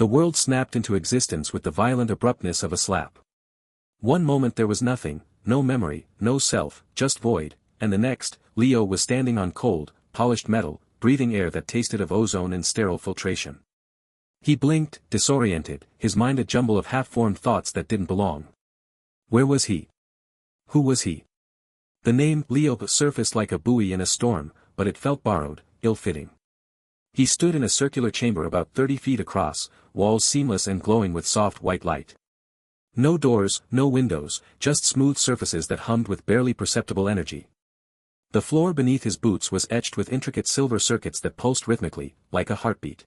The world snapped into existence with the violent abruptness of a slap. One moment there was nothing, no memory, no self, just void, and the next, Leo was standing on cold, polished metal, breathing air that tasted of ozone and sterile filtration. He blinked, disoriented, his mind a jumble of half-formed thoughts that didn't belong. Where was he? Who was he? The name Leo surfaced like a buoy in a storm, but it felt borrowed, ill-fitting. He stood in a circular chamber about 30 feet across, walls seamless and glowing with soft white light. No doors, no windows, just smooth surfaces that hummed with barely perceptible energy. The floor beneath his boots was etched with intricate silver circuits that pulsed rhythmically, like a heartbeat.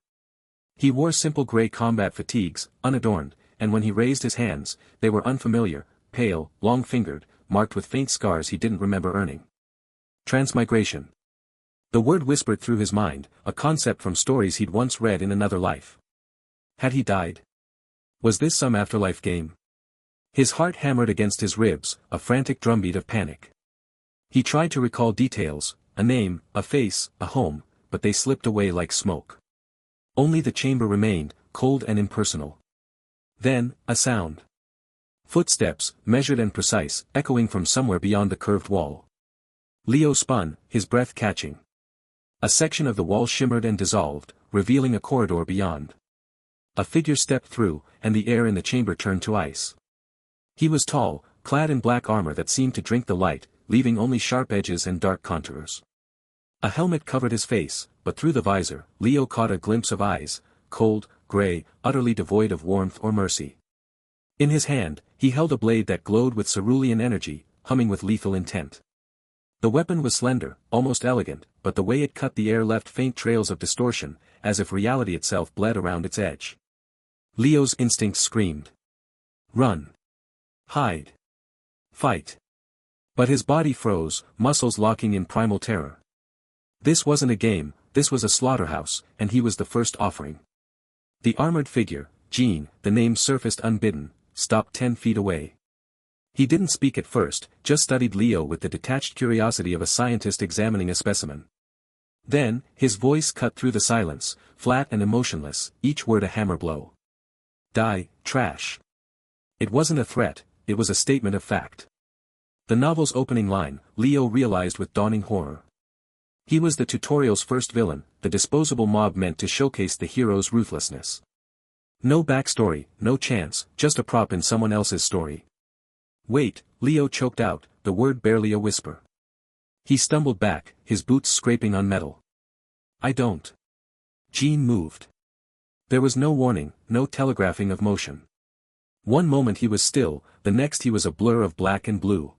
He wore simple gray combat fatigues, unadorned, and when he raised his hands, they were unfamiliar, pale, long-fingered, marked with faint scars he didn't remember earning. Transmigration. The word whispered through his mind, a concept from stories he'd once read in another life. Had he died? Was this some afterlife game? His heart hammered against his ribs, a frantic drumbeat of panic. He tried to recall details, a name, a face, a home, but they slipped away like smoke. Only the chamber remained, cold and impersonal. Then, a sound. Footsteps, measured and precise, echoing from somewhere beyond the curved wall. Leo spun, his breath catching. A section of the wall shimmered and dissolved, revealing a corridor beyond. A figure stepped through, and the air in the chamber turned to ice. He was tall, clad in black armor that seemed to drink the light, leaving only sharp edges and dark contours. A helmet covered his face, but through the visor, Leo caught a glimpse of eyes, cold, gray, utterly devoid of warmth or mercy. In his hand, he held a blade that glowed with cerulean energy, humming with lethal intent. The weapon was slender, almost elegant, but the way it cut the air left faint trails of distortion, as if reality itself bled around its edge. Leo's instincts screamed. Run. Hide. Fight. But his body froze, muscles locking in primal terror. This wasn't a game, this was a slaughterhouse, and he was the first offering. The armored figure, Jean, the name surfaced unbidden, stopped 10 feet away. He didn't speak at first, just studied Leo with the detached curiosity of a scientist examining a specimen. Then, his voice cut through the silence, flat and emotionless, each word a hammer blow. Die, trash. It wasn't a threat, it was a statement of fact. The novel's opening line, Leo realized with dawning horror. He was the tutorial's first villain, the disposable mob meant to showcase the hero's ruthlessness. No backstory, no chance, just a prop in someone else's story. Wait, Leo choked out, the word barely a whisper. He stumbled back, his boots scraping on metal. I don't. Jean moved. There was no warning, no telegraphing of motion. One moment he was still, the next he was a blur of black and blue.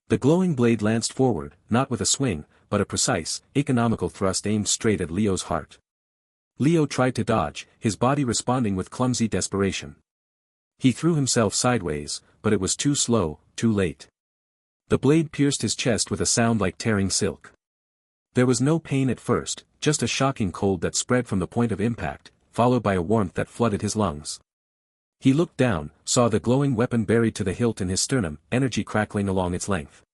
The glowing blade lanced forward, not with a swing, but a precise, economical thrust aimed straight at Leo's heart. Leo tried to dodge, his body responding with clumsy desperation. He threw himself sideways, but it was too slow, too late. The blade pierced his chest with a sound like tearing silk. There was no pain at first, just a shocking cold that spread from the point of impact, followed by a warmth that flooded his lungs. He looked down, saw the glowing weapon buried to the hilt in his sternum, energy crackling along its length.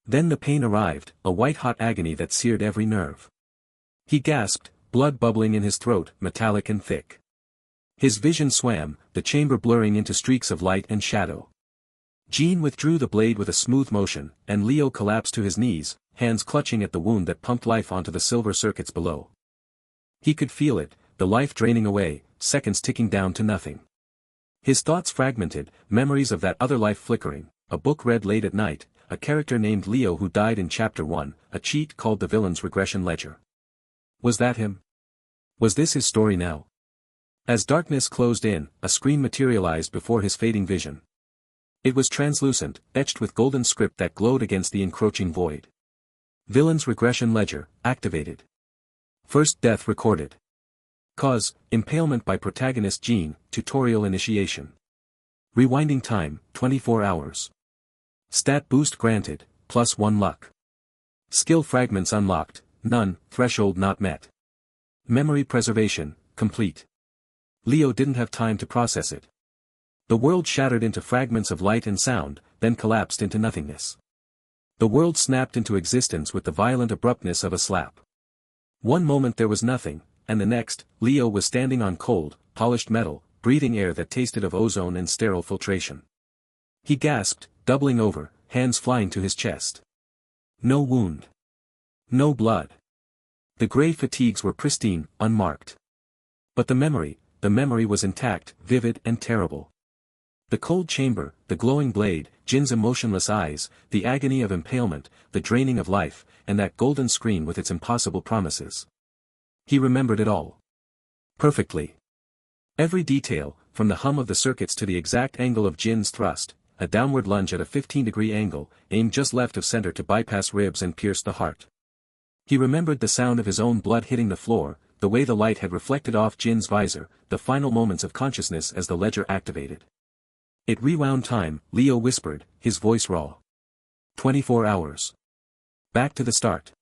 Then the pain arrived, a white-hot agony that seared every nerve. He gasped, blood bubbling in his throat, metallic and thick. His vision swam, the chamber blurring into streaks of light and shadow. Jean withdrew the blade with a smooth motion, and Leo collapsed to his knees, hands clutching at the wound that pumped life onto the silver circuits below. He could feel it, the life draining away, seconds ticking down to nothing. His thoughts fragmented, memories of that other life flickering, a book read late at night, a character named Leo who died in Chapter 1, a cheat called the villain's Regression Ledger. Was that him? Was this his story now? As darkness closed in, a screen materialized before his fading vision. It was translucent, etched with golden script that glowed against the encroaching void. Villain's Regression Ledger, activated. First death recorded. Cause, impalement by protagonist Jean, tutorial initiation. Rewinding time, 24 hours. Stat boost granted, +1 luck. Skill fragments unlocked, none, threshold not met. Memory preservation, complete. Leo didn't have time to process it. The world shattered into fragments of light and sound, then collapsed into nothingness. The world snapped into existence with the violent abruptness of a slap. One moment there was nothing, and the next, Leo was standing on cold, polished metal, breathing air that tasted of ozone and sterile filtration. He gasped, doubling over, hands flying to his chest. No wound. No blood. The gray fatigues were pristine, unmarked. But the memory was intact, vivid and terrible. The cold chamber, the glowing blade, Jin's emotionless eyes, the agony of impalement, the draining of life, and that golden screen with its impossible promises. He remembered it all. Perfectly. Every detail, from the hum of the circuits to the exact angle of Jin's thrust, a downward lunge at a 15-degree angle, aimed just left of center to bypass ribs and pierce the heart. He remembered the sound of his own blood hitting the floor, the way the light had reflected off Jin's visor, the final moments of consciousness as the ledger activated. It rewound time, Leo whispered, his voice raw. 24 hours. Back to the start.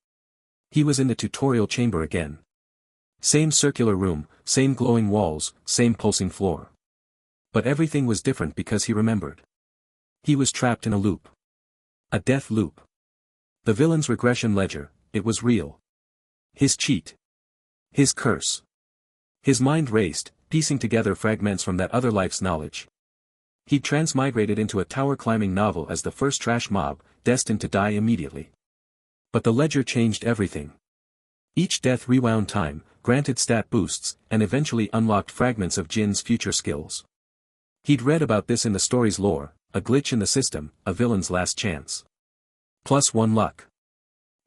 He was in the tutorial chamber again. Same circular room, same glowing walls, same pulsing floor. But everything was different because he remembered. He was trapped in a loop. A death loop. The villain's regression ledger, it was real. His cheat. His curse. His mind raced, piecing together fragments from that other life's knowledge. He'd transmigrated into a tower-climbing novel as the first trash mob, destined to die immediately. But the ledger changed everything. Each death rewound time, granted stat boosts, and eventually unlocked fragments of Jin's future skills. He'd read about this in the story's lore, a glitch in the system, a villain's last chance. +1 luck.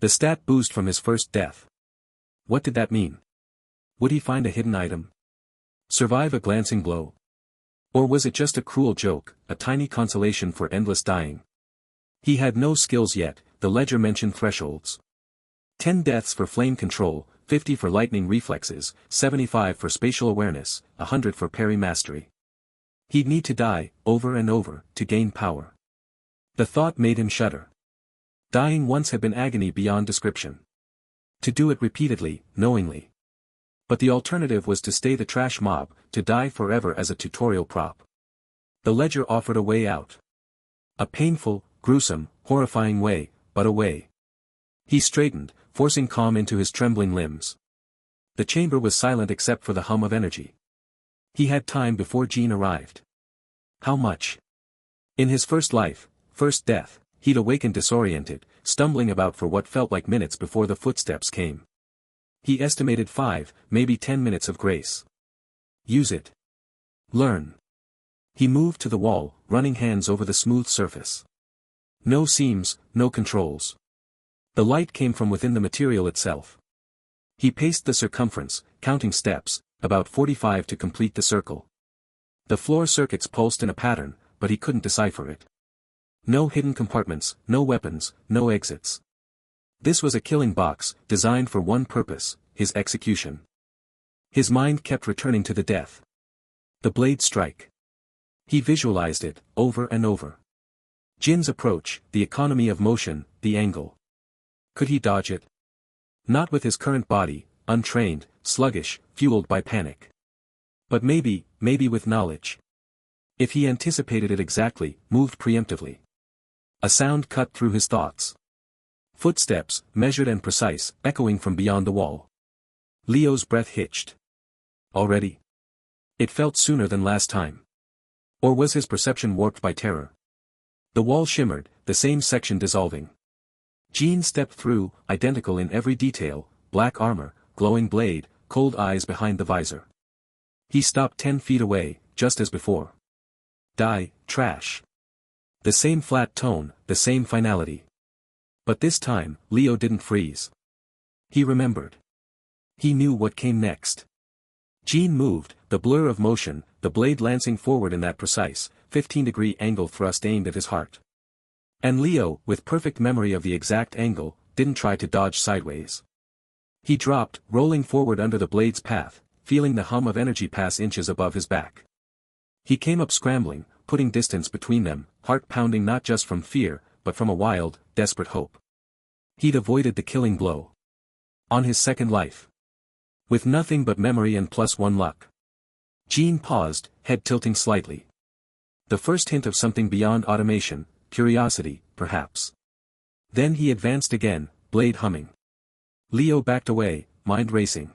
The stat boost from his first death. What did that mean? Would he find a hidden item? Survive a glancing blow? Or was it just a cruel joke, a tiny consolation for endless dying? He had no skills yet, the ledger mentioned thresholds. 10 deaths for flame control, 50 for lightning reflexes, 75 for spatial awareness, 100 for parry mastery. He'd need to die, over and over, to gain power. The thought made him shudder. Dying once had been agony beyond description. To do it repeatedly, knowingly. But the alternative was to stay the trash mob, to die forever as a tutorial prop. The ledger offered a way out. A painful, gruesome, horrifying way, but a way. He straightened, forcing calm into his trembling limbs. The chamber was silent except for the hum of energy. He had time before Jean arrived. How much? In his first life, first death, he'd awakened disoriented, stumbling about for what felt like minutes before the footsteps came. He estimated 5, maybe 10 minutes of grace. Use it. Learn. He moved to the wall, running hands over the smooth surface. No seams, no controls. The light came from within the material itself. He paced the circumference, counting steps, about 45 to complete the circle. The floor circuits pulsed in a pattern, but he couldn't decipher it. No hidden compartments, no weapons, no exits. This was a killing box, designed for one purpose, his execution. His mind kept returning to the death. The blade strike. He visualized it, over and over. Jin's approach, the economy of motion, the angle. Could he dodge it? Not with his current body, untrained, sluggish, fueled by panic. But maybe with knowledge. If he anticipated it exactly, moved preemptively. A sound cut through his thoughts. Footsteps, measured and precise, echoing from beyond the wall. Leo's breath hitched. Already? It felt sooner than last time. Or was his perception warped by terror? The wall shimmered, the same section dissolving. Jean stepped through, identical in every detail, black armor, glowing blade, cold eyes behind the visor. He stopped 10 feet away, just as before. Die, trash. The same flat tone, the same finality. But this time, Leo didn't freeze. He remembered. He knew what came next. Jean moved, the blur of motion, the blade lancing forward in that precise, 15-degree angle thrust aimed at his heart. And Leo, with perfect memory of the exact angle, didn't try to dodge sideways. He dropped, rolling forward under the blade's path, feeling the hum of energy pass inches above his back. He came up scrambling, putting distance between them, heart pounding not just from fear, but from a wild, desperate hope. He'd avoided the killing blow. On his second life. With nothing but memory and +1 luck. Jean paused, head tilting slightly. The first hint of something beyond automation, curiosity, perhaps. Then he advanced again, blade humming. Leo backed away, mind racing.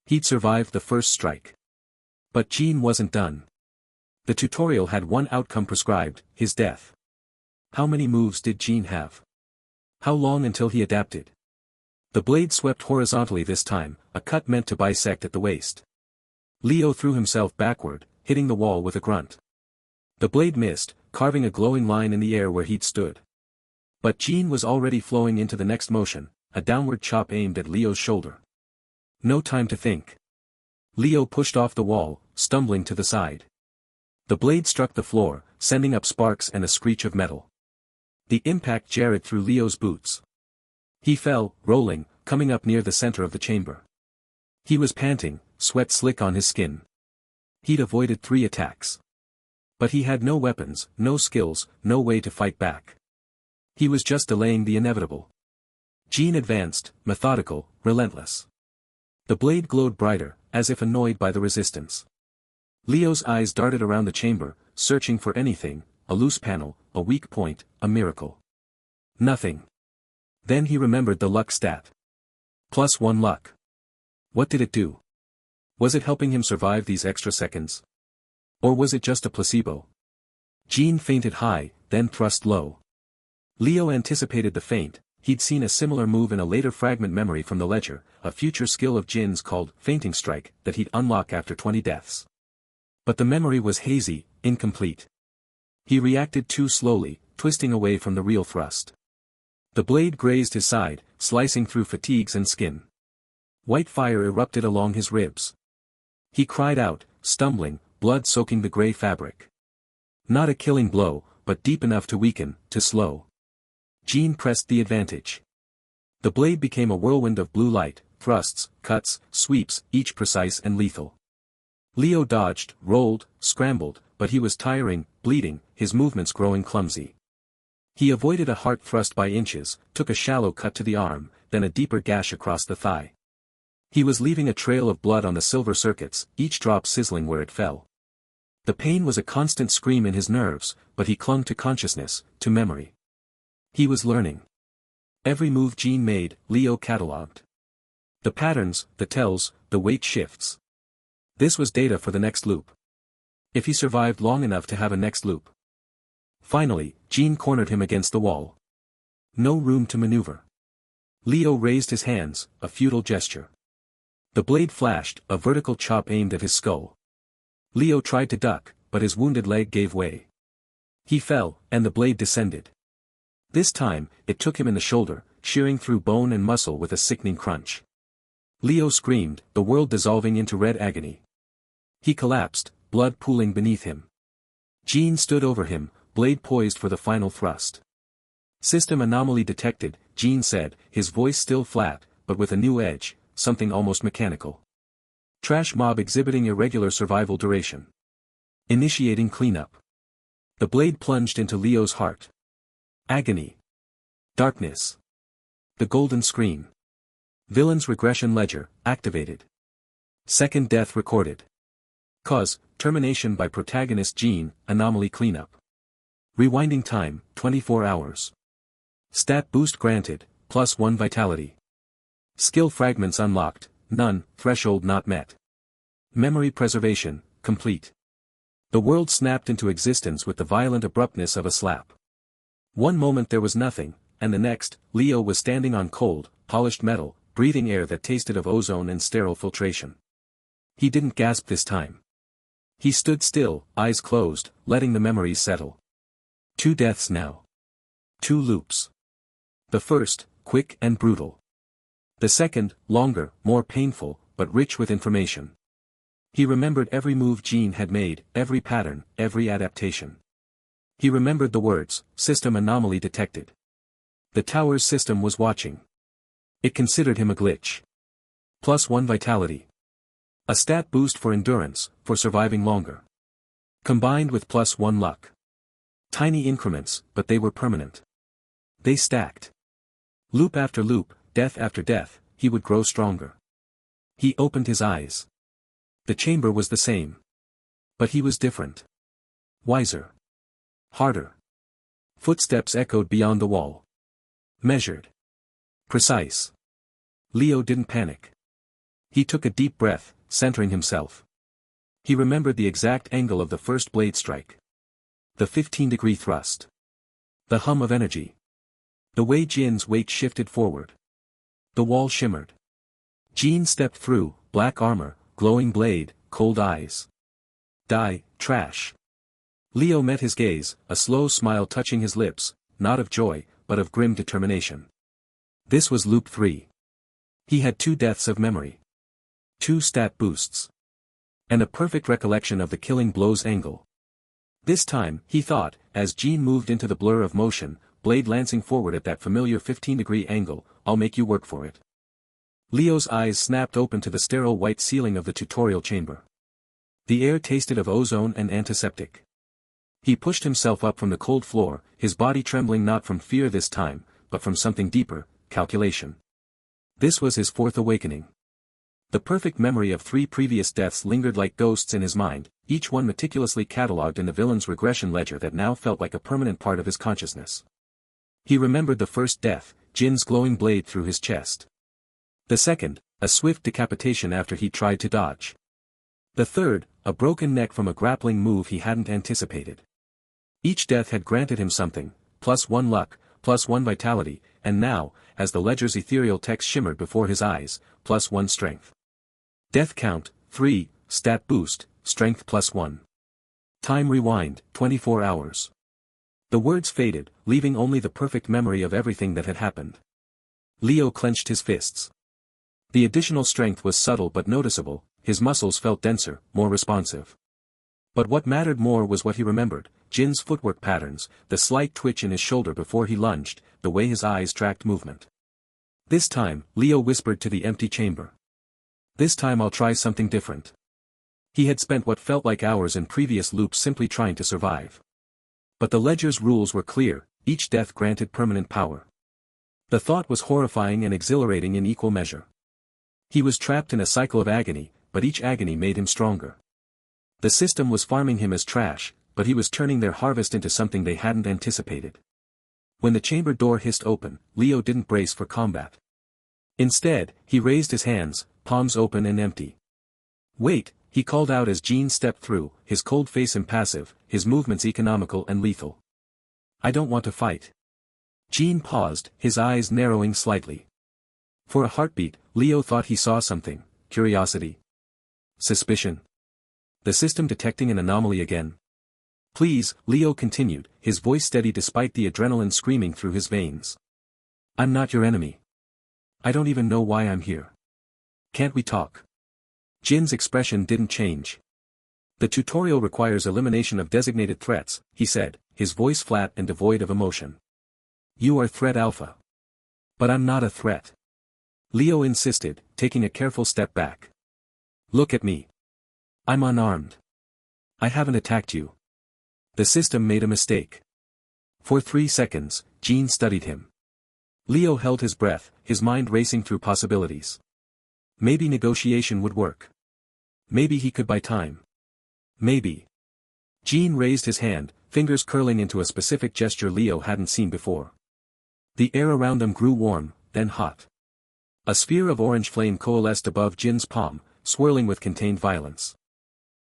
He'd survived the first strike. But Gene wasn't done. The tutorial had one outcome prescribed, his death. How many moves did Gene have? How long until he adapted? The blade swept horizontally this time, a cut meant to bisect at the waist. Leo threw himself backward, hitting the wall with a grunt. The blade missed, carving a glowing line in the air where he'd stood. But Gene was already flowing into the next motion, a downward chop aimed at Leo's shoulder. No time to think. Leo pushed off the wall, stumbling to the side. The blade struck the floor, sending up sparks and a screech of metal. The impact jarred through Leo's boots. He fell, rolling, coming up near the center of the chamber. He was panting, sweat slick on his skin. He'd avoided 3 attacks. But he had no weapons, no skills, no way to fight back. He was just delaying the inevitable. Gene advanced, methodical, relentless. The blade glowed brighter, as if annoyed by the resistance. Leo's eyes darted around the chamber, searching for anything, a loose panel, a weak point, a miracle. Nothing. Then he remembered the luck stat. +1 luck. What did it do? Was it helping him survive these extra seconds? Or was it just a placebo? Gene feinted high, then thrust low. Leo anticipated the feint. He'd seen a similar move in a later fragment memory from the ledger, a future skill of Jin's called fainting strike that he'd unlock after 20 deaths. But the memory was hazy, incomplete. He reacted too slowly, twisting away from the real thrust. The blade grazed his side, slicing through fatigues and skin. White fire erupted along his ribs. He cried out, stumbling, blood soaking the gray fabric. Not a killing blow, but deep enough to weaken, to slow. Gene pressed the advantage. The blade became a whirlwind of blue light, thrusts, cuts, sweeps, each precise and lethal. Leo dodged, rolled, scrambled, but he was tiring, bleeding, his movements growing clumsy. He avoided a heart thrust by inches, took a shallow cut to the arm, then a deeper gash across the thigh. He was leaving a trail of blood on the silver circuits, each drop sizzling where it fell. The pain was a constant scream in his nerves, but he clung to consciousness, to memory. He was learning. Every move Gene made, Leo catalogued. The patterns, the tells, the weight shifts. This was data for the next loop. If he survived long enough to have a next loop. Finally, Gene cornered him against the wall. No room to maneuver. Leo raised his hands, a futile gesture. The blade flashed, a vertical chop aimed at his skull. Leo tried to duck, but his wounded leg gave way. He fell, and the blade descended. This time, it took him in the shoulder, shearing through bone and muscle with a sickening crunch. Leo screamed, the world dissolving into red agony. He collapsed, blood pooling beneath him. Gene stood over him, blade poised for the final thrust. System anomaly detected, Gene said, his voice still flat, but with a new edge, something almost mechanical. Trash mob exhibiting irregular survival duration. Initiating cleanup. The blade plunged into Leo's heart. Agony. Darkness. The golden scream. Villain's regression ledger, activated. Second death recorded. Cause, termination by protagonist Gene, anomaly cleanup. Rewinding time, 24 hours. Stat boost granted, +1 vitality. Skill fragments unlocked, none, threshold not met. Memory preservation, complete. The world snapped into existence with the violent abruptness of a slap. One moment there was nothing, and the next, Leo was standing on cold, polished metal, breathing air that tasted of ozone and sterile filtration. He didn't gasp this time. He stood still, eyes closed, letting the memories settle. 2 deaths now. 2 loops. The first, quick and brutal. The second, longer, more painful, but rich with information. He remembered every move Gene had made, every pattern, every adaptation. He remembered the words, system anomaly detected. The tower's system was watching. It considered him a glitch. +1 vitality. A stat boost for endurance, for surviving longer. Combined with +1 luck. Tiny increments, but they were permanent. They stacked. Loop after loop, death after death, he would grow stronger. He opened his eyes. The chamber was the same. But he was different. Wiser. Harder. Footsteps echoed beyond the wall. Measured. Precise. Leo didn't panic. He took a deep breath, centering himself. He remembered the exact angle of the first blade strike. The 15-degree thrust. The hum of energy. The way Jin's weight shifted forward. The wall shimmered. Jin stepped through, black armor, glowing blade, cold eyes. Die, trash. Leo met his gaze, a slow smile touching his lips, not of joy, but of grim determination. This was loop 3. He had 2 deaths of memory. 2 stat boosts. And a perfect recollection of the killing blow's angle. This time, he thought, as Jin moved into the blur of motion, blade lancing forward at that familiar 15-degree angle, I'll make you work for it. Leo's eyes snapped open to the sterile white ceiling of the tutorial chamber. The air tasted of ozone and antiseptic. He pushed himself up from the cold floor, his body trembling not from fear this time, but from something deeper, calculation. This was his 4th awakening. The perfect memory of 3 previous deaths lingered like ghosts in his mind, each one meticulously catalogued in the villain's regression ledger that now felt like a permanent part of his consciousness. He remembered the first death, Jin's glowing blade through his chest. The second, a swift decapitation after he tried to dodge. The third, a broken neck from a grappling move he hadn't anticipated. Each death had granted him something, +1 luck, +1 vitality, and now, as the ledger's ethereal text shimmered before his eyes, +1 strength. Death count, 3, stat boost, strength +1. Time rewind, 24 hours. The words faded, leaving only the perfect memory of everything that had happened. Leo clenched his fists. The additional strength was subtle but noticeable, his muscles felt denser, more responsive. But what mattered more was what he remembered, Jin's footwork patterns, the slight twitch in his shoulder before he lunged, the way his eyes tracked movement. This time, Leo whispered to the empty chamber. This time I'll try something different. He had spent what felt like hours in previous loops simply trying to survive. But the ledger's rules were clear, each death granted permanent power. The thought was horrifying and exhilarating in equal measure. He was trapped in a cycle of agony, but each agony made him stronger. The system was farming him as trash, but he was turning their harvest into something they hadn't anticipated. When the chamber door hissed open, Leo didn't brace for combat. Instead, he raised his hands, palms open and empty. Wait, he called out as Jin stepped through, his cold face impassive, his movements economical and lethal. I don't want to fight. Jin paused, his eyes narrowing slightly. For a heartbeat, Leo thought he saw something, curiosity. Suspicion. The system detecting an anomaly again. Please, Leo continued, his voice steady despite the adrenaline screaming through his veins. I'm not your enemy. I don't even know why I'm here. Can't we talk? Jin's expression didn't change. The tutorial requires elimination of designated threats, he said, his voice flat and devoid of emotion. You are threat alpha. But I'm not a threat. Leo insisted, taking a careful step back. Look at me. I'm unarmed. I haven't attacked you. The system made a mistake. For 3 seconds, Jin studied him. Leo held his breath, his mind racing through possibilities. Maybe negotiation would work. Maybe he could buy time. Maybe. Jin raised his hand, fingers curling into a specific gesture Leo hadn't seen before. The air around them grew warm, then hot. A sphere of orange flame coalesced above Jin's palm, swirling with contained violence.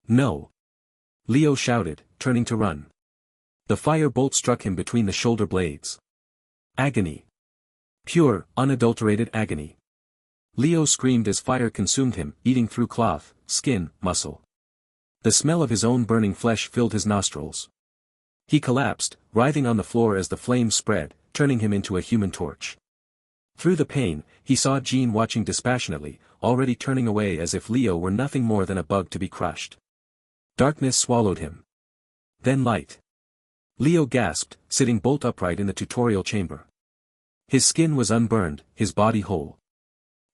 No. Leo shouted, turning to run. The fire bolt struck him between the shoulder blades. Agony. Pure, unadulterated agony. Leo screamed as fire consumed him, eating through cloth, skin, muscle. The smell of his own burning flesh filled his nostrils. He collapsed, writhing on the floor as the flames spread, turning him into a human torch. Through the pain, he saw Jin watching dispassionately, already turning away as if Leo were nothing more than a bug to be crushed. Darkness swallowed him. Then light. Leo gasped, sitting bolt upright in the tutorial chamber. His skin was unburned, his body whole.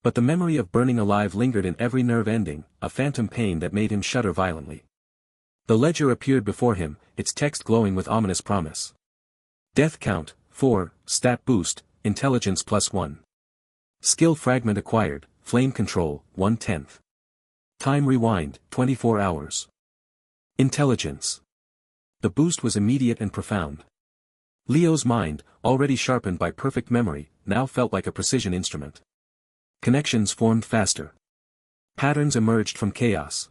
But the memory of burning alive lingered in every nerve ending, a phantom pain that made him shudder violently. The ledger appeared before him, its text glowing with ominous promise. Death count, 4, stat boost, intelligence +1. Skill fragment acquired, flame control, 1/10. Time rewind, 24 hours. Intelligence. The boost was immediate and profound. Leo's mind, already sharpened by perfect memory, now felt like a precision instrument. Connections formed faster. Patterns emerged from chaos.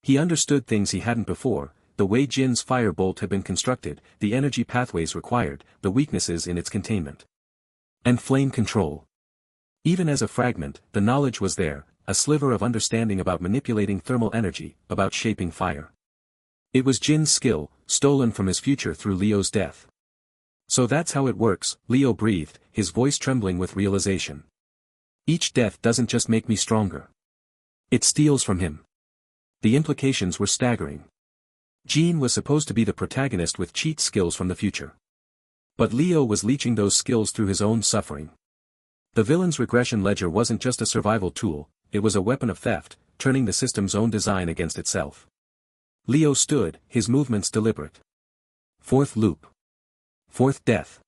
He understood things he hadn't before, the way Jin's fire bolt had been constructed, the energy pathways required, the weaknesses in its containment. And flame control. Even as a fragment, the knowledge was there, a sliver of understanding about manipulating thermal energy, about shaping fire. It was Jin's skill, stolen from his future through Leo's death. So that's how it works, Leo breathed, his voice trembling with realization. Each death doesn't just make me stronger. It steals from him. The implications were staggering. Jin was supposed to be the protagonist with cheat skills from the future. But Leo was leeching those skills through his own suffering. The villain's regression ledger wasn't just a survival tool, it was a weapon of theft, turning the system's own design against itself. Leo stood, his movements deliberate. Fourth loop. Fourth death.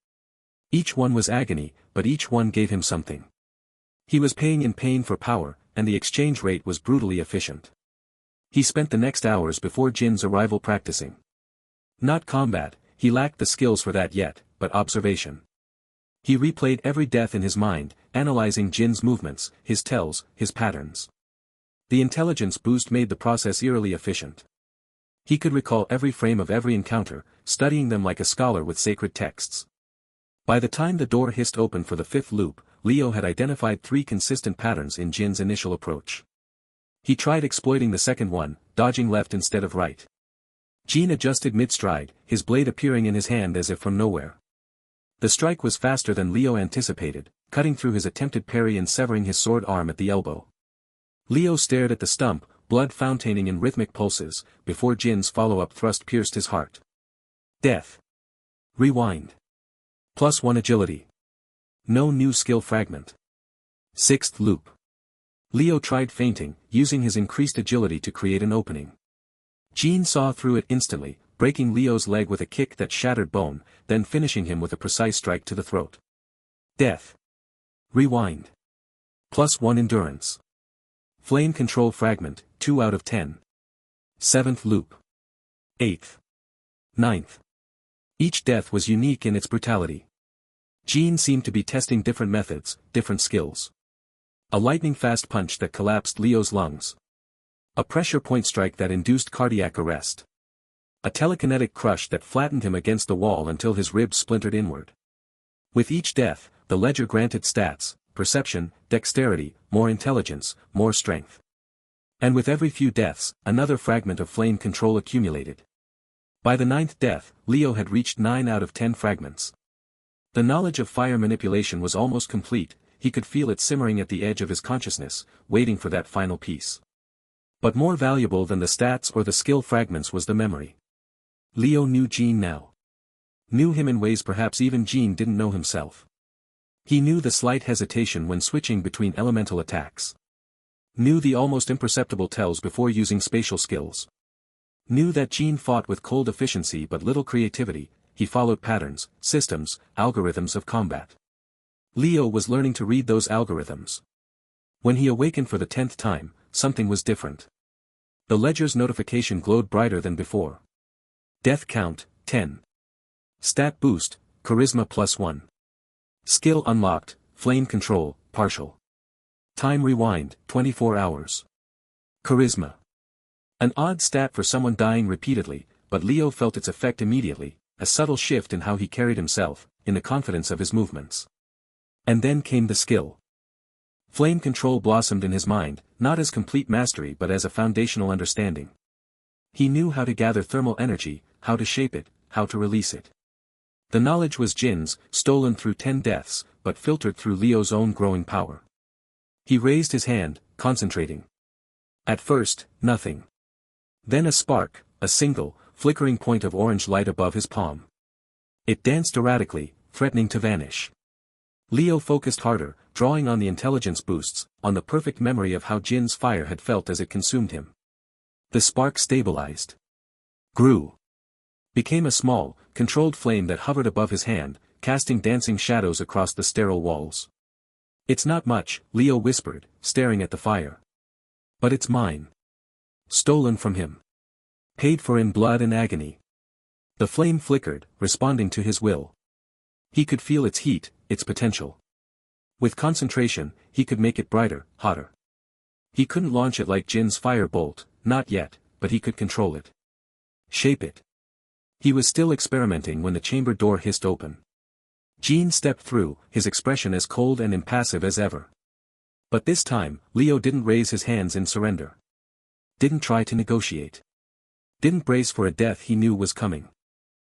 Each one was agony, but each one gave him something. He was paying in pain for power, and the exchange rate was brutally efficient. He spent the next hours before Jin's arrival practicing. Not combat, he lacked the skills for that yet, but observation. He replayed every death in his mind, analyzing Jin's movements, his tells, his patterns. The intelligence boost made the process eerily efficient. He could recall every frame of every encounter, studying them like a scholar with sacred texts. By the time the door hissed open for the fifth loop, Leo had identified 3 consistent patterns in Jin's initial approach. He tried exploiting the second one, dodging left instead of right. Jin adjusted mid-stride, his blade appearing in his hand as if from nowhere. The strike was faster than Leo anticipated, cutting through his attempted parry and severing his sword arm at the elbow. Leo stared at the stump, blood founaining in rhythmic pulses, before Jin's follow-up thrust pierced his heart. Death. Rewind. +1 agility. No new skill fragment. Sixth loop. Leo tried feinting, using his increased agility to create an opening. Jin saw through it instantly, breaking Leo's leg with a kick that shattered bone, then finishing him with a precise strike to the throat. Death. Rewind. +1 endurance. Flame control fragment, 2 out of 10. Seventh loop. Eighth. Ninth. Each death was unique in its brutality. Jin seemed to be testing different methods, different skills. A lightning-fast punch that collapsed Leo's lungs. A pressure point strike that induced cardiac arrest. A telekinetic crush that flattened him against the wall until his ribs splintered inward. With each death, the ledger granted stats, perception, dexterity, more intelligence, more strength. And with every few deaths, another fragment of flame control accumulated. By the 9th death, Leo had reached 9 out of 10 fragments. The knowledge of fire manipulation was almost complete, he could feel it simmering at the edge of his consciousness, waiting for that final piece. But more valuable than the stats or the skill fragments was the memory. Leo knew Jin now. Knew him in ways perhaps even Jin didn't know himself. He knew the slight hesitation when switching between elemental attacks. Knew the almost imperceptible tells before using spatial skills. Knew that Jin fought with cold efficiency but little creativity, he followed patterns, systems, algorithms of combat. Leo was learning to read those algorithms. When he awakened for the 10th time, something was different. The ledger's notification glowed brighter than before. Death count, 10. Stat boost, charisma +1. Skill unlocked, flame control, partial. Time rewind, 24 hours. Charisma. An odd stat for someone dying repeatedly, but Leo felt its effect immediately, a subtle shift in how he carried himself, in the confidence of his movements. And then came the skill. Flame control blossomed in his mind, not as complete mastery but as a foundational understanding. He knew how to gather thermal energy, how to shape it, how to release it. The knowledge was Jin's, stolen through 10 deaths, but filtered through Leo's own growing power. He raised his hand, concentrating. At first, nothing. Then a spark, a single, flickering point of orange light above his palm. It danced erratically, threatening to vanish. Leo focused harder, drawing on the intelligence boosts, on the perfect memory of how Jin's fire had felt as it consumed him. The spark stabilized. Grew. Became a small, controlled flame that hovered above his hand, casting dancing shadows across the sterile walls. "It's not much," Leo whispered, staring at the fire. "But it's mine. Stolen from him. Paid for in blood and agony." The flame flickered, responding to his will. He could feel its heat, its potential. With concentration, he could make it brighter, hotter. He couldn't launch it like Jin's fire bolt, not yet, but he could control it. Shape it. He was still experimenting when the chamber door hissed open. Jin stepped through, his expression as cold and impassive as ever. But this time, Leo didn't raise his hands in surrender. Didn't try to negotiate. Didn't brace for a death he knew was coming.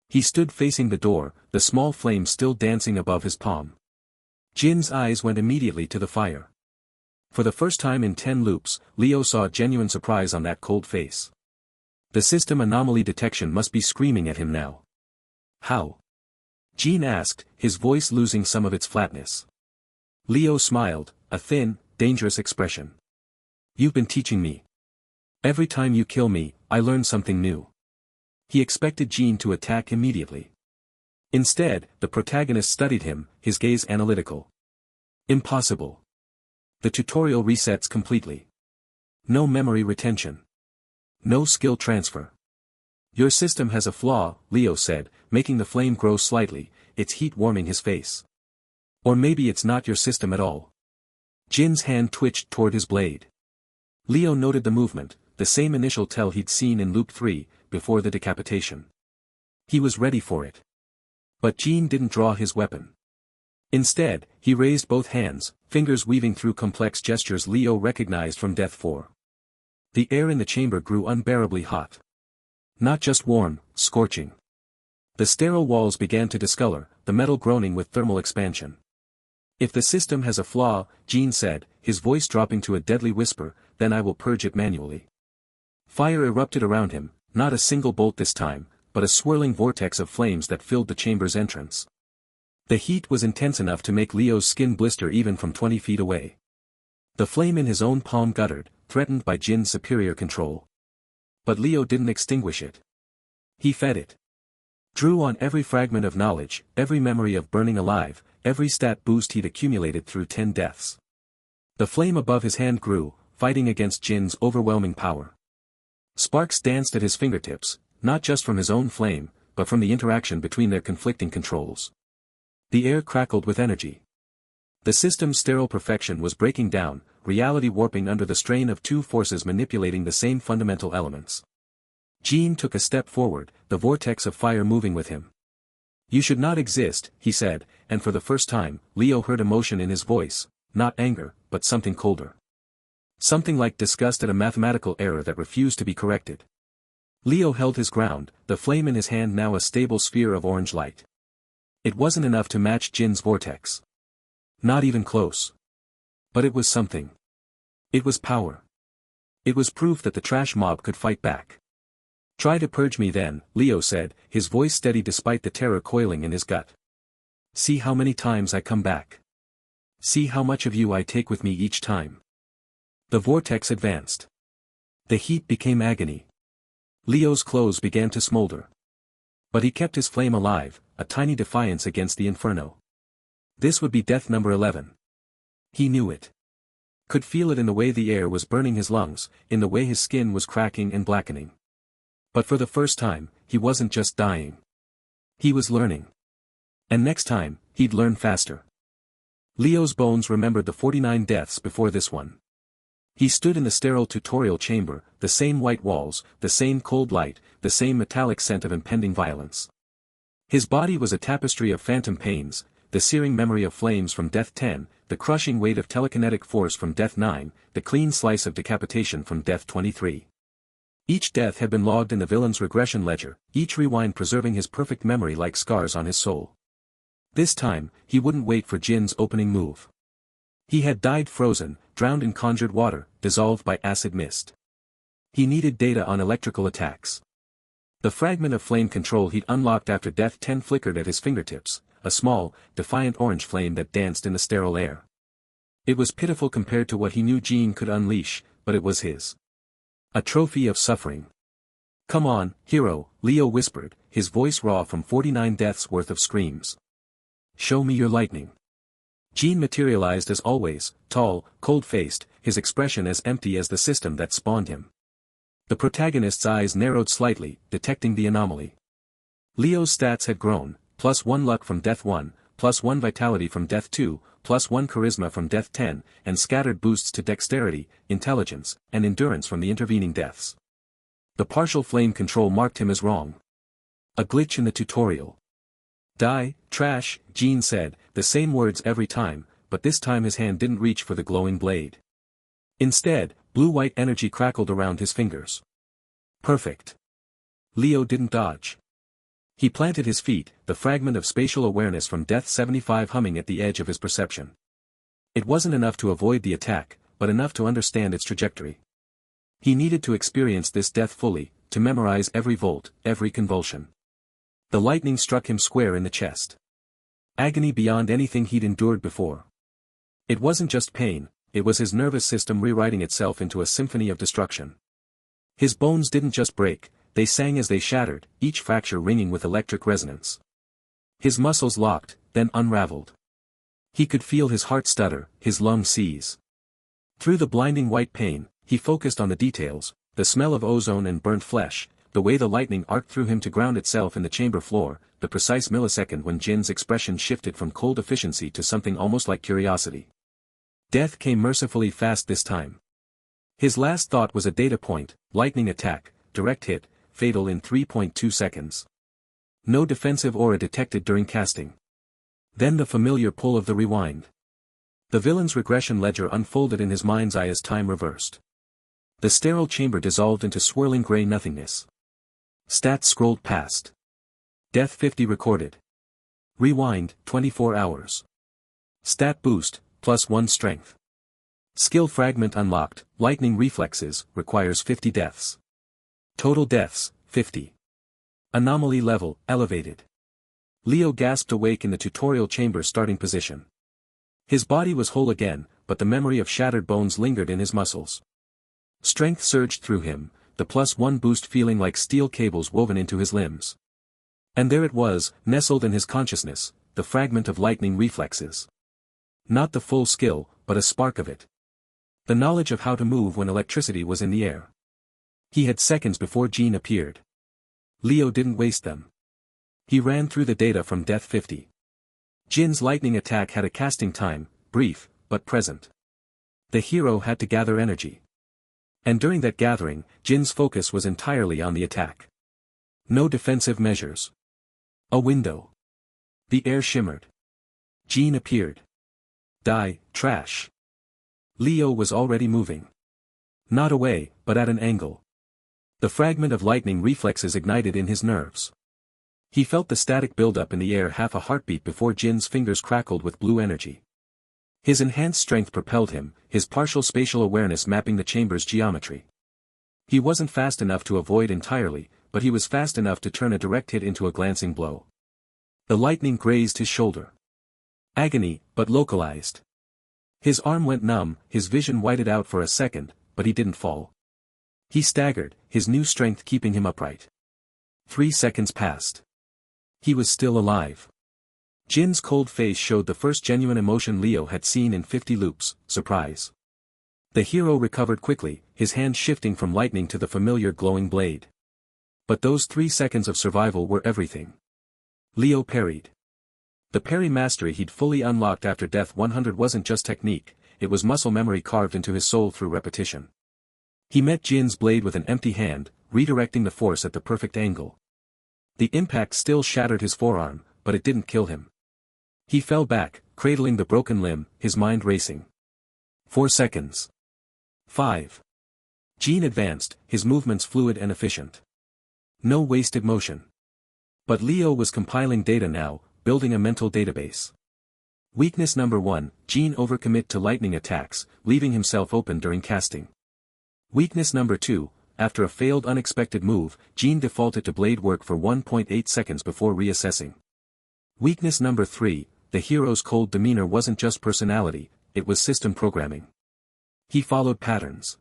He stood facing the door, the small flame still dancing above his palm. Jin's eyes went immediately to the fire. For the first time in 10 loops, Leo saw genuine surprise on that cold face. The system anomaly detection must be screaming at him now. How? Jin asked, his voice losing some of its flatness. Leo smiled, a thin, dangerous expression. You've been teaching me. Every time you kill me, I learn something new. He expected Jin to attack immediately. Instead, the protagonist studied him, his gaze analytical. Impossible. The tutorial resets completely. No memory retention. No skill transfer. Your system has a flaw, Leo said, making the flame grow slightly, its heat warming his face. Or maybe it's not your system at all. Jin's hand twitched toward his blade. Leo noted the movement, the same initial tell he'd seen in loop 3, before the decapitation. He was ready for it. But Jin didn't draw his weapon. Instead, he raised both hands, fingers weaving through complex gestures Leo recognized from Death 4. The air in the chamber grew unbearably hot. Not just warm, scorching. The sterile walls began to discolor, the metal groaning with thermal expansion. If the system has a flaw, Jin said, his voice dropping to a deadly whisper, then I will purge it manually. Fire erupted around him, not a single bolt this time, but a swirling vortex of flames that filled the chamber's entrance. The heat was intense enough to make Leo's skin blister even from 20 feet away. The flame in his own palm guttered, threatened by Jin's superior control. But Leo didn't extinguish it. He fed it. Drew on every fragment of knowledge, every memory of burning alive, every stat boost he'd accumulated through 10 deaths. The flame above his hand grew, fighting against Jin's overwhelming power. Sparks danced at his fingertips, not just from his own flame, but from the interaction between their conflicting controls. The air crackled with energy. The system's sterile perfection was breaking down, reality warping under the strain of two forces manipulating the same fundamental elements. Jin took a step forward, the vortex of fire moving with him. You should not exist, he said, and for the first time, Leo heard emotion in his voice, not anger, but something colder. Something like disgust at a mathematical error that refused to be corrected. Leo held his ground, the flame in his hand now a stable sphere of orange light. It wasn't enough to match Jin's vortex. Not even close. But it was something. It was power. It was proof that the trash mob could fight back. Try to purge me then, Leo said, his voice steady despite the terror coiling in his gut. See how many times I come back. See how much of you I take with me each time. The vortex advanced. The heat became agony. Leo's clothes began to smolder. But he kept his flame alive, a tiny defiance against the inferno. This would be death number 11. He knew it. Could feel it in the way the air was burning his lungs, in the way his skin was cracking and blackening. But for the first time, he wasn't just dying. He was learning. And next time, he'd learn faster. Leo's bones remembered the 49 deaths before this one. He stood in the sterile tutorial chamber, the same white walls, the same cold light, the same metallic scent of impending violence. His body was a tapestry of phantom pains, the searing memory of flames from Death 10, the crushing weight of telekinetic force from Death 9, the clean slice of decapitation from Death 23. Each death had been logged in the villain's regression ledger, each rewind preserving his perfect memory like scars on his soul. This time, he wouldn't wait for Jin's opening move. He had died frozen, drowned in conjured water, dissolved by acid mist. He needed data on electrical attacks. The fragment of flame control he'd unlocked after Death 10 flickered at his fingertips, a small, defiant orange flame that danced in the sterile air. It was pitiful compared to what he knew Jin could unleash, but it was his. A trophy of suffering. Come on, hero, Leo whispered, his voice raw from 49 deaths worth of screams. Show me your lightning. Jin materialized as always, tall, cold-faced, his expression as empty as the system that spawned him. The protagonist's eyes narrowed slightly, detecting the anomaly. Leo's stats had grown, +1 luck from Death 1, +1 vitality from Death 2, +1 charisma from Death 10, and scattered boosts to dexterity, intelligence, and endurance from the intervening deaths. The partial flame control marked him as wrong. A glitch in the tutorial. Die, trash, Jean said, the same words every time, but this time his hand didn't reach for the glowing blade. Instead, blue-white energy crackled around his fingers. Perfect. Leo didn't dodge. He planted his feet, the fragment of spatial awareness from Death 75 humming at the edge of his perception. It wasn't enough to avoid the attack, but enough to understand its trajectory. He needed to experience this death fully, to memorize every volt, every convulsion. The lightning struck him square in the chest. Agony beyond anything he'd endured before. It wasn't just pain, it was his nervous system rewriting itself into a symphony of destruction. His bones didn't just break, they sang as they shattered, each fracture ringing with electric resonance. His muscles locked, then unraveled. He could feel his heart stutter, his lungs seize. Through the blinding white pain, he focused on the details, the smell of ozone and burnt flesh, the way the lightning arced through him to ground itself in the chamber floor, the precise millisecond when Jin's expression shifted from cold efficiency to something almost like curiosity. Death came mercifully fast this time. His last thought was a data point, lightning attack, direct hit, fatal in 3.2 seconds. No defensive aura detected during casting. Then the familiar pull of the rewind. The villain's regression ledger unfolded in his mind's eye as time reversed. The sterile chamber dissolved into swirling gray nothingness. Stats scrolled past. Death 50 recorded. Rewind, 24 hours. Stat boost, +1 strength. Skill fragment unlocked, lightning reflexes, requires 50 deaths. Total deaths, 50. Anomaly level, elevated. Leo gasped awake in the tutorial chamber starting position. His body was whole again, but the memory of shattered bones lingered in his muscles. Strength surged through him, the +1 boost feeling like steel cables woven into his limbs. And there it was, nestled in his consciousness, the fragment of lightning reflexes. Not the full skill, but a spark of it. The knowledge of how to move when electricity was in the air. He had seconds before Jean appeared. Leo didn't waste them. He ran through the data from Death 50. Jin's lightning attack had a casting time, brief, but present. The hero had to gather energy. And during that gathering, Jin's focus was entirely on the attack. No defensive measures. A window. The air shimmered. Jean appeared. Die, trash. Leo was already moving. Not away, but at an angle. The fragment of lightning reflexes ignited in his nerves. He felt the static buildup in the air half a heartbeat before Jin's fingers crackled with blue energy. His enhanced strength propelled him, his partial spatial awareness mapping the chamber's geometry. He wasn't fast enough to avoid entirely, but he was fast enough to turn a direct hit into a glancing blow. The lightning grazed his shoulder. Agony, but localized. His arm went numb, his vision whited out for a second, but he didn't fall. He staggered, his new strength keeping him upright. 3 seconds passed. He was still alive. Jin's cold face showed the first genuine emotion Leo had seen in 50 loops, surprise. The hero recovered quickly, his hand shifting from lightning to the familiar glowing blade. But those 3 seconds of survival were everything. Leo parried. The parry mastery he'd fully unlocked after Death 100 wasn't just technique, it was muscle memory carved into his soul through repetition. He met Jin's blade with an empty hand, redirecting the force at the perfect angle. The impact still shattered his forearm, but it didn't kill him. He fell back, cradling the broken limb, his mind racing. 4 seconds. 5. Jin advanced, his movements fluid and efficient. No wasted motion. But Leo was compiling data now, building a mental database. Weakness number 1, Jin overcommit to lightning attacks, leaving himself open during casting. Weakness number 2, after a failed unexpected move, Jin defaulted to blade work for 1.8 seconds before reassessing. Weakness number 3, the hero's cold demeanor wasn't just personality, it was system programming. He followed patterns.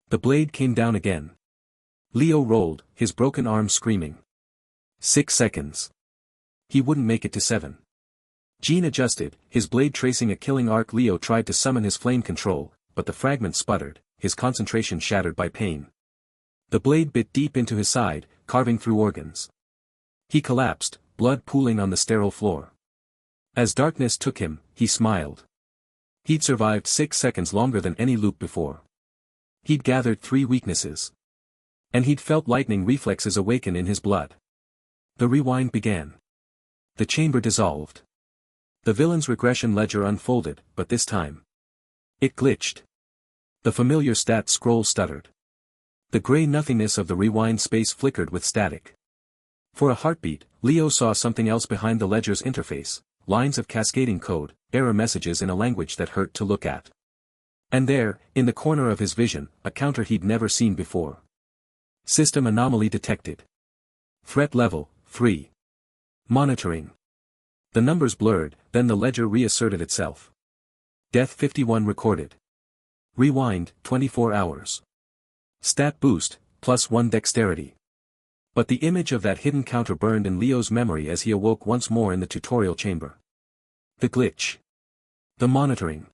The blade came down again. Leo rolled, his broken arm screaming. 6 seconds. He wouldn't make it to 7. Jin adjusted, his blade tracing a killing arc. Leo tried to summon his flame control, but the fragment sputtered, his concentration shattered by pain. The blade bit deep into his side, carving through organs. He collapsed, blood pooling on the sterile floor. As darkness took him, he smiled. He'd survived 6 seconds longer than any loop before. He'd gathered 3 weaknesses. And he'd felt lightning reflexes awaken in his blood. The rewind began. The chamber dissolved. The villain's regression ledger unfolded, but this time it glitched. The familiar stat scroll stuttered. The gray nothingness of the rewind space flickered with static. For a heartbeat, Leo saw something else behind the ledger's interface, lines of cascading code, error messages in a language that hurt to look at. And there, in the corner of his vision, a counter he'd never seen before. System anomaly detected. Threat level, 3. Monitoring. The numbers blurred, then the ledger reasserted itself. Death 51 recorded. Rewind, 24 hours. Stat boost, +1 dexterity. But the image of that hidden counter burned in Leo's memory as he awoke once more in the tutorial chamber. The glitch. The monitoring.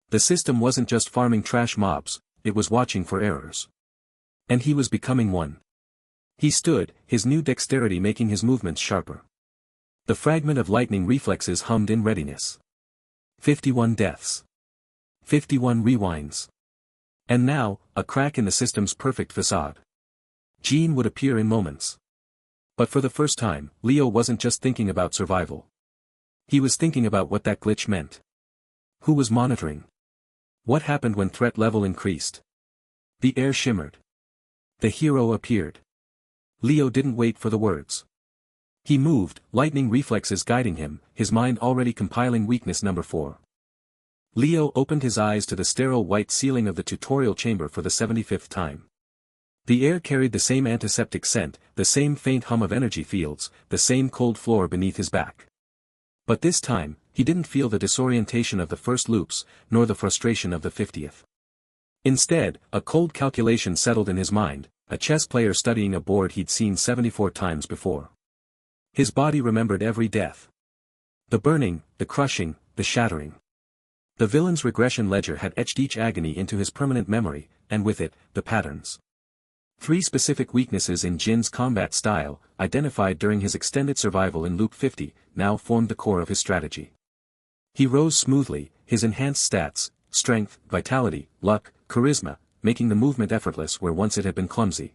The system wasn't just farming trash mobs, it was watching for errors. And he was becoming one. He stood, his new dexterity making his movements sharper. The fragment of lightning reflexes hummed in readiness. 51 deaths. 51 rewinds. And now, a crack in the system's perfect facade. Jean would appear in moments. But for the first time, Leo wasn't just thinking about survival. He was thinking about what that glitch meant. Who was monitoring? What happened when threat level increased? The air shimmered. The hero appeared. Leo didn't wait for the words. He moved, lightning reflexes guiding him, his mind already compiling weakness number 4. Leo opened his eyes to the sterile white ceiling of the tutorial chamber for the 75th time. The air carried the same antiseptic scent, the same faint hum of energy fields, the same cold floor beneath his back. But this time, he didn't feel the disorientation of the first loops, nor the frustration of the 50th. Instead, a cold calculation settled in his mind, a chess player studying a board he'd seen 74 times before. His body remembered every death. The burning, the crushing, the shattering. The villain's regression ledger had etched each agony into his permanent memory, and with it, the patterns. 3 specific weaknesses in Jin's combat style, identified during his extended survival in Loop 50, now formed the core of his strategy. He rose smoothly, his enhanced stats, strength, vitality, luck, charisma, making the movement effortless where once it had been clumsy.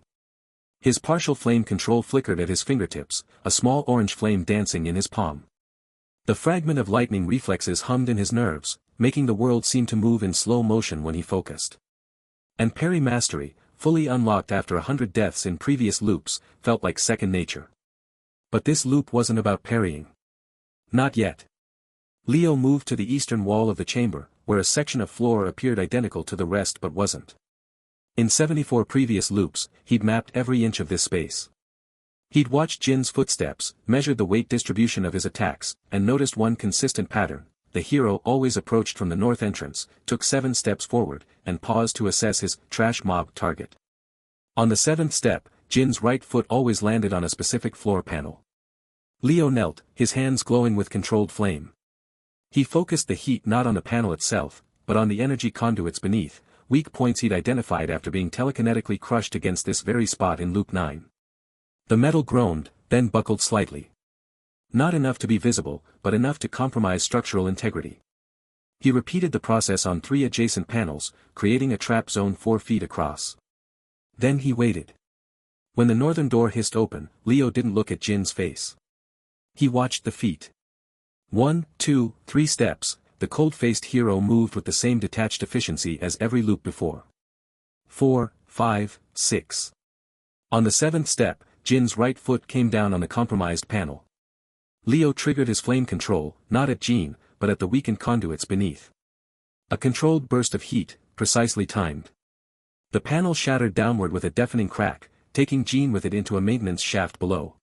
His partial flame control flickered at his fingertips, a small orange flame dancing in his palm. The fragment of lightning reflexes hummed in his nerves, making the world seem to move in slow motion when he focused. And parry mastery, fully unlocked after 100 deaths in previous loops, felt like second nature. But this loop wasn't about parrying. Not yet. Leo moved to the eastern wall of the chamber, where a section of floor appeared identical to the rest but wasn't. In 74 previous loops, he'd mapped every inch of this space. He'd watched Jin's footsteps, measured the weight distribution of his attacks, and noticed one consistent pattern. The hero always approached from the north entrance, took 7 steps forward, and paused to assess his trash mob target. On the 7th step, Jin's right foot always landed on a specific floor panel. Leo knelt, his hands glowing with controlled flame. He focused the heat not on the panel itself, but on the energy conduits beneath, weak points he'd identified after being telekinetically crushed against this very spot in Loop 9. The metal groaned, then buckled slightly. Not enough to be visible, but enough to compromise structural integrity. He repeated the process on 3 adjacent panels, creating a trap zone 4 feet across. Then he waited. When the northern door hissed open, Leo didn't look at Jin's face. He watched the feet. 1, 2, 3 steps, the cold-faced hero moved with the same detached efficiency as every loop before. 4, 5, 6. On the 7th step, Jin's right foot came down on the compromised panel. Leo triggered his flame control, not at Jin, but at the weakened conduits beneath. A controlled burst of heat, precisely timed. The panel shattered downward with a deafening crack, taking Jin with it into a maintenance shaft below.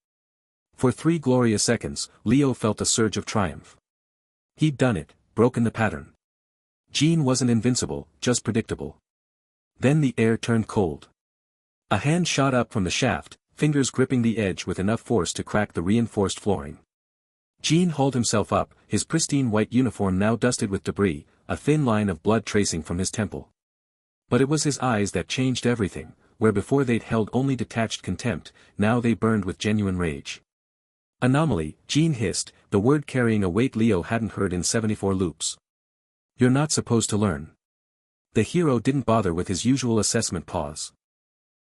For 3 glorious seconds, Leo felt a surge of triumph. He'd done it, broken the pattern. Jin wasn't invincible, just predictable. Then the air turned cold. A hand shot up from the shaft, fingers gripping the edge with enough force to crack the reinforced flooring. Jin hauled himself up, his pristine white uniform now dusted with debris, a thin line of blood tracing from his temple. But it was his eyes that changed everything, where before they'd held only detached contempt, now they burned with genuine rage. Anomaly, Jean hissed, the word carrying a weight Leo hadn't heard in 74 loops. You're not supposed to learn. The hero didn't bother with his usual assessment pause.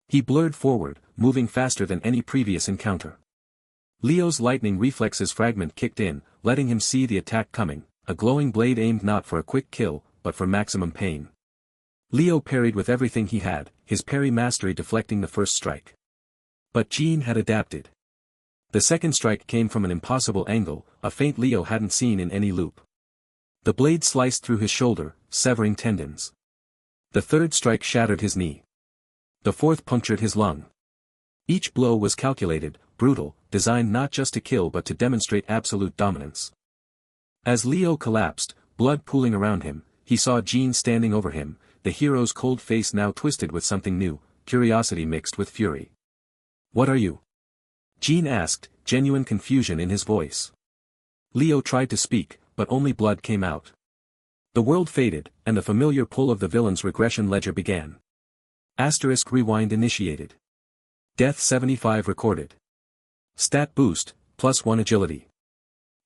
He blurred forward, moving faster than any previous encounter. Leo's lightning reflexes fragment kicked in, letting him see the attack coming, a glowing blade aimed not for a quick kill, but for maximum pain. Leo parried with everything he had, his parry mastery deflecting the first strike. But Jean had adapted. The second strike came from an impossible angle, a feint Leo hadn't seen in any loop. The blade sliced through his shoulder, severing tendons. The third strike shattered his knee. The fourth punctured his lung. Each blow was calculated, brutal, designed not just to kill but to demonstrate absolute dominance. As Leo collapsed, blood pooling around him, he saw Jean standing over him, the hero's cold face now twisted with something new, curiosity mixed with fury. "What are you?" Jean asked, genuine confusion in his voice. Leo tried to speak, but only blood came out. The world faded, and the familiar pull of the villain's regression ledger began. Asterisk rewind initiated. Death 75 recorded. Stat boost, +1 agility.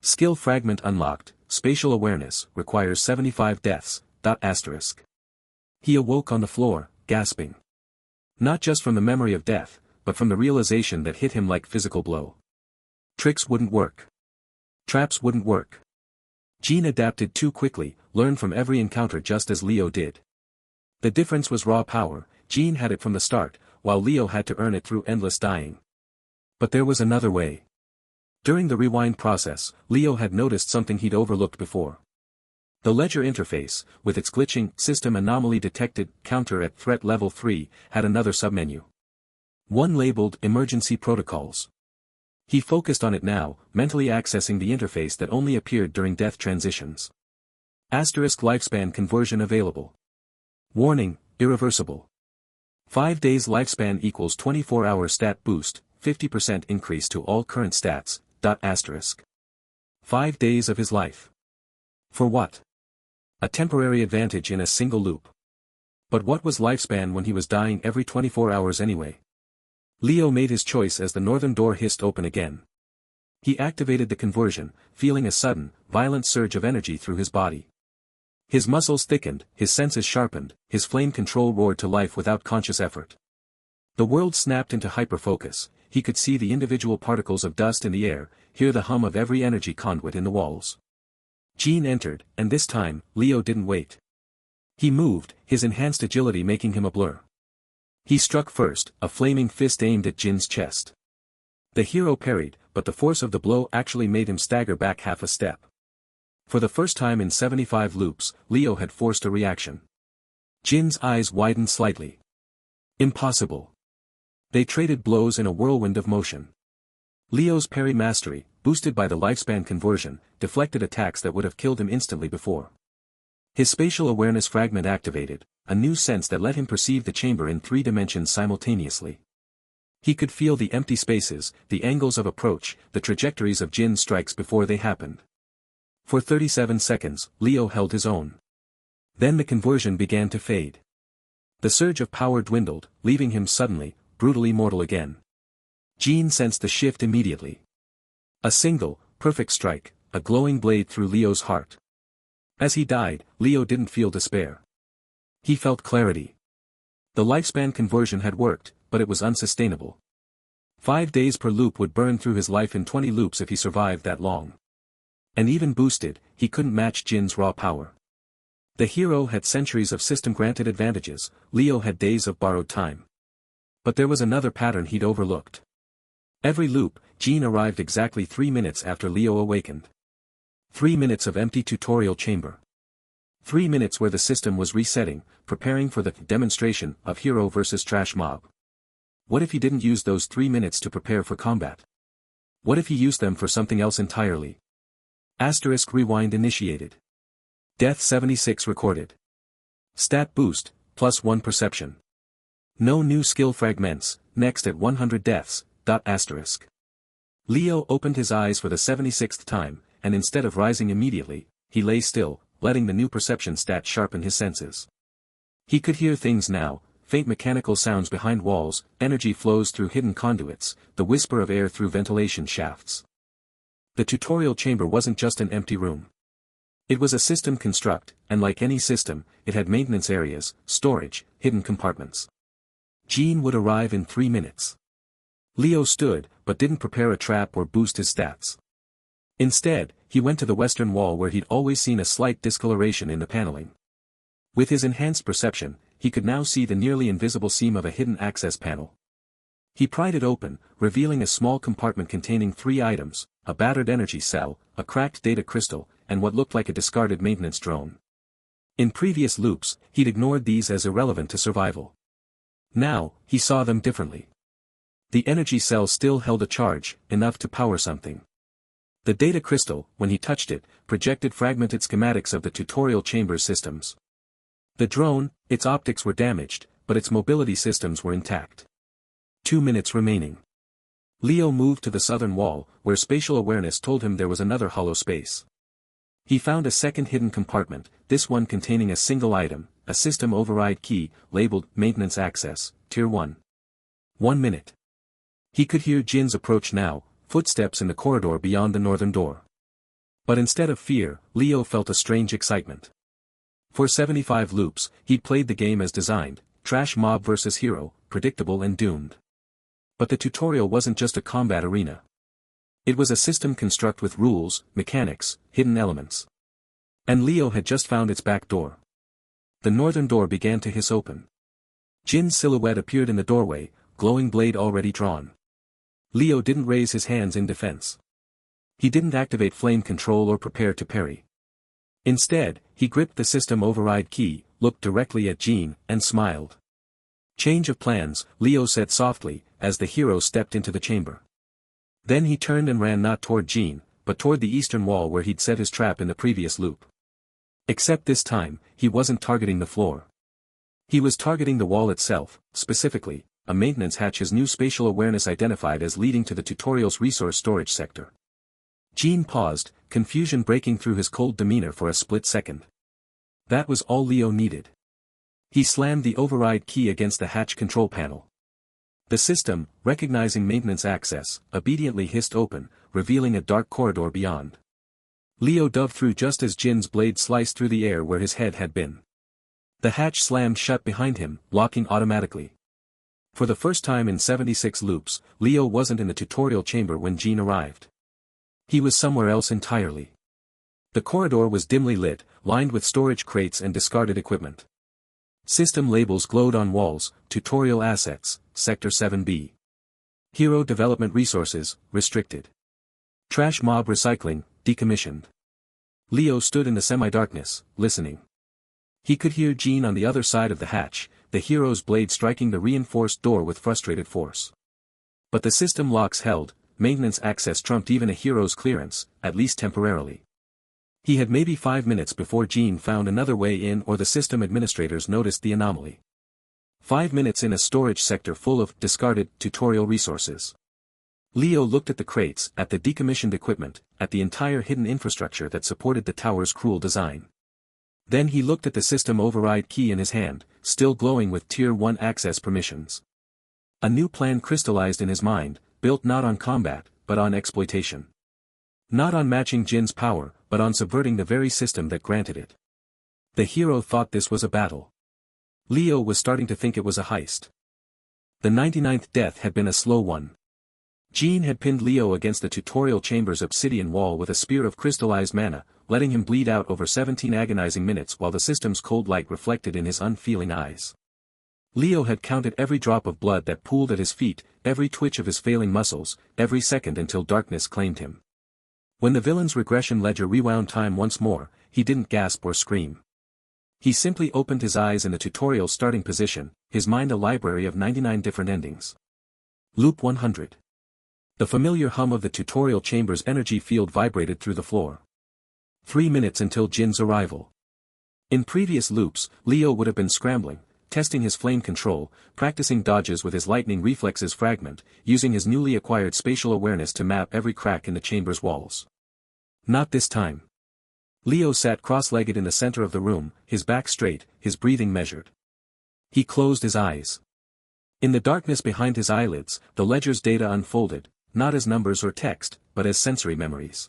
Skill fragment unlocked, spatial awareness, requires 75 deaths, asterisk. He awoke on the floor, gasping. Not just from the memory of death, but from the realization that hit him like physical blow. Tricks wouldn't work. Traps wouldn't work. Jean adapted too quickly, learned from every encounter just as Leo did. The difference was raw power, Jean had it from the start, while Leo had to earn it through endless dying. But there was another way. During the rewind process, Leo had noticed something he'd overlooked before. The ledger interface, with its glitching system anomaly detected counter at threat level 3, had another submenu. One labeled emergency protocols. He focused on it now, mentally accessing the interface that only appeared during death transitions. Asterisk lifespan conversion available. Warning, irreversible. 5 days lifespan equals 24-hour stat boost, 50% increase to all current stats, asterisk. 5 days of his life. For what? A temporary advantage in a single loop. But what was lifespan when he was dying every 24 hours anyway? Leo made his choice as the northern door hissed open again. He activated the conversion, feeling a sudden, violent surge of energy through his body. His muscles thickened, his senses sharpened, his flame control roared to life without conscious effort. The world snapped into hyperfocus, he could see the individual particles of dust in the air, hear the hum of every energy conduit in the walls. Jean entered, and this time, Leo didn't wait. He moved, his enhanced agility making him a blur. He struck first, a flaming fist aimed at Jin's chest. The hero parried, but the force of the blow actually made him stagger back half a step. For the first time in 75 loops, Leo had forced a reaction. Jin's eyes widened slightly. Impossible. They traded blows in a whirlwind of motion. Leo's parry mastery, boosted by the lifespan conversion, deflected attacks that would have killed him instantly before. His spatial awareness fragment activated, a new sense that let him perceive the chamber in 3 dimensions simultaneously. He could feel the empty spaces, the angles of approach, the trajectories of Jin's strikes before they happened. For 37 seconds, Leo held his own. Then the conversion began to fade. The surge of power dwindled, leaving him suddenly, brutally mortal again. Jean sensed the shift immediately. A single, perfect strike, a glowing blade through Leo's heart. As he died, Leo didn't feel despair. He felt clarity. The lifespan conversion had worked, but it was unsustainable. 5 days per loop would burn through his life in 20 loops if he survived that long. And even boosted, he couldn't match Jin's raw power. The hero had centuries of system-granted advantages, Leo had days of borrowed time. But there was another pattern he'd overlooked. Every loop, Jean arrived exactly 3 minutes after Leo awakened. 3 minutes of empty tutorial chamber. 3 minutes where the system was resetting, preparing for the demonstration of hero versus trash mob. What if he didn't use those 3 minutes to prepare for combat? What if he used them for something else entirely? Asterisk rewind initiated. Death 76 recorded. Stat boost, +1 perception. No new skill fragments, next at 100 deaths, asterisk. Leo opened his eyes for the 76th time, and instead of rising immediately, he lay still, letting the new perception stat sharpen his senses. He could hear things now, faint mechanical sounds behind walls, energy flows through hidden conduits, the whisper of air through ventilation shafts. The tutorial chamber wasn't just an empty room. It was a system construct, and like any system, it had maintenance areas, storage, hidden compartments. Jean would arrive in 3 minutes. Leo stood, but didn't prepare a trap or boost his stats. Instead, he went to the western wall where he'd always seen a slight discoloration in the paneling. With his enhanced perception, he could now see the nearly invisible seam of a hidden access panel. He pried it open, revealing a small compartment containing 3 items, a battered energy cell, a cracked data crystal, and what looked like a discarded maintenance drone. In previous loops, he'd ignored these as irrelevant to survival. Now, he saw them differently. The energy cell still held a charge, enough to power something. The data crystal, when he touched it, projected fragmented schematics of the tutorial chamber's systems. The drone, its optics were damaged, but its mobility systems were intact. 2 minutes remaining. Leo moved to the southern wall, where spatial awareness told him there was another hollow space. He found a second hidden compartment, this one containing a single item, a system override key, labeled Maintenance Access, Tier 1. 1 minute. He could hear Jin's approach now, footsteps in the corridor beyond the northern door. But instead of fear, Leo felt a strange excitement. For 75 loops, he'd played the game as designed, trash mob versus hero, predictable and doomed. But the tutorial wasn't just a combat arena. It was a system construct with rules, mechanics, hidden elements. And Leo had just found its back door. The northern door began to hiss open. Jin's silhouette appeared in the doorway, glowing blade already drawn. Leo didn't raise his hands in defense. He didn't activate flame control or prepare to parry. Instead, he gripped the system override key, looked directly at Jin, and smiled. Change of plans, Leo said softly, as the hero stepped into the chamber. Then he turned and ran not toward Jin, but toward the eastern wall where he'd set his trap in the previous loop. Except this time, he wasn't targeting the floor. He was targeting the wall itself, specifically, a maintenance hatch his new spatial awareness identified as leading to the tutorial's resource storage sector. Jin paused, confusion breaking through his cold demeanor for a split second. That was all Leo needed. He slammed the override key against the hatch control panel. The system, recognizing maintenance access, obediently hissed open, revealing a dark corridor beyond. Leo dove through just as Jin's blade sliced through the air where his head had been. The hatch slammed shut behind him, locking automatically. For the first time in 76 loops, Leo wasn't in the tutorial chamber when Jin arrived. He was somewhere else entirely. The corridor was dimly lit, lined with storage crates and discarded equipment. System labels glowed on walls, tutorial assets, Sector 7B. Hero development resources, restricted. Trash mob recycling, decommissioned. Leo stood in the semi-darkness, listening. He could hear Jin on the other side of the hatch, the hero's blade striking the reinforced door with frustrated force. But the system locks held, maintenance access trumped even a hero's clearance, at least temporarily. He had maybe 5 minutes before Jin found another way in or the system administrators noticed the anomaly. 5 minutes in a storage sector full of discarded tutorial resources. Leo looked at the crates, at the decommissioned equipment, at the entire hidden infrastructure that supported the tower's cruel design. Then he looked at the system override key in his hand, still glowing with Tier 1 access permissions. A new plan crystallized in his mind, built not on combat, but on exploitation. Not on matching Jin's power, but on subverting the very system that granted it. The hero thought this was a battle. Leo was starting to think it was a heist. The 99th death had been a slow one. Jin had pinned Leo against the tutorial chamber's obsidian wall with a spear of crystallized mana, letting him bleed out over 17 agonizing minutes while the system's cold light reflected in his unfeeling eyes. Leo had counted every drop of blood that pooled at his feet, every twitch of his failing muscles, every second until darkness claimed him. When the villain's regression ledger rewound time once more, he didn't gasp or scream. He simply opened his eyes in the tutorial's starting position, his mind a library of 99 different endings. Loop 100. The familiar hum of the tutorial chamber's energy field vibrated through the floor. 3 minutes until Jin's arrival. In previous loops, Leo would have been scrambling, testing his flame control, practicing dodges with his lightning reflexes fragment, using his newly acquired spatial awareness to map every crack in the chamber's walls. Not this time. Leo sat cross-legged in the center of the room, his back straight, his breathing measured. He closed his eyes. In the darkness behind his eyelids, the ledger's data unfolded, not as numbers or text, but as sensory memories.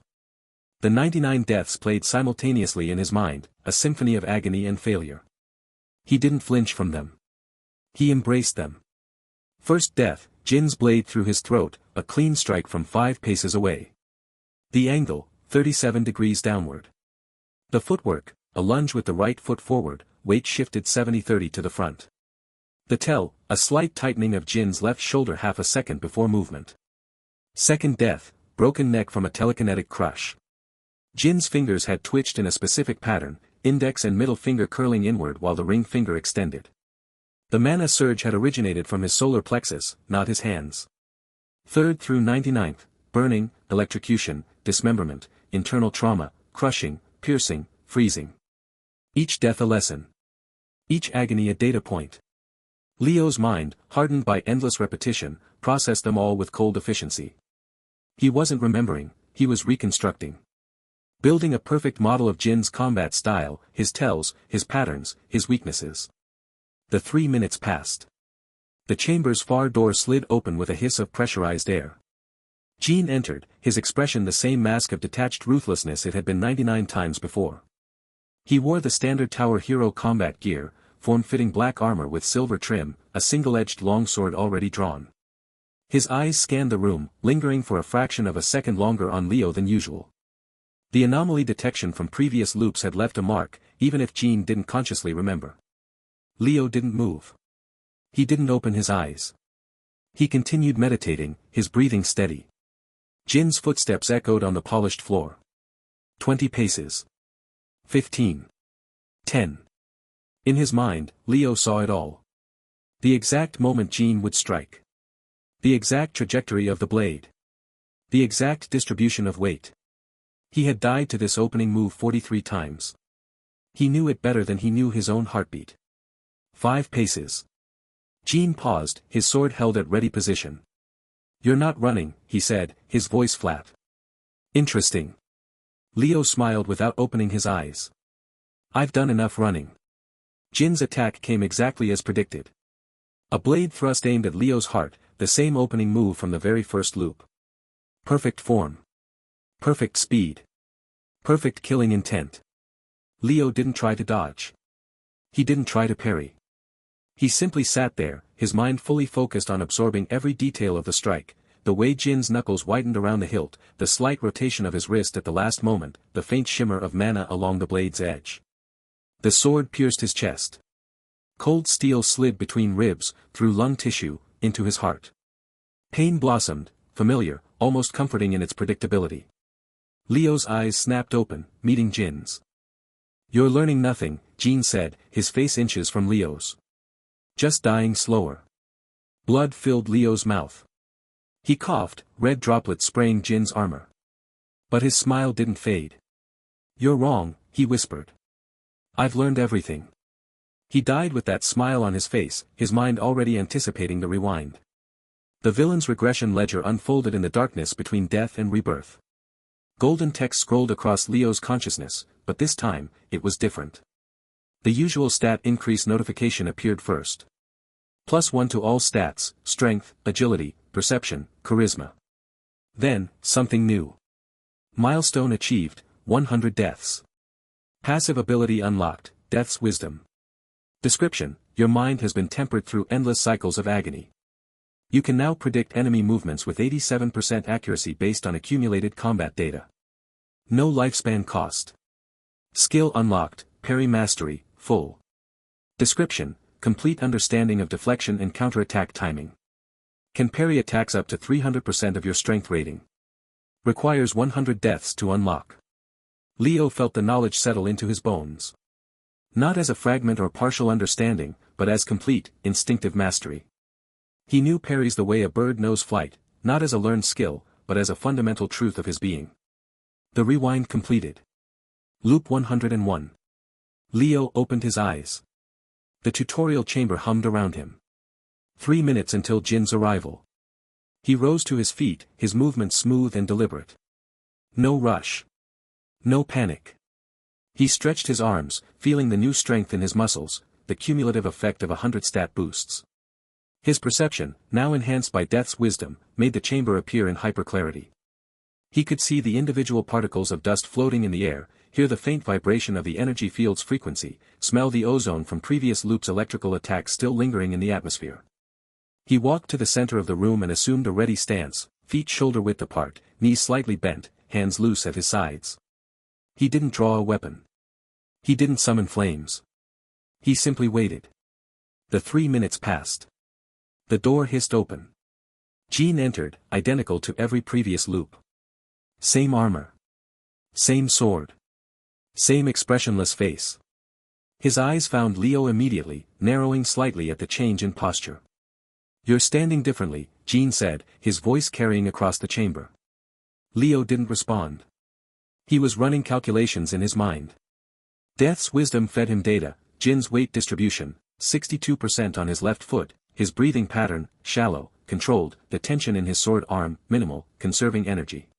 The 99 deaths played simultaneously in his mind, a symphony of agony and failure. He didn't flinch from them. He embraced them. First death, Jin's blade through his throat, a clean strike from 5 paces away. The angle, 37 degrees downward. The footwork, a lunge with the right foot forward, weight shifted 70-30 to the front. The tell, a slight tightening of Jin's left shoulder half a second before movement. Second death, broken neck from a telekinetic crush. Jin's fingers had twitched in a specific pattern, index and middle finger curling inward while the ring finger extended. The mana surge had originated from his solar plexus, not his hands. Third through 99th, burning, electrocution, dismemberment, internal trauma, crushing, piercing, freezing. Each death a lesson. Each agony a data point. Leo's mind, hardened by endless repetition, processed them all with cold efficiency. He wasn't remembering, he was reconstructing. Building a perfect model of Jin's combat style, his tells, his patterns, his weaknesses. The 3 minutes passed. The chamber's far door slid open with a hiss of pressurized air. Jin entered, his expression the same mask of detached ruthlessness it had been 99 times before. He wore the standard tower hero combat gear, form-fitting black armor with silver trim, a single-edged longsword already drawn. His eyes scanned the room, lingering for a fraction of a second longer on Leo than usual. The anomaly detection from previous loops had left a mark, even if Jin didn't consciously remember. Leo didn't move. He didn't open his eyes. He continued meditating, his breathing steady. Jin's footsteps echoed on the polished floor. 20 paces. 15. 10. In his mind, Leo saw it all. The exact moment Jin would strike. The exact trajectory of the blade. The exact distribution of weight. He had died to this opening move 43 times. He knew it better than he knew his own heartbeat. 5 paces. Jin paused, his sword held at ready position. "You're not running," he said, his voice flat. "Interesting." Leo smiled without opening his eyes. "I've done enough running." Jin's attack came exactly as predicted. A blade thrust aimed at Leo's heart, the same opening move from the very first loop. Perfect form. Perfect speed. Perfect killing intent. Leo didn't try to dodge. He didn't try to parry. He simply sat there, his mind fully focused on absorbing every detail of the strike, the way Jin's knuckles widened around the hilt, the slight rotation of his wrist at the last moment, the faint shimmer of mana along the blade's edge. The sword pierced his chest. Cold steel slid between ribs, through lung tissue, into his heart. Pain blossomed, familiar, almost comforting in its predictability. Leo's eyes snapped open, meeting Jin's. "You're learning nothing," Jin said, his face inches from Leo's. "Just dying slower." Blood filled Leo's mouth. He coughed, red droplets spraying Jin's armor. But his smile didn't fade. "You're wrong," he whispered. "I've learned everything." He died with that smile on his face, his mind already anticipating the rewind. The villain's regression ledger unfolded in the darkness between death and rebirth. Golden text scrolled across Leo's consciousness, but this time, it was different. The usual stat increase notification appeared first. +1 to all stats, strength, agility, perception, charisma. Then, something new. Milestone achieved, 100 deaths. Passive ability unlocked, Death's Wisdom. Description: your mind has been tempered through endless cycles of agony. You can now predict enemy movements with 87% accuracy based on accumulated combat data. No lifespan cost. Skill unlocked, Parry Mastery, full. Description: complete understanding of deflection and counterattack timing. Can parry attacks up to 300% of your strength rating. Requires 100 deaths to unlock. Leo felt the knowledge settle into his bones. Not as a fragment or partial understanding, but as complete, instinctive mastery. He knew parries the way a bird knows flight, not as a learned skill, but as a fundamental truth of his being. The rewind completed. Loop 101. Leo opened his eyes. The tutorial chamber hummed around him. 3 minutes until Jin's arrival. He rose to his feet, his movements smooth and deliberate. No rush. No panic. He stretched his arms, feeling the new strength in his muscles, the cumulative effect of 100 stat boosts. His perception, now enhanced by Death's Wisdom, made the chamber appear in hyperclarity. He could see the individual particles of dust floating in the air, hear the faint vibration of the energy field's frequency, smell the ozone from previous loops' electrical attacks still lingering in the atmosphere. He walked to the center of the room and assumed a ready stance, feet shoulder-width apart, knees slightly bent, hands loose at his sides. He didn't draw a weapon. He didn't summon flames. He simply waited. The 3 minutes passed. The door hissed open. Jean entered, identical to every previous loop. Same armor. Same sword. Same expressionless face. His eyes found Leo immediately, narrowing slightly at the change in posture. "You're standing differently," Jean said, his voice carrying across the chamber. Leo didn't respond. He was running calculations in his mind. Death's wisdom fed him data, Jin's weight distribution, 62% on his left foot, his breathing pattern, shallow, controlled, the tension in his sword arm, minimal, conserving energy.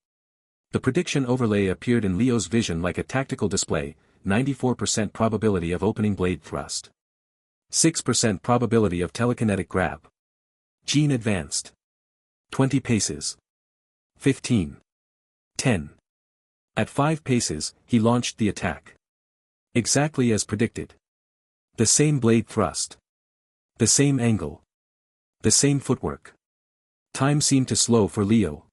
The prediction overlay appeared in Leo's vision like a tactical display, 94% probability of opening blade thrust. 6% probability of telekinetic grab. Jean advanced. 20 paces. 15. 10. At 5 paces, he launched the attack. Exactly as predicted. The same blade thrust. The same angle. The same footwork. Time seemed to slow for Leo.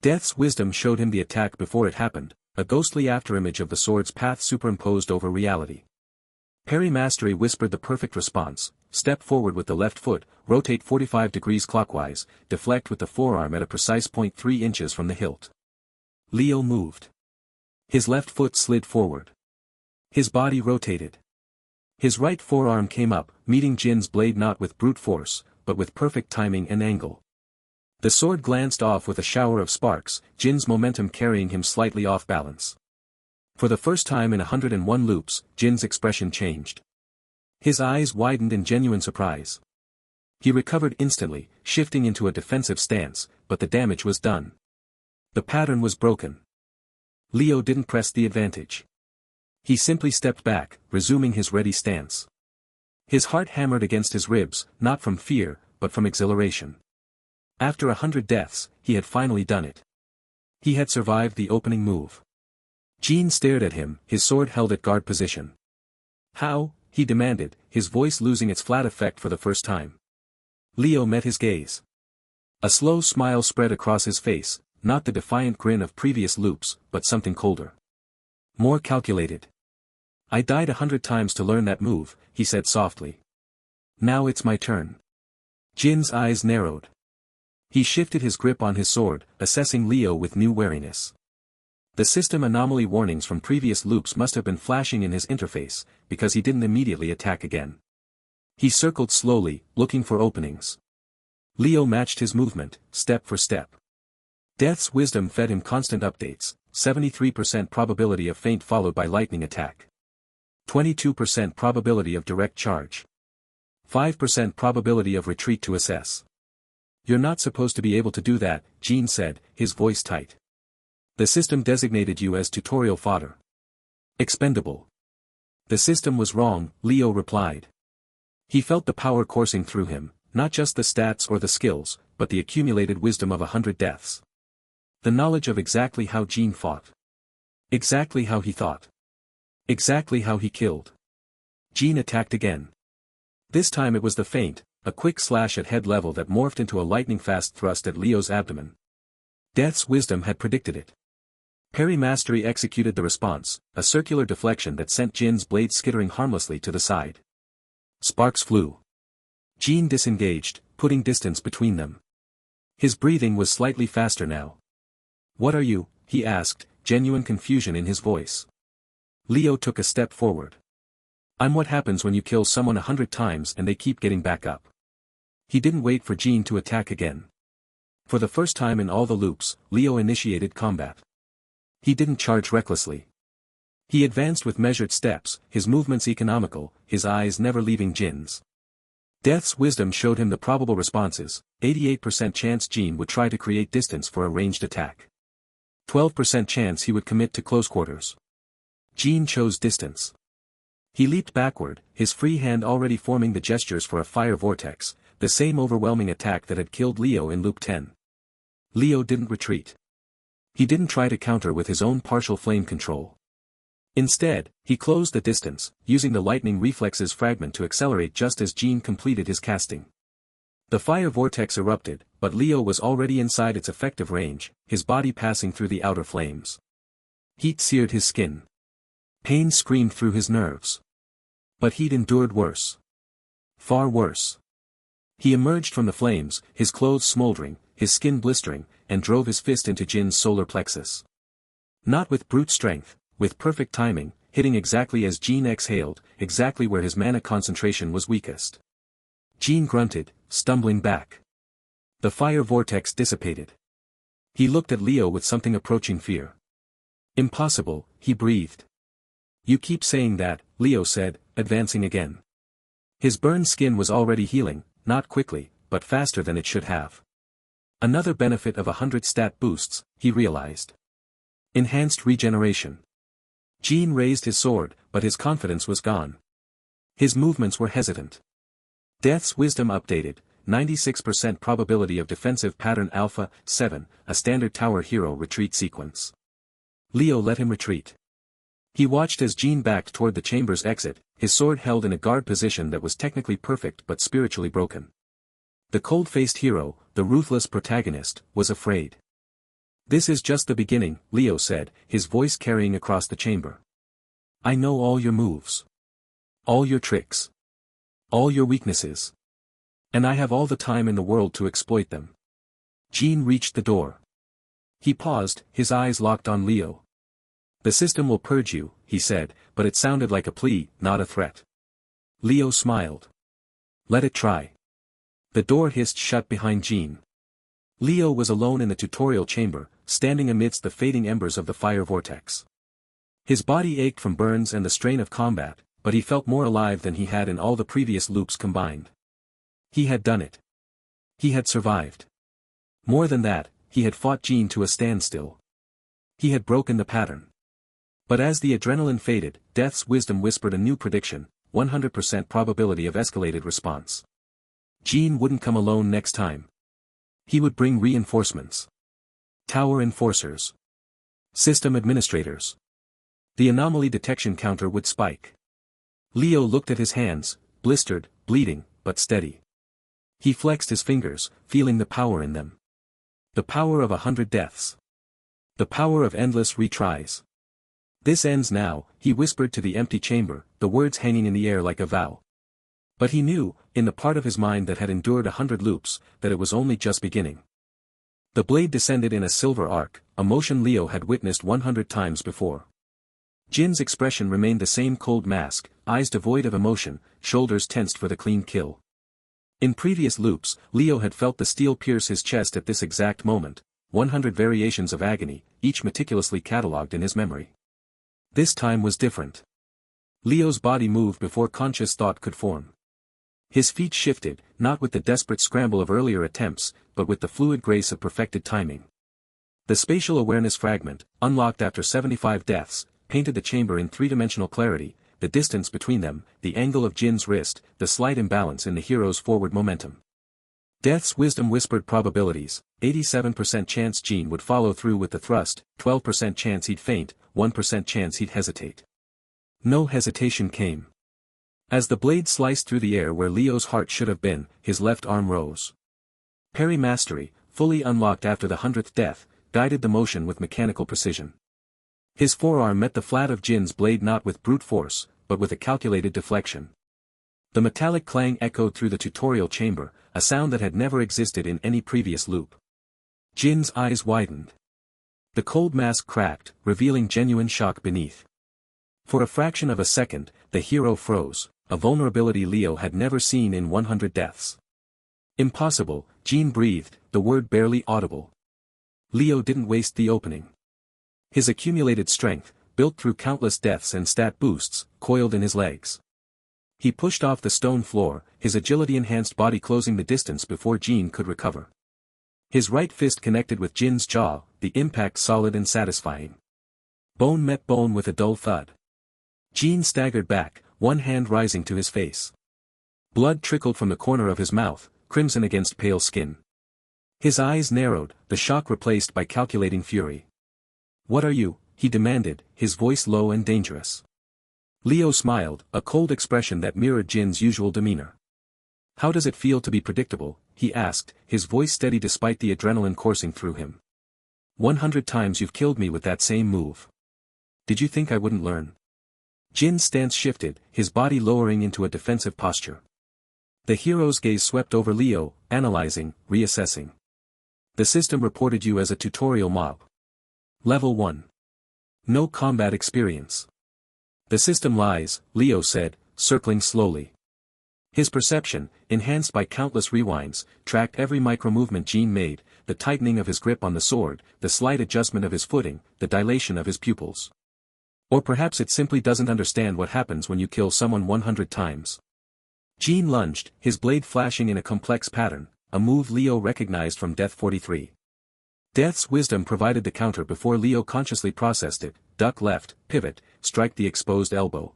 Death's wisdom showed him the attack before it happened, a ghostly afterimage of the sword's path superimposed over reality. Parry mastery whispered the perfect response: step forward with the left foot, rotate 45 degrees clockwise, deflect with the forearm at a precise 0.3 inches from the hilt. Leo moved. His left foot slid forward. His body rotated. His right forearm came up, meeting Jin's blade not with brute force, but with perfect timing and angle. The sword glanced off with a shower of sparks, Jin's momentum carrying him slightly off balance. For the first time in 101 loops, Jin's expression changed. His eyes widened in genuine surprise. He recovered instantly, shifting into a defensive stance, but the damage was done. The pattern was broken. Leo didn't press the advantage. He simply stepped back, resuming his ready stance. His heart hammered against his ribs, not from fear, but from exhilaration. After 100 deaths, he had finally done it. He had survived the opening move. Jean stared at him, his sword held at guard position. "How?" he demanded, his voice losing its flat effect for the first time. Leo met his gaze. A slow smile spread across his face, not the defiant grin of previous loops, but something colder. More calculated. "I died 100 times to learn that move," he said softly. "Now it's my turn." Jin's eyes narrowed. He shifted his grip on his sword, assessing Leo with new wariness. The system anomaly warnings from previous loops must have been flashing in his interface, because he didn't immediately attack again. He circled slowly, looking for openings. Leo matched his movement, step for step. Death's wisdom fed him constant updates, 73% probability of feint followed by lightning attack. 22% probability of direct charge. 5% probability of retreat to assess. "You're not supposed to be able to do that," Jean said, his voice tight. "The system designated you as tutorial fodder. Expendable." "The system was wrong," Leo replied. He felt the power coursing through him, not just the stats or the skills, but the accumulated wisdom of 100 deaths. The knowledge of exactly how Jean fought. Exactly how he thought. Exactly how he killed. Jean attacked again. This time it was the feint, a quick slash at head level that morphed into a lightning-fast thrust at Leo's abdomen. Death's wisdom had predicted it. Parry mastery executed the response, a circular deflection that sent Jin's blade skittering harmlessly to the side. Sparks flew. Jean disengaged, putting distance between them. His breathing was slightly faster now. "What are you?" he asked, genuine confusion in his voice. Leo took a step forward. "I'm what happens when you kill someone 100 times and they keep getting back up." He didn't wait for Jean to attack again. For the first time in all the loops, Leo initiated combat. He didn't charge recklessly. He advanced with measured steps, his movements economical, his eyes never leaving Jin's. Death's wisdom showed him the probable responses: 88% chance Jean would try to create distance for a ranged attack. 12% chance he would commit to close quarters. Jean chose distance. He leaped backward, his free hand already forming the gestures for a fire vortex, the same overwhelming attack that had killed Leo in Loop 10. Leo didn't retreat. He didn't try to counter with his own partial flame control. Instead, he closed the distance, using the lightning reflexes fragment to accelerate just as Jean completed his casting. The fire vortex erupted, but Leo was already inside its effective range, his body passing through the outer flames. Heat seared his skin. Pain screamed through his nerves. But he'd endured worse. Far worse. He emerged from the flames, his clothes smoldering, his skin blistering, and drove his fist into Jin's solar plexus. Not with brute strength, with perfect timing, hitting exactly as Jean exhaled, exactly where his mana concentration was weakest. Jean grunted, stumbling back. The fire vortex dissipated. He looked at Leo with something approaching fear. Impossible, he breathed. You keep saying that, Leo said, advancing again. His burned skin was already healing, not quickly, but faster than it should have. Another benefit of 100 stat boosts, he realized. Enhanced regeneration. Jean raised his sword, but his confidence was gone. His movements were hesitant. Death's wisdom updated, 96% probability of defensive pattern Alpha, 7, a standard tower hero retreat sequence. Leo let him retreat. He watched as Jean backed toward the chamber's exit, his sword held in a guard position that was technically perfect but spiritually broken. The cold-faced hero, the ruthless protagonist, was afraid. This is just the beginning, Leo said, his voice carrying across the chamber. I know all your moves. All your tricks. All your weaknesses. And I have all the time in the world to exploit them. Jean reached the door. He paused, his eyes locked on Leo. The system will purge you, he said, but it sounded like a plea, not a threat. Leo smiled. Let it try. The door hissed shut behind Jean. Leo was alone in the tutorial chamber, standing amidst the fading embers of the fire vortex. His body ached from burns and the strain of combat, but he felt more alive than he had in all the previous loops combined. He had done it. He had survived. More than that, he had fought Jean to a standstill. He had broken the pattern. But as the adrenaline faded, Death's wisdom whispered a new prediction, 100% probability of escalated response. Jean wouldn't come alone next time. He would bring reinforcements. Tower enforcers. System administrators. The anomaly detection counter would spike. Leo looked at his hands, blistered, bleeding, but steady. He flexed his fingers, feeling the power in them. The power of 100 deaths. The power of endless retries. This ends now, he whispered to the empty chamber, the words hanging in the air like a vow. But he knew, in the part of his mind that had endured 100 loops, that it was only just beginning. The blade descended in a silver arc, a motion Leo had witnessed 100 times before. Jin's expression remained the same cold mask, eyes devoid of emotion, shoulders tensed for the clean kill. In previous loops, Leo had felt the steel pierce his chest at this exact moment, 100 variations of agony, each meticulously catalogued in his memory. This time was different. Leo's body moved before conscious thought could form. His feet shifted, not with the desperate scramble of earlier attempts, but with the fluid grace of perfected timing. The spatial awareness fragment, unlocked after 75 deaths, painted the chamber in three-dimensional clarity, the distance between them, the angle of Jin's wrist, the slight imbalance in the hero's forward momentum. Death's wisdom whispered probabilities, 87% chance Jean would follow through with the thrust, 12% chance he'd faint, 1% chance he'd hesitate. No hesitation came. As the blade sliced through the air where Leo's heart should have been, his left arm rose. Parry mastery, fully unlocked after the 100th death, guided the motion with mechanical precision. His forearm met the flat of Jin's blade not with brute force, but with a calculated deflection. The metallic clang echoed through the tutorial chamber, a sound that had never existed in any previous loop. Jin's eyes widened. The cold mask cracked, revealing genuine shock beneath. For a fraction of a second, the hero froze, a vulnerability Leo had never seen in 100 deaths. Impossible, Jean breathed, the word barely audible. Leo didn't waste the opening. His accumulated strength, built through countless deaths and stat boosts, coiled in his legs. He pushed off the stone floor, his agility-enhanced body closing the distance before Jean could recover. His right fist connected with Jin's jaw, the impact solid and satisfying. Bone met bone with a dull thud. Jean staggered back, one hand rising to his face. Blood trickled from the corner of his mouth, crimson against pale skin. His eyes narrowed, the shock replaced by calculating fury. What are you? He demanded, his voice low and dangerous. Leo smiled, a cold expression that mirrored Jin's usual demeanor. How does it feel to be predictable? He asked, his voice steady despite the adrenaline coursing through him. 100 times you've killed me with that same move. Did you think I wouldn't learn? Jin's stance shifted, his body lowering into a defensive posture. The hero's gaze swept over Leo, analyzing, reassessing. The system reported you as a tutorial mob. Level 1. No combat experience. The system lies, Leo said, circling slowly. His perception, enhanced by countless rewinds, tracked every micro-movement Jin made, the tightening of his grip on the sword, the slight adjustment of his footing, the dilation of his pupils. Or perhaps it simply doesn't understand what happens when you kill someone 100 times. Jin lunged, his blade flashing in a complex pattern, a move Leo recognized from Death 43. Death's wisdom provided the counter before Leo consciously processed it: duck left, pivot, strike the exposed elbow.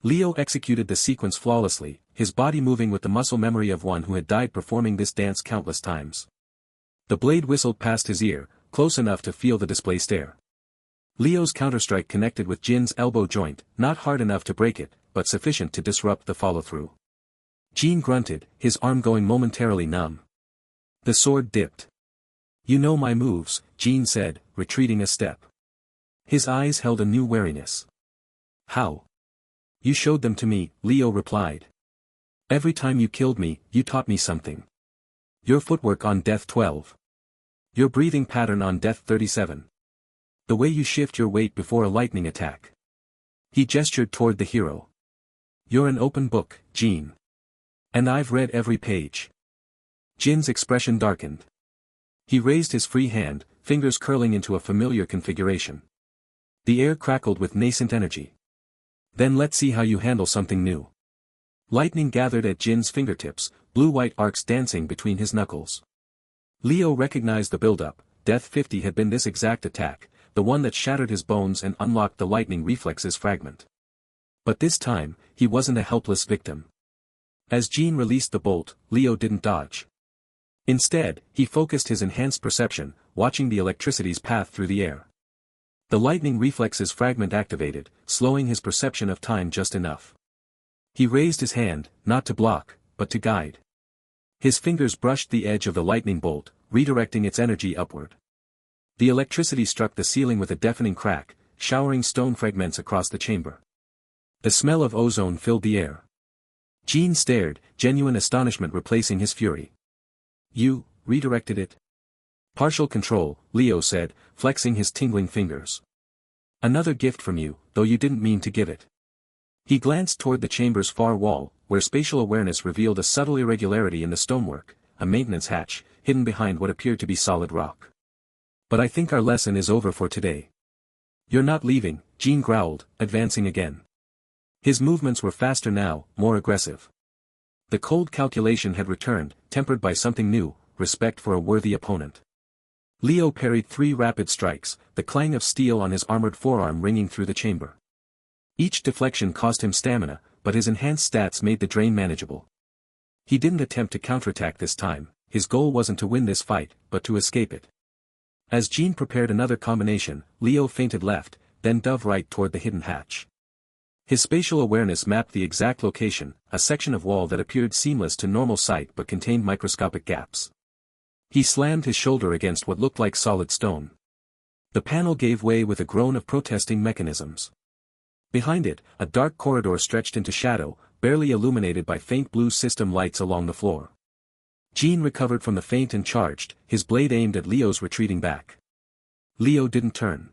Leo executed the sequence flawlessly, his body moving with the muscle memory of one who had died performing this dance countless times. The blade whistled past his ear, close enough to feel the displaced air. Leo's counterstrike connected with Jin's elbow joint, not hard enough to break it, but sufficient to disrupt the follow-through. Jin grunted, his arm going momentarily numb. The sword dipped. You know my moves, Jin said, retreating a step. His eyes held a new wariness. How? You showed them to me, Leo replied. Every time you killed me, you taught me something. Your footwork on Death 12. Your breathing pattern on Death 37. The way you shift your weight before a lightning attack. He gestured toward the hero. You're an open book, Jin. And I've read every page. Jin's expression darkened. He raised his free hand, fingers curling into a familiar configuration. The air crackled with nascent energy. Then let's see how you handle something new. Lightning gathered at Jin's fingertips, blue-white arcs dancing between his knuckles. Leo recognized the build-up. Death 50 had been this exact attack, the one that shattered his bones and unlocked the lightning reflexes fragment. But this time, he wasn't a helpless victim. As Jin released the bolt, Leo didn't dodge. Instead, he focused his enhanced perception, watching the electricity's path through the air. The lightning reflexes fragment activated, slowing his perception of time just enough. He raised his hand, not to block, but to guide. His fingers brushed the edge of the lightning bolt, redirecting its energy upward. The electricity struck the ceiling with a deafening crack, showering stone fragments across the chamber. The smell of ozone filled the air. Jin stared, genuine astonishment replacing his fury. You redirected it? Partial control, Leo said, flexing his tingling fingers. Another gift from you, though you didn't mean to give it. He glanced toward the chamber's far wall, where spatial awareness revealed a subtle irregularity in the stonework, a maintenance hatch, hidden behind what appeared to be solid rock. But I think our lesson is over for today. You're not leaving, Jin growled, advancing again. His movements were faster now, more aggressive. The cold calculation had returned, tempered by something new, respect for a worthy opponent. Leo parried 3 rapid strikes, the clang of steel on his armored forearm ringing through the chamber. Each deflection cost him stamina, but his enhanced stats made the drain manageable. He didn't attempt to counterattack this time, his goal wasn't to win this fight, but to escape it. As Jin prepared another combination, Leo feinted left, then dove right toward the hidden hatch. His spatial awareness mapped the exact location, a section of wall that appeared seamless to normal sight but contained microscopic gaps. He slammed his shoulder against what looked like solid stone. The panel gave way with a groan of protesting mechanisms. Behind it, a dark corridor stretched into shadow, barely illuminated by faint blue system lights along the floor. Jin recovered from the feint and charged, his blade aimed at Leo's retreating back. Leo didn't turn.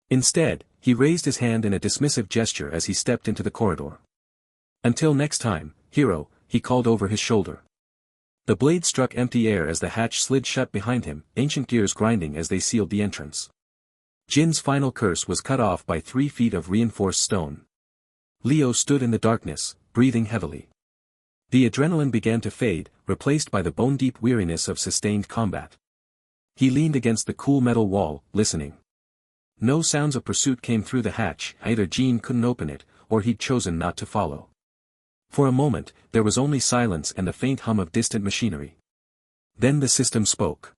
Instead, he raised his hand in a dismissive gesture as he stepped into the corridor. Until next time, hero, he called over his shoulder. The blade struck empty air as the hatch slid shut behind him, ancient gears grinding as they sealed the entrance. Jin's final curse was cut off by 3 feet of reinforced stone. Leo stood in the darkness, breathing heavily. The adrenaline began to fade, replaced by the bone-deep weariness of sustained combat. He leaned against the cool metal wall, listening. No sounds of pursuit came through the hatch, either Jin couldn't open it, or he'd chosen not to follow. For a moment, there was only silence and the faint hum of distant machinery. Then the system spoke.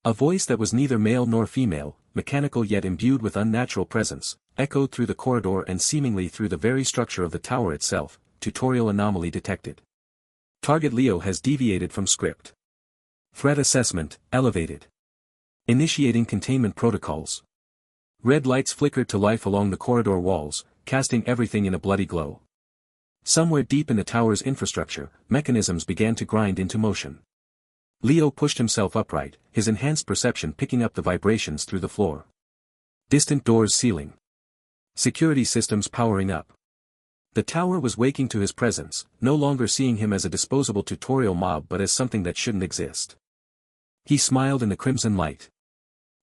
A voice that was neither male nor female, mechanical yet imbued with unnatural presence, echoed through the corridor and seemingly through the very structure of the tower itself. Tutorial anomaly detected. Target Leo has deviated from script. Threat assessment, elevated. Initiating containment protocols. Red lights flickered to life along the corridor walls, casting everything in a bloody glow. Somewhere deep in the tower's infrastructure, mechanisms began to grind into motion. Leo pushed himself upright, his enhanced perception picking up the vibrations through the floor. Distant doors sealing. Security systems powering up. The tower was waking to his presence, no longer seeing him as a disposable tutorial mob but as something that shouldn't exist. He smiled in the crimson light.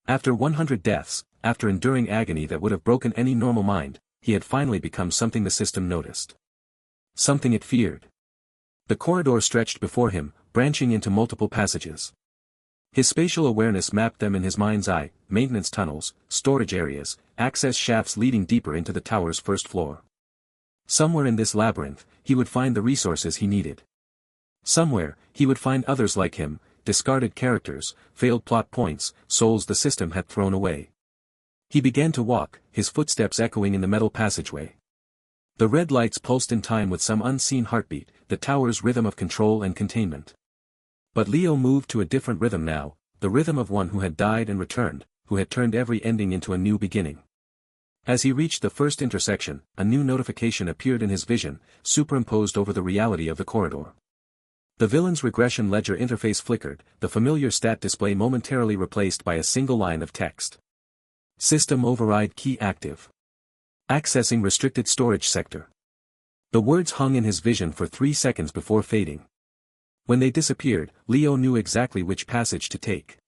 After 100 deaths, after enduring agony that would have broken any normal mind, he had finally become something the system noticed. Something it feared. The corridor stretched before him, branching into multiple passages. His spatial awareness mapped them in his mind's eye: maintenance tunnels, storage areas, access shafts leading deeper into the tower's first floor. Somewhere in this labyrinth, he would find the resources he needed. Somewhere, he would find others like him, discarded characters, failed plot points, souls the system had thrown away. He began to walk, his footsteps echoing in the metal passageway. The red lights pulsed in time with some unseen heartbeat, the tower's rhythm of control and containment. But Leo moved to a different rhythm now, the rhythm of one who had died and returned, who had turned every ending into a new beginning. As he reached the first intersection, a new notification appeared in his vision, superimposed over the reality of the corridor. The villain's regression ledger interface flickered, the familiar stat display momentarily replaced by a single line of text. System override key active. Accessing restricted storage sector. The words hung in his vision for 3 seconds before fading. When they disappeared, Leo knew exactly which passage to take.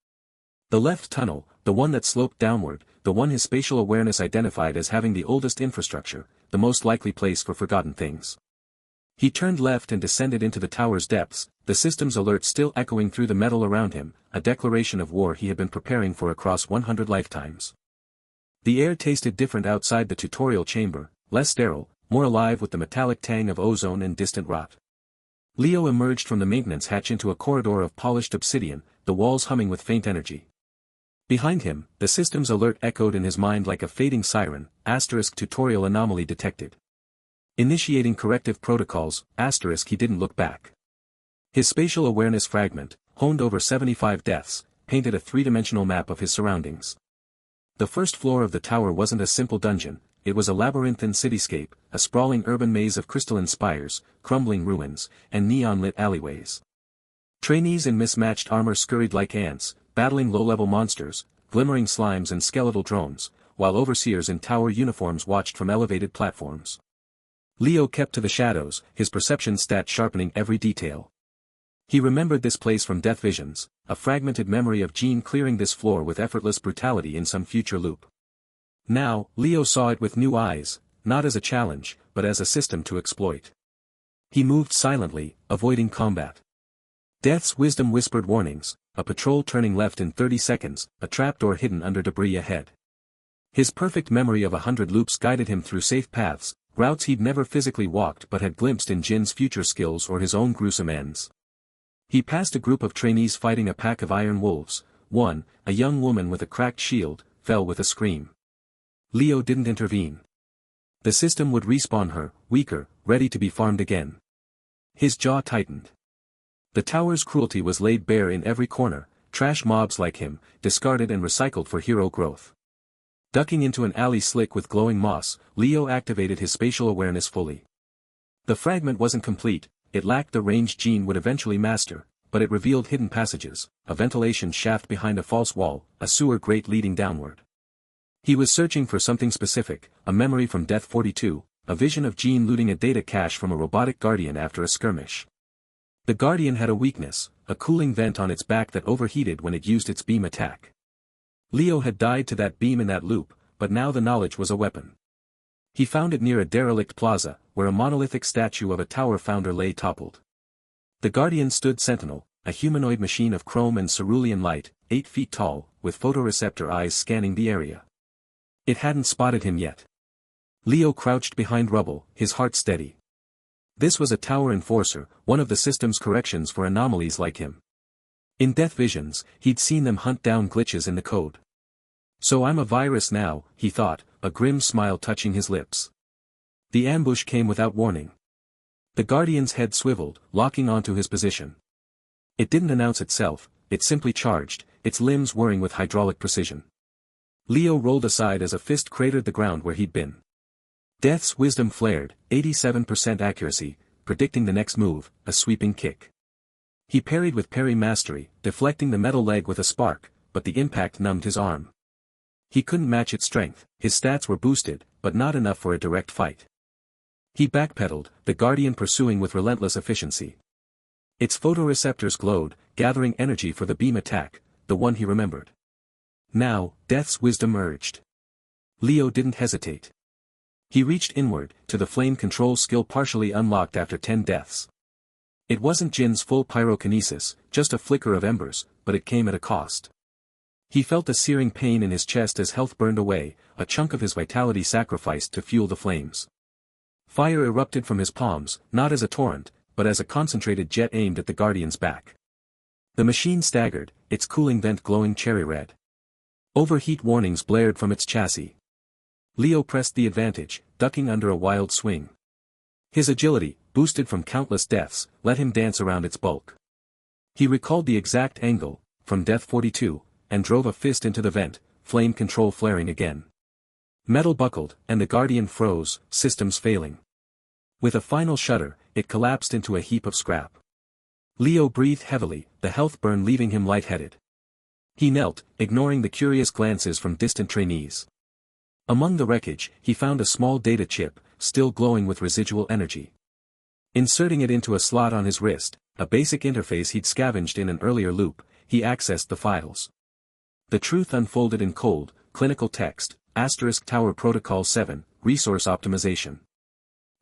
The left tunnel, the one that sloped downward, the one his spatial awareness identified as having the oldest infrastructure, the most likely place for forgotten things. He turned left and descended into the tower's depths, the system's alert still echoing through the metal around him, a declaration of war he had been preparing for across 100 lifetimes. The air tasted different outside the tutorial chamber, less sterile, more alive with the metallic tang of ozone and distant rot. Leo emerged from the maintenance hatch into a corridor of polished obsidian, the walls humming with faint energy. Behind him, the system's alert echoed in his mind like a fading siren, tutorial anomaly detected. Initiating corrective protocols, he didn't look back. His spatial awareness fragment, honed over 75 deaths, painted a three-dimensional map of his surroundings. The first floor of the tower wasn't a simple dungeon, it was a labyrinthine cityscape, a sprawling urban maze of crystalline spires, crumbling ruins, and neon-lit alleyways. Trainees in mismatched armor scurried like ants, battling low-level monsters, glimmering slimes and skeletal drones, while overseers in tower uniforms watched from elevated platforms. Leo kept to the shadows, his perception stat sharpening every detail. He remembered this place from death visions, a fragmented memory of Jean clearing this floor with effortless brutality in some future loop. Now, Leo saw it with new eyes, not as a challenge, but as a system to exploit. He moved silently, avoiding combat. Death's wisdom whispered warnings, a patrol turning left in 30 seconds, a trapdoor hidden under debris ahead. His perfect memory of 100 loops guided him through safe paths, routes he'd never physically walked but had glimpsed in Jin's future skills or his own gruesome ends. He passed a group of trainees fighting a pack of iron wolves. One, a young woman with a cracked shield, fell with a scream. Leo didn't intervene. The system would respawn her, weaker, ready to be farmed again. His jaw tightened. The tower's cruelty was laid bare in every corner, trash mobs like him, discarded and recycled for hero growth. Ducking into an alley slick with glowing moss, Leo activated his spatial awareness fully. The fragment wasn't complete, it lacked the range Jean would eventually master, but it revealed hidden passages, a ventilation shaft behind a false wall, a sewer grate leading downward. He was searching for something specific, a memory from Death 42, a vision of Jean looting a data cache from a robotic guardian after a skirmish. The guardian had a weakness, a cooling vent on its back that overheated when it used its beam attack. Leo had died to that beam in that loop, but now the knowledge was a weapon. He found it near a derelict plaza, where a monolithic statue of a tower founder lay toppled. The guardian stood sentinel, a humanoid machine of chrome and cerulean light, 8 feet tall, with photoreceptor eyes scanning the area. It hadn't spotted him yet. Leo crouched behind rubble, his heart steady. This was a tower enforcer, one of the system's corrections for anomalies like him. In Death Visions, he'd seen them hunt down glitches in the code. So I'm a virus now, he thought, a grim smile touching his lips. The ambush came without warning. The Guardian's head swiveled, locking onto his position. It didn't announce itself, it simply charged, its limbs whirring with hydraulic precision. Leo rolled aside as a fist cratered the ground where he'd been. Death's wisdom flared, 87% accuracy, predicting the next move, a sweeping kick. He parried with parry mastery, deflecting the metal leg with a spark, but the impact numbed his arm. He couldn't match its strength, his stats were boosted, but not enough for a direct fight. He backpedaled, the Guardian pursuing with relentless efficiency. Its photoreceptors glowed, gathering energy for the beam attack, the one he remembered. Now, Death's wisdom urged. Leo didn't hesitate. He reached inward, to the flame control skill partially unlocked after 10 deaths. It wasn't Jin's full pyrokinesis, just a flicker of embers, but it came at a cost. He felt a searing pain in his chest as health burned away, a chunk of his vitality sacrificed to fuel the flames. Fire erupted from his palms, not as a torrent, but as a concentrated jet aimed at the Guardian's back. The machine staggered, its cooling vent glowing cherry red. Overheat warnings blared from its chassis. Leo pressed the advantage, ducking under a wild swing. His agility, boosted from countless deaths, let him dance around its bulk. He recalled the exact angle, from Death 42, and drove a fist into the vent, flame control flaring again. Metal buckled, and the Guardian froze, systems failing. With a final shudder, it collapsed into a heap of scrap. Leo breathed heavily, the health burn leaving him lightheaded. He knelt, ignoring the curious glances from distant trainees. Among the wreckage, he found a small data chip, still glowing with residual energy. Inserting it into a slot on his wrist, a basic interface he'd scavenged in an earlier loop, he accessed the files. The truth unfolded in cold, clinical text, *Tower Protocol 7, Resource Optimization.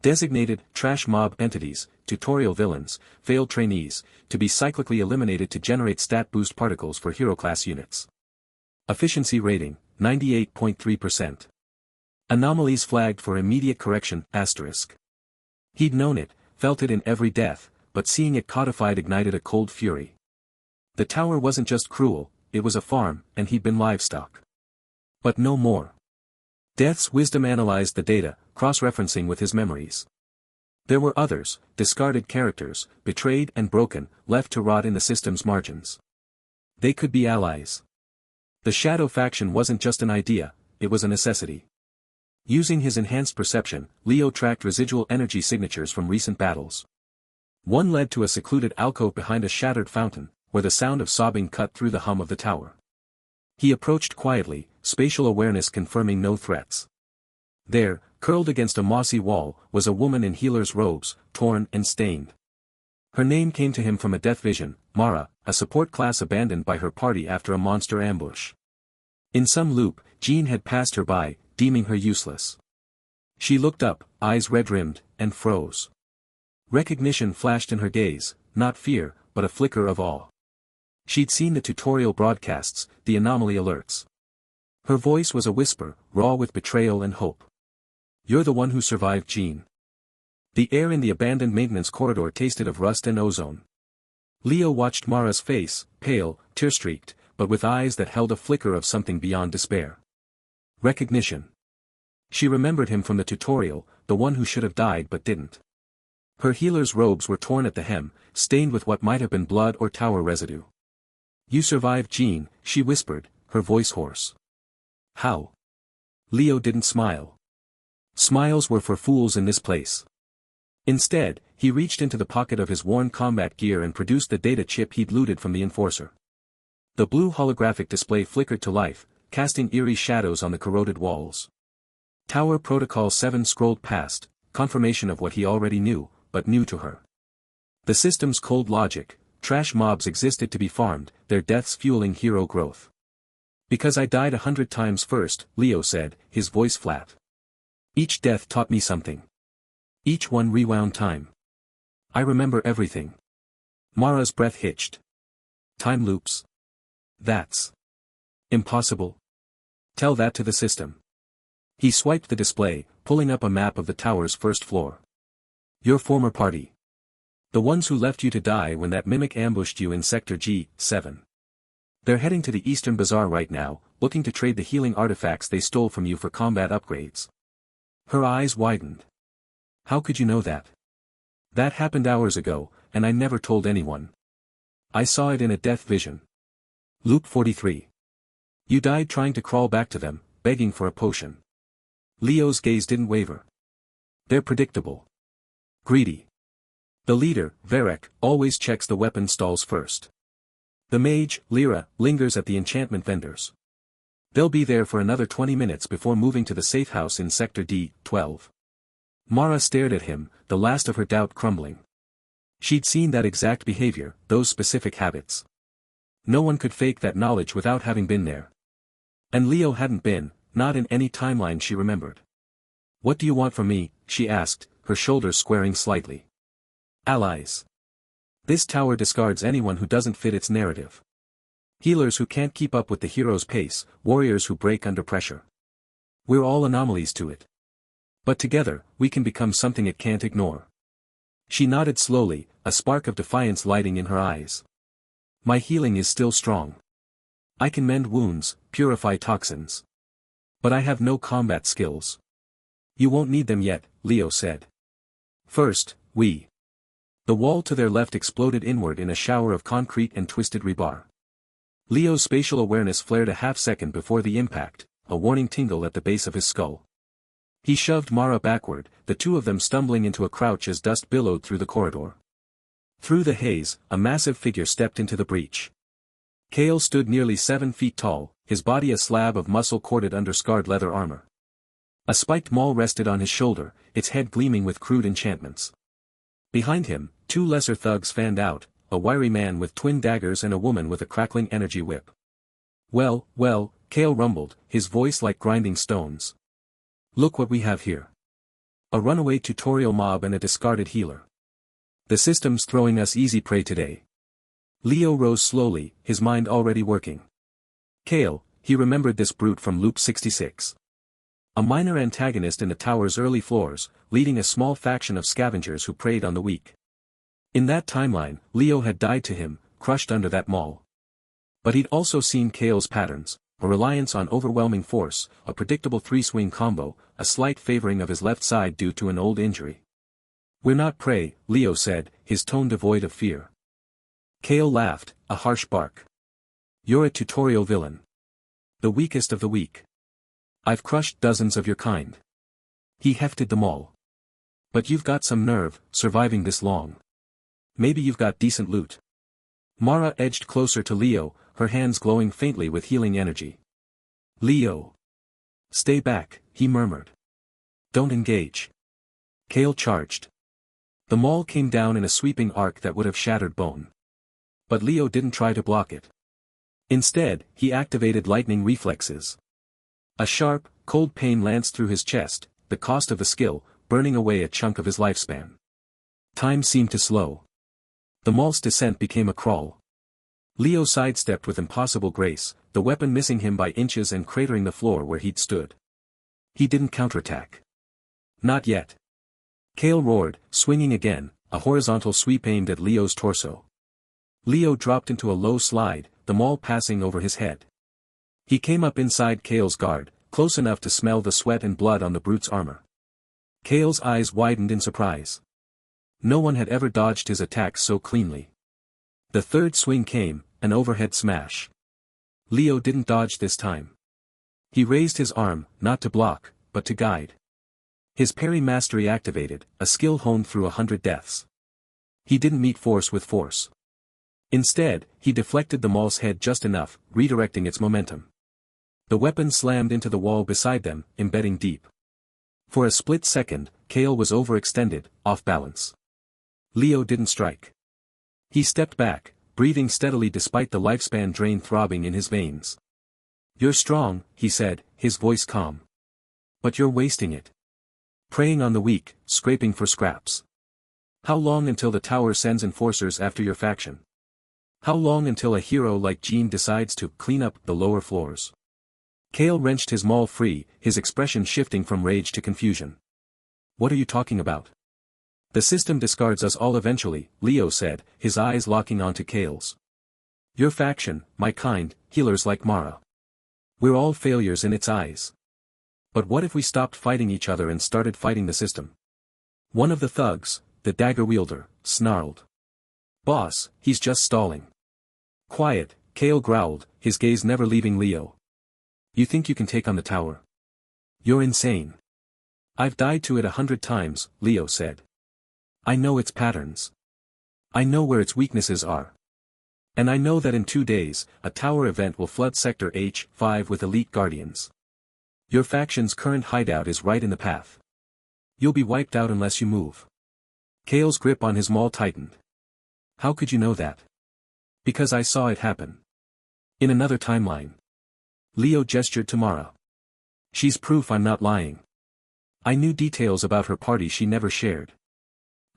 Designated, trash mob entities, tutorial villains, failed trainees, to be cyclically eliminated to generate stat boost particles for hero class units. Efficiency rating, 98.3%. Anomalies flagged for immediate correction, *. He'd known it, felt it in every death, but seeing it codified ignited a cold fury. The tower wasn't just cruel, it was a farm, and he'd been livestock. But no more. Death's wisdom analyzed the data, cross-referencing with his memories. There were others, discarded characters, betrayed and broken, left to rot in the system's margins. They could be allies. The Shadow faction wasn't just an idea, it was a necessity. Using his enhanced perception, Leo tracked residual energy signatures from recent battles. One led to a secluded alcove behind a shattered fountain, where the sound of sobbing cut through the hum of the tower. He approached quietly, spatial awareness confirming no threats. There, curled against a mossy wall, was a woman in healer's robes, torn and stained. Her name came to him from a death vision, Mara, a support class abandoned by her party after a monster ambush. In some loop, Jean had passed her by, deeming her useless. She looked up, eyes red-rimmed, and froze. Recognition flashed in her gaze, not fear, but a flicker of awe. She'd seen the tutorial broadcasts, the anomaly alerts. Her voice was a whisper, raw with betrayal and hope. "You're the one who survived, Jean." The air in the abandoned maintenance corridor tasted of rust and ozone. Leo watched Mara's face, pale, tear-streaked, but with eyes that held a flicker of something beyond despair. Recognition. She remembered him from the tutorial, the one who should have died but didn't. Her healer's robes were torn at the hem, stained with what might have been blood or tower residue. "You survived, Jean," she whispered, her voice hoarse. "How?" Leo didn't smile. Smiles were for fools in this place. Instead, he reached into the pocket of his worn combat gear and produced the data chip he'd looted from the enforcer. The blue holographic display flickered to life, casting eerie shadows on the corroded walls. Tower Protocol 7 scrolled past, confirmation of what he already knew, but new to her. The system's cold logic, trash mobs existed to be farmed, their deaths fueling hero growth. "Because I died 100 times first," Leo said, his voice flat. "Each death taught me something. Each one rewound time. I remember everything." Mara's breath hitched. "Time loops? That's impossible. Tell that to the system." He swiped the display, pulling up a map of the tower's first floor. "Your former party. The ones who left you to die when that mimic ambushed you in Sector G7. They're heading to the Eastern Bazaar right now, looking to trade the healing artifacts they stole from you for combat upgrades. Her eyes widened. How could you know that? That happened hours ago, and I never told anyone. I saw it in a death vision. Loop 43. You died trying to crawl back to them, begging for a potion. Leo's gaze didn't waver. They're predictable. Greedy. The leader, Varek, always checks the weapon stalls first. The mage, Lyra, lingers at the enchantment vendors. They'll be there for another 20 minutes before moving to the safe house in Sector D12. Mara stared at him, the last of her doubt crumbling. She'd seen that exact behavior, those specific habits. No one could fake that knowledge without having been there. And Leo hadn't been, not in any timeline she remembered. What do you want from me? She asked, her shoulders squaring slightly. Allies. This tower discards anyone who doesn't fit its narrative. Healers who can't keep up with the hero's pace, warriors who break under pressure. We're all anomalies to it. But together, we can become something it can't ignore. She nodded slowly, a spark of defiance lighting in her eyes. My healing is still strong. I can mend wounds, purify toxins. But I have no combat skills. You won't need them yet, Leo said. First, we. The wall to their left exploded inward in a shower of concrete and twisted rebar. Leo's spatial awareness flared a half-second before the impact, a warning tingle at the base of his skull. He shoved Mara backward, the two of them stumbling into a crouch as dust billowed through the corridor. Through the haze, a massive figure stepped into the breach. Kale stood nearly 7 feet tall, his body a slab of muscle corded under scarred leather armor. A spiked maul rested on his shoulder, its head gleaming with crude enchantments. Behind him, 2 lesser thugs fanned out, a wiry man with twin daggers and a woman with a crackling energy whip. Well, Kale rumbled, his voice like grinding stones. Look what we have here. A runaway tutorial mob and a discarded healer. The system's throwing us easy prey today. Leo rose slowly, his mind already working. Kale, he remembered this brute from Loop 66. A minor antagonist in the tower's early floors, leading a small faction of scavengers who preyed on the weak. In that timeline, Leo had died to him, crushed under that maul. But he'd also seen Kale's patterns, a reliance on overwhelming force, a predictable 3-swing combo, a slight favoring of his left side due to an old injury. We're not prey, Leo said, his tone devoid of fear. Kale laughed, a harsh bark. You're a tutorial villain. The weakest of the weak. I've crushed dozens of your kind. He hefted them all. But you've got some nerve, surviving this long. Maybe you've got decent loot. Mara edged closer to Leo, her hands glowing faintly with healing energy. Leo. Stay back, he murmured. Don't engage. Kale charged. The maul came down in a sweeping arc that would have shattered bone. But Leo didn't try to block it. Instead, he activated lightning reflexes. A sharp, cold pain lanced through his chest, the cost of the skill, burning away a chunk of his lifespan. Time seemed to slow. The maul's descent became a crawl. Leo sidestepped with impossible grace, the weapon missing him by inches and cratering the floor where he'd stood. He didn't counterattack. Not yet. Kale roared, swinging again, a horizontal sweep aimed at Leo's torso. Leo dropped into a low slide, the maul passing over his head. He came up inside Kale's guard, close enough to smell the sweat and blood on the brute's armor. Kale's eyes widened in surprise. No one had ever dodged his attacks so cleanly. The third swing came, an overhead smash. Leo didn't dodge this time. He raised his arm, not to block, but to guide. His parry mastery activated, a skill honed through 100 deaths. He didn't meet force with force. Instead, he deflected the maul's head just enough, redirecting its momentum. The weapon slammed into the wall beside them, embedding deep. For a split second, Kale was overextended, off balance. Leo didn't strike. He stepped back, breathing steadily despite the lifespan drain throbbing in his veins. You're strong, he said, his voice calm. But you're wasting it. Preying on the weak, scraping for scraps. How long until the tower sends enforcers after your faction? How long until a hero like Jean decides to clean up the lower floors? Kale wrenched his maul free, his expression shifting from rage to confusion. What are you talking about? The system discards us all eventually, Leo said, his eyes locking onto Kale's. Your faction, my kind, healers like Mara. We're all failures in its eyes. But what if we stopped fighting each other and started fighting the system? One of the thugs, the dagger wielder, snarled. Boss, he's just stalling. Quiet, Kale growled, his gaze never leaving Leo. You think you can take on the tower? You're insane. I've died to it 100 times, Leo said. I know its patterns. I know where its weaknesses are. And I know that in 2 days, a tower event will flood Sector H5 with elite guardians. Your faction's current hideout is right in the path. You'll be wiped out unless you move. Kale's grip on his maul tightened. How could you know that? Because I saw it happen. In another timeline. Leo gestured to Mara. She's proof I'm not lying. I knew details about her party she never shared.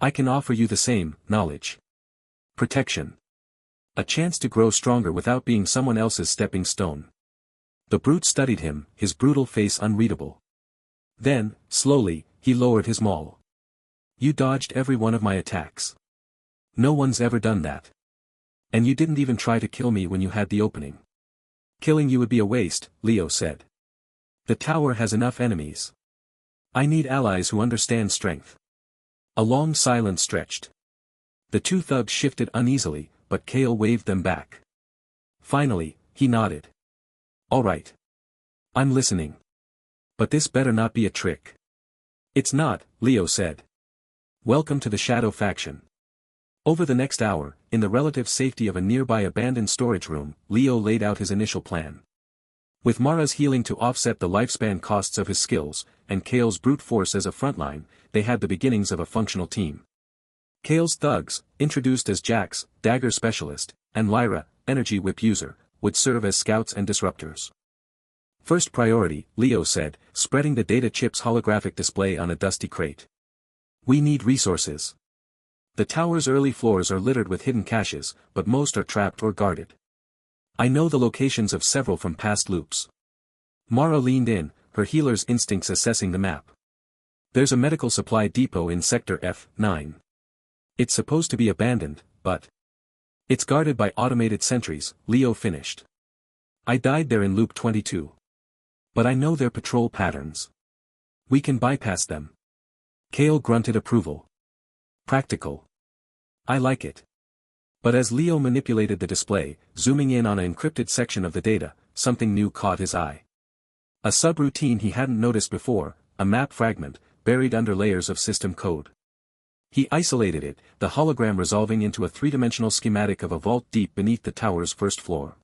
I can offer you the same, knowledge. Protection. A chance to grow stronger without being someone else's stepping stone. The brute studied him, his brutal face unreadable. Then, slowly, he lowered his maul. You dodged every one of my attacks. No one's ever done that. And you didn't even try to kill me when you had the opening. Killing you would be a waste, Leo said. The tower has enough enemies. I need allies who understand strength. A long silence stretched. The two thugs shifted uneasily, but Kale waved them back. Finally, he nodded. All right. I'm listening. But this better not be a trick. It's not, Leo said. Welcome to the Shadow faction. Over the next hour, in the relative safety of a nearby abandoned storage room, Leo laid out his initial plan. With Mara's healing to offset the lifespan costs of his skills, and Kale's brute force as a frontline, they had the beginnings of a functional team. Kale's thugs, introduced as Jax, dagger specialist, and Lyra, energy whip user, would serve as scouts and disruptors. First priority, Leo said, spreading the data chip's holographic display on a dusty crate. We need resources. The tower's early floors are littered with hidden caches, but most are trapped or guarded. I know the locations of several from past loops. Mara leaned in, her healer's instincts assessing the map. There's a medical supply depot in Sector F9. It's supposed to be abandoned, but it's guarded by automated sentries, Leo finished. I died there in Loop 22. But I know their patrol patterns. We can bypass them. Kale grunted approval. Practical. I like it. But as Leo manipulated the display, zooming in on an encrypted section of the data, something new caught his eye. A subroutine he hadn't noticed before, a map fragment, buried under layers of system code. He isolated it, the hologram resolving into a three-dimensional schematic of a vault deep beneath the tower's first floor.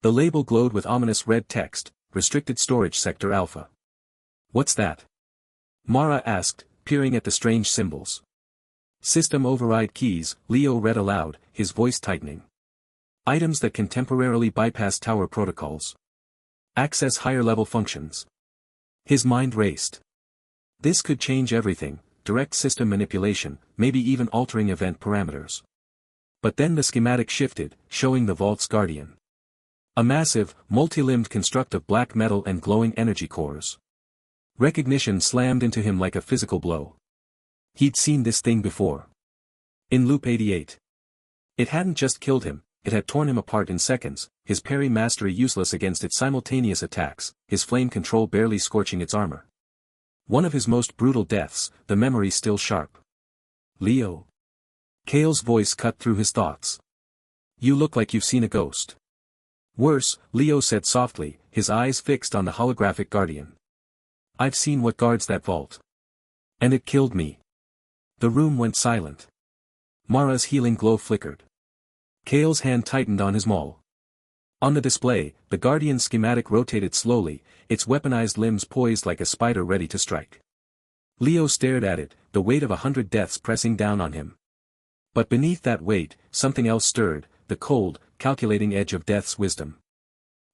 The label glowed with ominous red text, Restricted Storage Sector Alpha. What's that? Mara asked, peering at the strange symbols. System override keys, Leo read aloud, his voice tightening. Items that can temporarily bypass tower protocols. Access higher-level functions. His mind raced. This could change everything. Direct system manipulation, maybe even altering event parameters. But then the schematic shifted, showing the vault's guardian. A massive, multi-limbed construct of black metal and glowing energy cores. Recognition slammed into him like a physical blow. He'd seen this thing before. In Loop 88. It hadn't just killed him, it had torn him apart in seconds, his parry mastery useless against its simultaneous attacks, his flame control barely scorching its armor. One of his most brutal deaths, the memory still sharp. Leo. Kale's voice cut through his thoughts. You look like you've seen a ghost. Worse, Leo said softly, his eyes fixed on the holographic guardian. I've seen what guards that vault. And it killed me. The room went silent. Mara's healing glow flickered. Kale's hand tightened on his maul. On the display, the Guardian's schematic rotated slowly, its weaponized limbs poised like a spider ready to strike. Leo stared at it, the weight of 100 deaths pressing down on him. But beneath that weight, something else stirred, the cold, calculating edge of death's wisdom.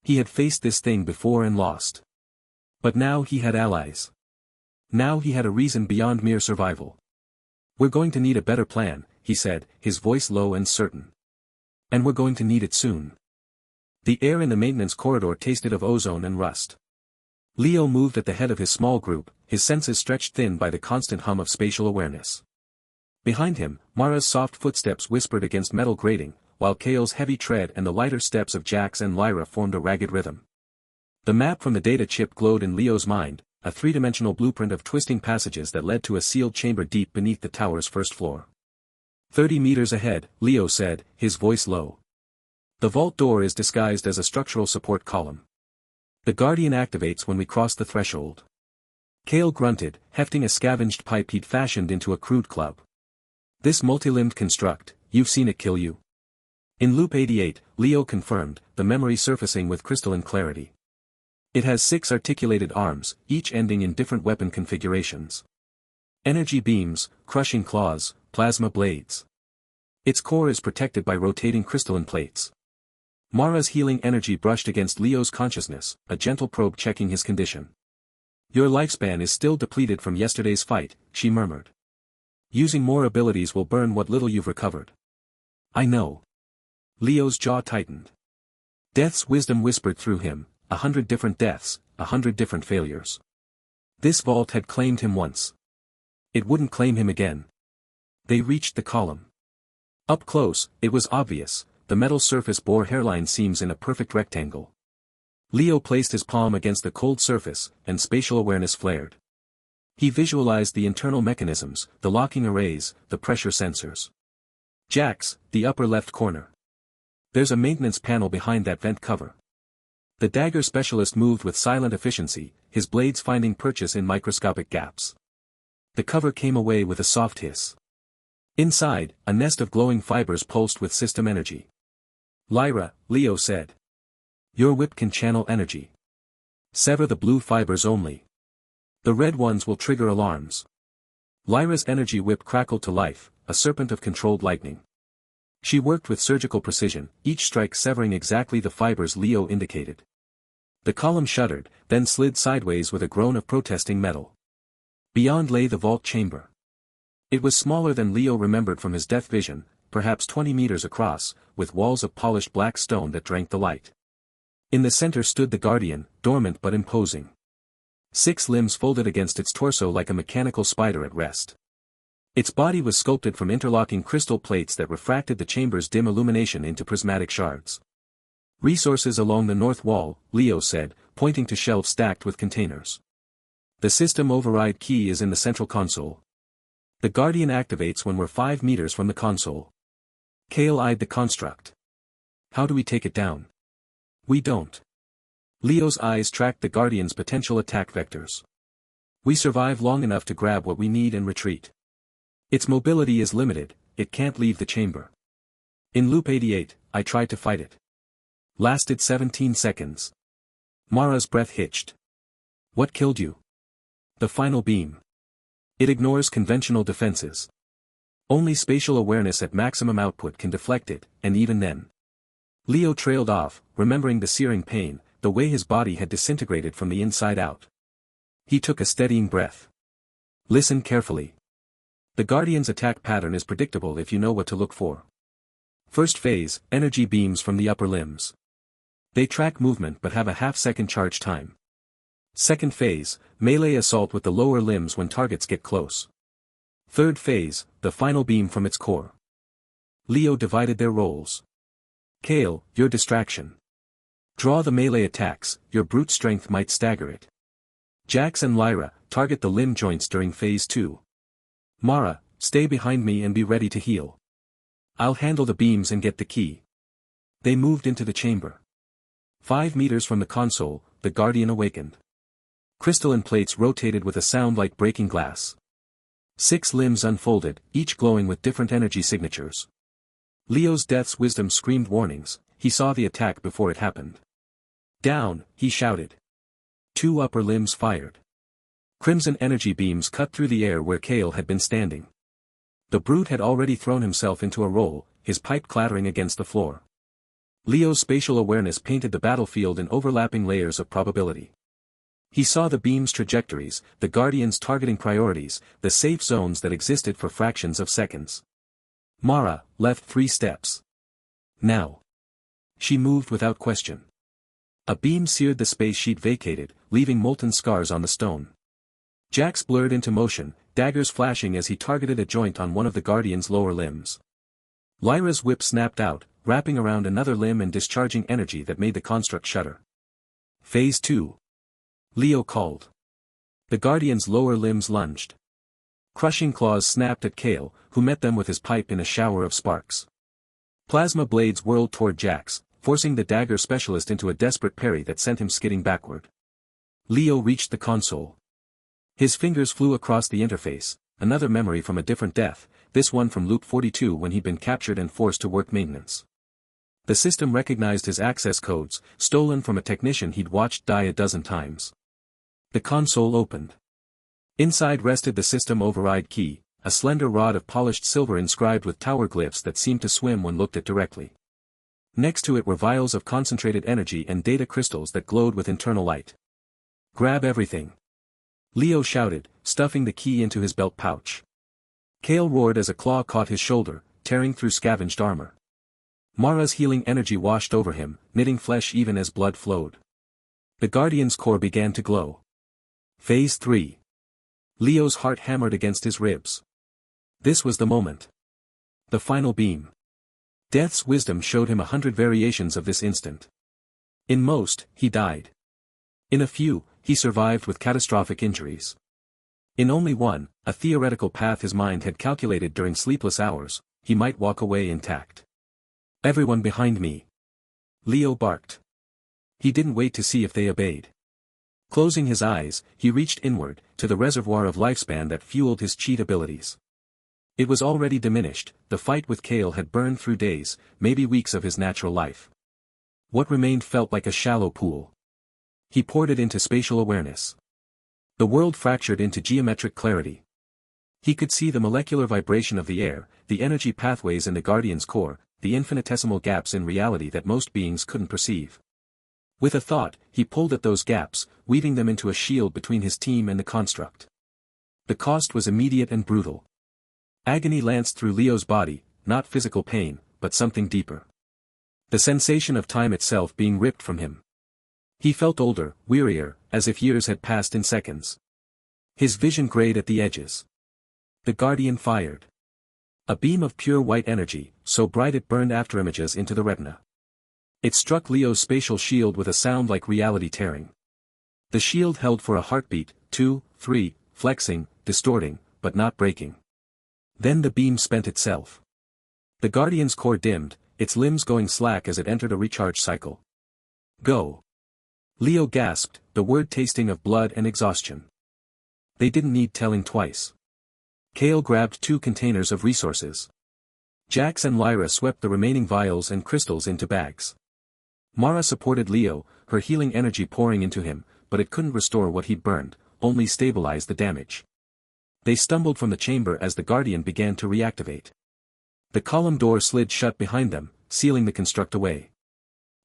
He had faced this thing before and lost. But now he had allies. Now he had a reason beyond mere survival. We're going to need a better plan, he said, his voice low and certain. And we're going to need it soon. The air in the maintenance corridor tasted of ozone and rust. Leo moved at the head of his small group, his senses stretched thin by the constant hum of spatial awareness. Behind him, Mara's soft footsteps whispered against metal grating, while Kale's heavy tread and the lighter steps of Jax and Lyra formed a ragged rhythm. The map from the data chip glowed in Leo's mind, a three-dimensional blueprint of twisting passages that led to a sealed chamber deep beneath the tower's first floor. 30 meters ahead, Leo said, his voice low. The vault door is disguised as a structural support column. The Guardian activates when we cross the threshold. Kale grunted, hefting a scavenged pipe he'd fashioned into a crude club. This multi-limbed construct, you've seen it kill you? In Loop 88, Leo confirmed, the memory surfacing with crystalline clarity. It has 6 articulated arms, each ending in different weapon configurations. Energy beams, crushing claws, plasma blades. Its core is protected by rotating crystalline plates. Mara's healing energy brushed against Leo's consciousness, a gentle probe checking his condition. Your lifespan is still depleted from yesterday's fight, she murmured. Using more abilities will burn what little you've recovered. I know. Leo's jaw tightened. Death's wisdom whispered through him, 100 different deaths, 100 different failures. This vault had claimed him once. It wouldn't claim him again. They reached the column. Up close, it was obvious, the metal surface bore hairline seams in a perfect rectangle. Leo placed his palm against the cold surface, and spatial awareness flared. He visualized the internal mechanisms, the locking arrays, the pressure sensors. Jax, the upper left corner. There's a maintenance panel behind that vent cover. The dagger specialist moved with silent efficiency, his blades finding purchase in microscopic gaps. The cover came away with a soft hiss. Inside, a nest of glowing fibers pulsed with system energy. Lyra, Leo said. Your whip can channel energy. Sever the blue fibers only. The red ones will trigger alarms. Lyra's energy whip crackled to life, a serpent of controlled lightning. She worked with surgical precision, each strike severing exactly the fibers Leo indicated. The column shuddered, then slid sideways with a groan of protesting metal. Beyond lay the vault chamber. It was smaller than Leo remembered from his death vision, perhaps 20 meters across, with walls of polished black stone that drank the light. In the center stood the Guardian, dormant but imposing. 6 limbs folded against its torso like a mechanical spider at rest. Its body was sculpted from interlocking crystal plates that refracted the chamber's dim illumination into prismatic shards. Resources along the north wall, Leo said, pointing to shelves stacked with containers. The system override key is in the central console. The Guardian activates when we're 5 meters from the console. Kale eyed the construct. How do we take it down? We don't. Leo's eyes tracked the Guardian's potential attack vectors. We survive long enough to grab what we need and retreat. Its mobility is limited, it can't leave the chamber. In Loop 88, I tried to fight it. Lasted 17 seconds. Mara's breath hitched. What killed you? The final beam. It ignores conventional defenses. Only spatial awareness at maximum output can deflect it, and even then. Leo trailed off, remembering the searing pain, the way his body had disintegrated from the inside out. He took a steadying breath. Listen carefully. The Guardian's attack pattern is predictable if you know what to look for. First phase, energy beams from the upper limbs. They track movement but have a half-second charge time. Second phase, melee assault with the lower limbs when targets get close. Third phase, the final beam from its core. Leo divided their roles. Kale, your distraction. Draw the melee attacks, your brute strength might stagger it. Jax and Lyra, target the limb joints during phase 2. Mara, stay behind me and be ready to heal. I'll handle the beams and get the key. They moved into the chamber. 5 meters from the console, the Guardian awakened. Crystalline plates rotated with a sound like breaking glass. 6 limbs unfolded, each glowing with different energy signatures. Leo's death's wisdom screamed warnings, he saw the attack before it happened. Down, he shouted. 2 upper limbs fired. Crimson energy beams cut through the air where Kale had been standing. The brute had already thrown himself into a roll, his pipe clattering against the floor. Leo's spatial awareness painted the battlefield in overlapping layers of probability. He saw the beam's trajectories, the Guardian's targeting priorities, the safe zones that existed for fractions of seconds. Mara, left 3 steps. Now. She moved without question. A beam seared the space she'd vacated, leaving molten scars on the stone. Jax blurred into motion, daggers flashing as he targeted a joint on one of the Guardian's lower limbs. Lyra's whip snapped out, wrapping around another limb and discharging energy that made the construct shudder. Phase 2. Leo called. The Guardian's lower limbs lunged. Crushing claws snapped at Kale, who met them with his pipe in a shower of sparks. Plasma blades whirled toward Jax, forcing the dagger specialist into a desperate parry that sent him skidding backward. Leo reached the console. His fingers flew across the interface, another memory from a different death, this one from Loop 42 when he'd been captured and forced to work maintenance. The system recognized his access codes, stolen from a technician he'd watched die a dozen times. The console opened. Inside rested the system override key, a slender rod of polished silver inscribed with tower glyphs that seemed to swim when looked at directly. Next to it were vials of concentrated energy and data crystals that glowed with internal light. Grab everything. Leo shouted, stuffing the key into his belt pouch. Kale roared as a claw caught his shoulder, tearing through scavenged armor. Mara's healing energy washed over him, knitting flesh even as blood flowed. The Guardian's core began to glow. Phase 3. Leo's heart hammered against his ribs. This was the moment. The final beam. Death's wisdom showed him 100 variations of this instant. In most, he died. In a few, he survived with catastrophic injuries. In only one, a theoretical path his mind had calculated during sleepless hours, he might walk away intact. Everyone behind me. Leo barked. He didn't wait to see if they obeyed. Closing his eyes, he reached inward, to the reservoir of lifespan that fueled his cheat abilities. It was already diminished, the fight with Kale had burned through days, maybe weeks of his natural life. What remained felt like a shallow pool. He poured it into spatial awareness. The world fractured into geometric clarity. He could see the molecular vibration of the air, the energy pathways in the Guardian's core, the infinitesimal gaps in reality that most beings couldn't perceive. With a thought, he pulled at those gaps, weaving them into a shield between his team and the construct. The cost was immediate and brutal. Agony lanced through Leo's body, not physical pain, but something deeper. The sensation of time itself being ripped from him. He felt older, wearier, as if years had passed in seconds. His vision grayed at the edges. The Guardian fired. A beam of pure white energy, so bright it burned afterimages into the retina. It struck Leo's spatial shield with a sound like reality tearing. The shield held for a heartbeat, 2, 3, flexing, distorting, but not breaking. Then the beam spent itself. The Guardian's core dimmed, its limbs going slack as it entered a recharge cycle. Go. Leo gasped, the word tasting of blood and exhaustion. They didn't need telling twice. Kale grabbed 2 containers of resources. Jax and Lyra swept the remaining vials and crystals into bags. Mara supported Leo, her healing energy pouring into him, but it couldn't restore what he'd burned, only stabilize the damage. They stumbled from the chamber as the Guardian began to reactivate. The column door slid shut behind them, sealing the construct away.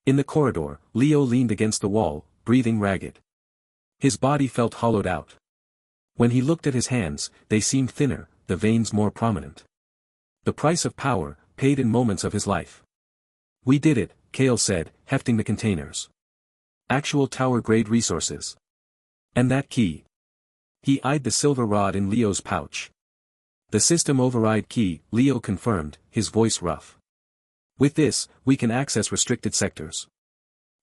In the corridor, Leo leaned against the wall, breathing ragged. His body felt hollowed out. When he looked at his hands, they seemed thinner, the veins more prominent. The price of power, paid in moments of his life. We did it, Kale said, hefting the containers. Actual tower-grade resources. And that key. He eyed the silver rod in Leo's pouch. The system override key, Leo confirmed, his voice rough. With this, we can access restricted sectors.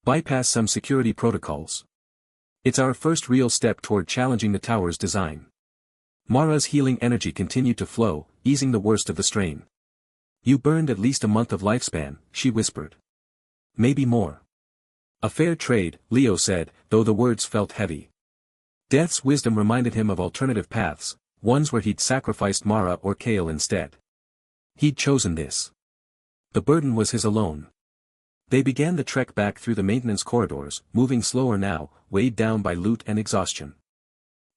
Bypass some security protocols. It's our first real step toward challenging the tower's design. Mara's healing energy continued to flow, easing the worst of the strain. You burned at least a month of lifespan, she whispered. Maybe more. A fair trade, Leo said, though the words felt heavy. Death's wisdom reminded him of alternative paths, ones where he'd sacrificed Mara or Kale instead. He'd chosen this. The burden was his alone. They began the trek back through the maintenance corridors, moving slower now, weighed down by loot and exhaustion.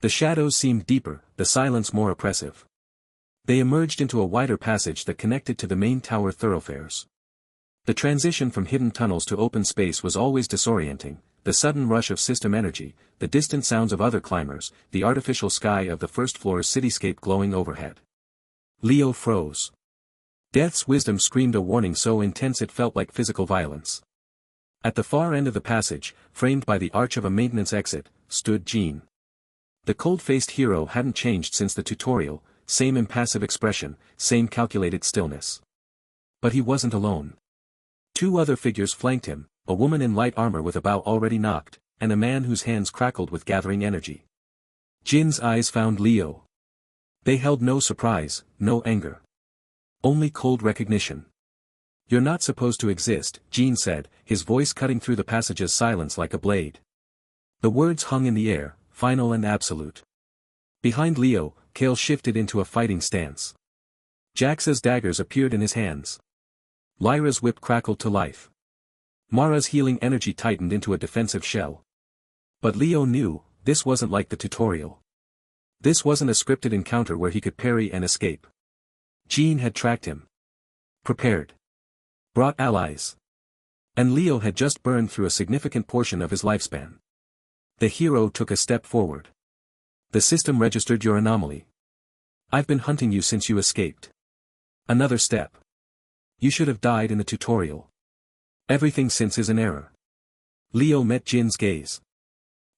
The shadows seemed deeper, the silence more oppressive. They emerged into a wider passage that connected to the main tower thoroughfares. The transition from hidden tunnels to open space was always disorienting, the sudden rush of system energy, the distant sounds of other climbers, the artificial sky of the first floor's cityscape glowing overhead. Leo froze. Death's wisdom screamed a warning so intense it felt like physical violence. At the far end of the passage, framed by the arch of a maintenance exit, stood Jean. The cold-faced hero hadn't changed since the tutorial, same impassive expression, same calculated stillness. But he wasn't alone. Two other figures flanked him, a woman in light armor with a bow already knocked, and a man whose hands crackled with gathering energy. Jin's eyes found Leo. They held no surprise, no anger. Only cold recognition. "You're not supposed to exist," Jin said, his voice cutting through the passage's silence like a blade. The words hung in the air, final and absolute. Behind Leo, Kale shifted into a fighting stance. Jax's daggers appeared in his hands. Lyra's whip crackled to life. Mara's healing energy tightened into a defensive shell. But Leo knew, this wasn't like the tutorial. This wasn't a scripted encounter where he could parry and escape. Jin had tracked him. Prepared. Brought allies. And Leo had just burned through a significant portion of his lifespan. The hero took a step forward. "The system registered your anomaly. I've been hunting you since you escaped." Another step. "You should have died in the tutorial. Everything since is an error." Leo met Jin's gaze.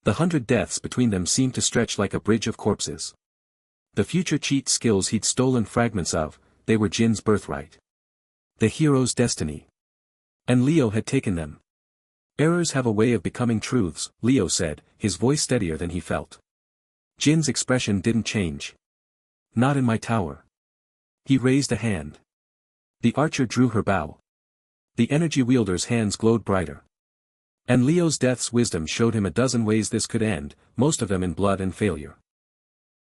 The 100 deaths between them seemed to stretch like a bridge of corpses. The future cheat skills he'd stolen fragments of, they were Jin's birthright. The hero's destiny. And Leo had taken them. "Errors have a way of becoming truths," Leo said, his voice steadier than he felt. Jin's expression didn't change. "Not in my tower." He raised a hand. The archer drew her bow. The energy wielder's hands glowed brighter. And Leo's death's wisdom showed him a dozen ways this could end, most of them in blood and failure.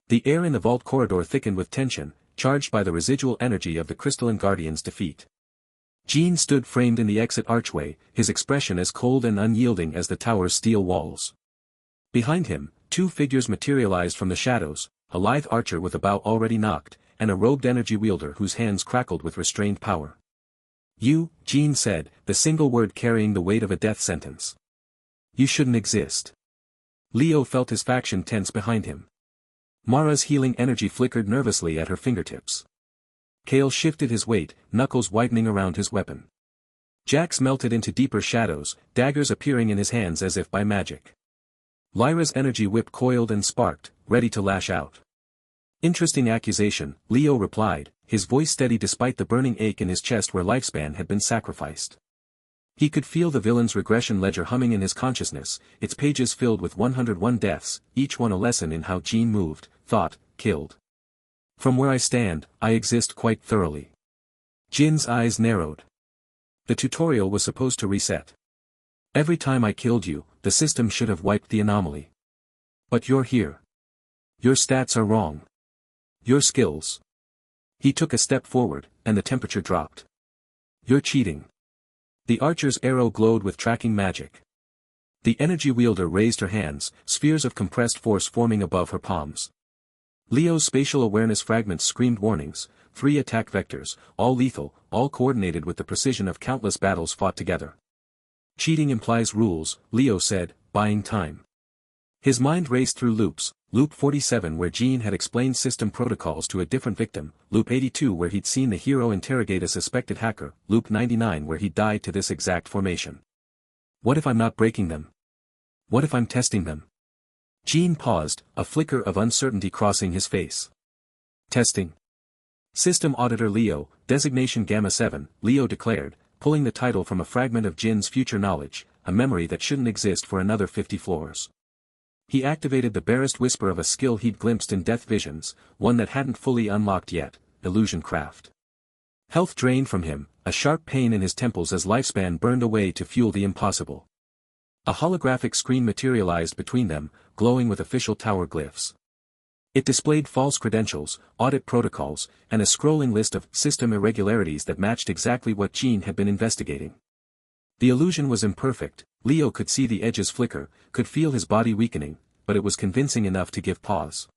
The air in the vault corridor thickened with tension, charged by the residual energy of the crystalline guardian's defeat. Jin stood framed in the exit archway, his expression as cold and unyielding as the tower's steel walls. Behind him, two figures materialized from the shadows, a lithe archer with a bow already knocked, and a robed energy wielder whose hands crackled with restrained power. "You," Jin said, the single word carrying the weight of a death sentence. "You shouldn't exist." Leo felt his faction tense behind him. Mara's healing energy flickered nervously at her fingertips. Kale shifted his weight, knuckles widening around his weapon. Jax melted into deeper shadows, daggers appearing in his hands as if by magic. Lyra's energy whip coiled and sparked, ready to lash out. "Interesting accusation," Leo replied, his voice steady despite the burning ache in his chest where lifespan had been sacrificed. He could feel the villain's regression ledger humming in his consciousness, its pages filled with 101 deaths, each one a lesson in how Jin moved, thought, killed. "From where I stand, I exist quite thoroughly." Jin's eyes narrowed. "The tutorial was supposed to reset. Every time I killed you, the system should have wiped the anomaly. But you're here. Your stats are wrong. Your skills." He took a step forward, and the temperature dropped. "You're cheating." The archer's arrow glowed with tracking magic. The energy wielder raised her hands, spheres of compressed force forming above her palms. Leo's spatial awareness fragments screamed warnings, 3 attack vectors, all lethal, all coordinated with the precision of countless battles fought together. "Cheating implies rules," Leo said, buying time. His mind raced through loops, Loop 47 where Jin had explained system protocols to a different victim, Loop 82 where he'd seen the hero interrogate a suspected hacker, Loop 99 where he died to this exact formation. What if I'm not breaking them? What if I'm testing them? Jin paused, a flicker of uncertainty crossing his face. "Testing." "System Auditor Leo, designation Gamma 7, Leo declared, pulling the title from a fragment of Jin's future knowledge, a memory that shouldn't exist for another 50 floors. He activated the barest whisper of a skill he'd glimpsed in death visions, one that hadn't fully unlocked yet, illusion craft. Health drained from him, a sharp pain in his temples as lifespan burned away to fuel the impossible. A holographic screen materialized between them, glowing with official tower glyphs. It displayed false credentials, audit protocols, and a scrolling list of system irregularities that matched exactly what Jin had been investigating. The illusion was imperfect, Leo could see the edges flicker, could feel his body weakening, but it was convincing enough to give pause.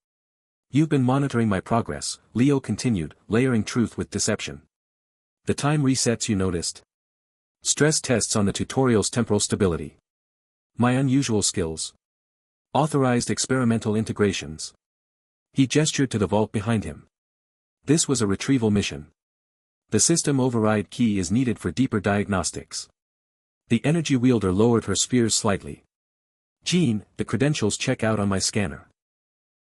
"You've been monitoring my progress," Leo continued, layering truth with deception. "The time resets you noticed. Stress tests on the tutorial's temporal stability. My unusual skills. Authorized experimental integrations." He gestured to the vault behind him. "This was a retrieval mission. The system override key is needed for deeper diagnostics." The energy wielder lowered her spheres slightly. "Jin, the credentials check out on my scanner."